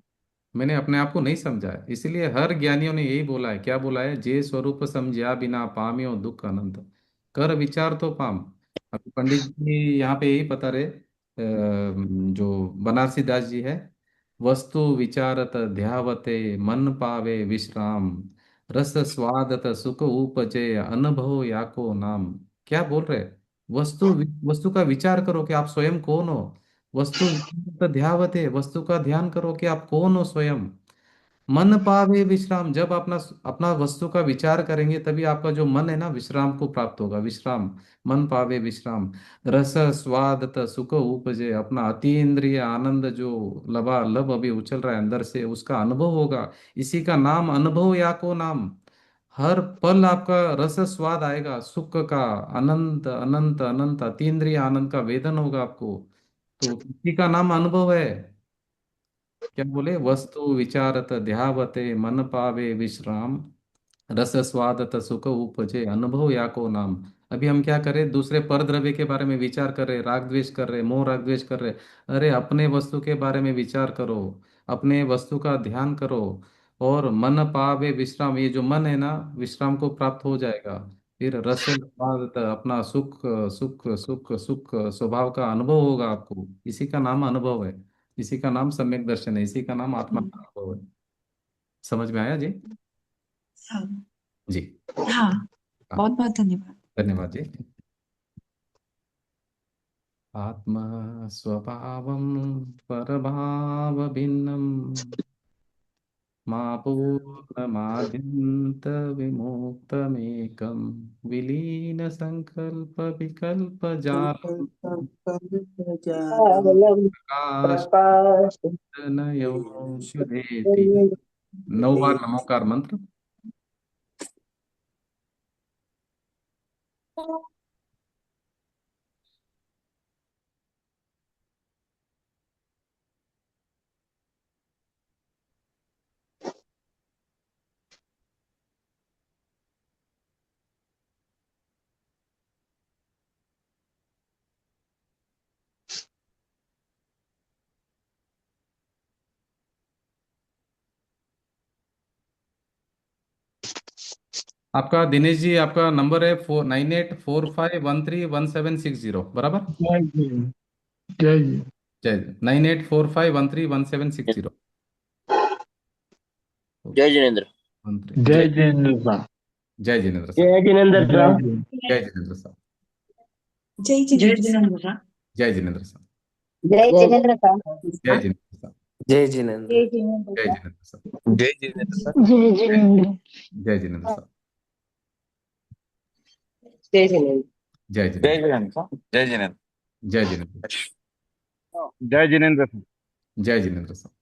मैंने अपने आप को नहीं समझा है, इसलिए हर ज्ञानियों ने यही बोला है। क्या बोला है? जे स्वरूप समझा बिना पामियो दुख अनंत, कर विचार तो पाम। अभी पंडित जी यहाँ पे यही बता रहे, जो बनारसी दास जी है। वस्तु विचारत ध्यावते मन पावे विश्राम, रस स्वादत सुख उपजे अनुभव याको नाम। क्या बोल रहे? वस्तु, वस्तु का विचार करो कि आप स्वयं कौन हो। वस्तु ध्यावते, वस्तु का ध्यान करो कि आप कौन हो स्वयं। मन पावे विश्राम, जब अपना अपना वस्तु का विचार करेंगे तभी आपका जो मन है ना, विश्राम को प्राप्त होगा। विश्राम, मन पावे विश्राम। रस स्वाद त सुख उपजे, अपना अतीन्द्रिय आनंद जो लबालब अभी उछल रहा है अंदर से, उसका अनुभव होगा। इसी का नाम अनुभव या को नाम। हर पल आपका रस स्वाद आएगा, सुख का, अनंत अनंत अनंत अतीन्द्रिय आनंद का वेदन होगा आपको। तो इसी का नाम अनुभव है। क्या बोले? वस्तु विचारत ध्यावते मन पावे विश्राम, रस स्वादत सुख उपजे अनुभव या को नाम। अभी हम क्या करें? दूसरे पर द्रव्य के बारे में विचार कर रहे, राग द्वेष कर रहे, मोह राग द्वेष कर रहे। अरे अपने वस्तु के बारे में विचार करो, अपने वस्तु का ध्यान करो। और मन पावे विश्राम, ये जो मन है ना, विश्राम को प्राप्त हो जाएगा। फिर रस स्वाद अपना सुख, सुख सुख सुख स्वभाव का अनुभव होगा आपको। इसी का नाम अनुभव है, इसी का नाम सम्यक दर्शन है, इसी का नाम आत्मा का अनुभव है। समझ में आया जी? हाँ जी। हाँ। हाँ, बहुत बहुत धन्यवाद। धन्यवाद जी। आत्मा स्वभावं परभाव भिन्नम, मा पूर्णमाद्यन्त विमुक्तमेकं, विलीन संकल्प विकल्प जालम, जालम प्रकाश प्रकाश नयोषुधेति। 9 बार नमोकार मंत्र। आपका दिनेश जी, आपका नंबर है 9845131760, बराबर? जय जी। जय जी। जय 9845131760। जय जिनेन्द्र। जय जिनेन्द्र साहब। जय जिनेन्द्र साहब। जय जिनेन्द्र जय साहब। जी। जय जिनेन्द्र साहब। जय जिनेन्द्र साहब। जय जिनेन्द्र साहब। जय जिनेन्द्र साहब। जय जिनेन्द्र साहब। जय जिनेन्द्र। जय जिनेन्द्र जय साहब। जिनेन्द्र साहब। जय जिनेन्द्र सर। जय जिनेन्द्र। जय जिनेन्द्र साहब। जय जिनेन्द्र। जय जय जिनेन्द्र। जिनेन्द्र साहब। जय जिनेन्द्र। जय जिनेन्द्र। जय जिनेन्द्र साहब। जय जिनेन्द्र साहब।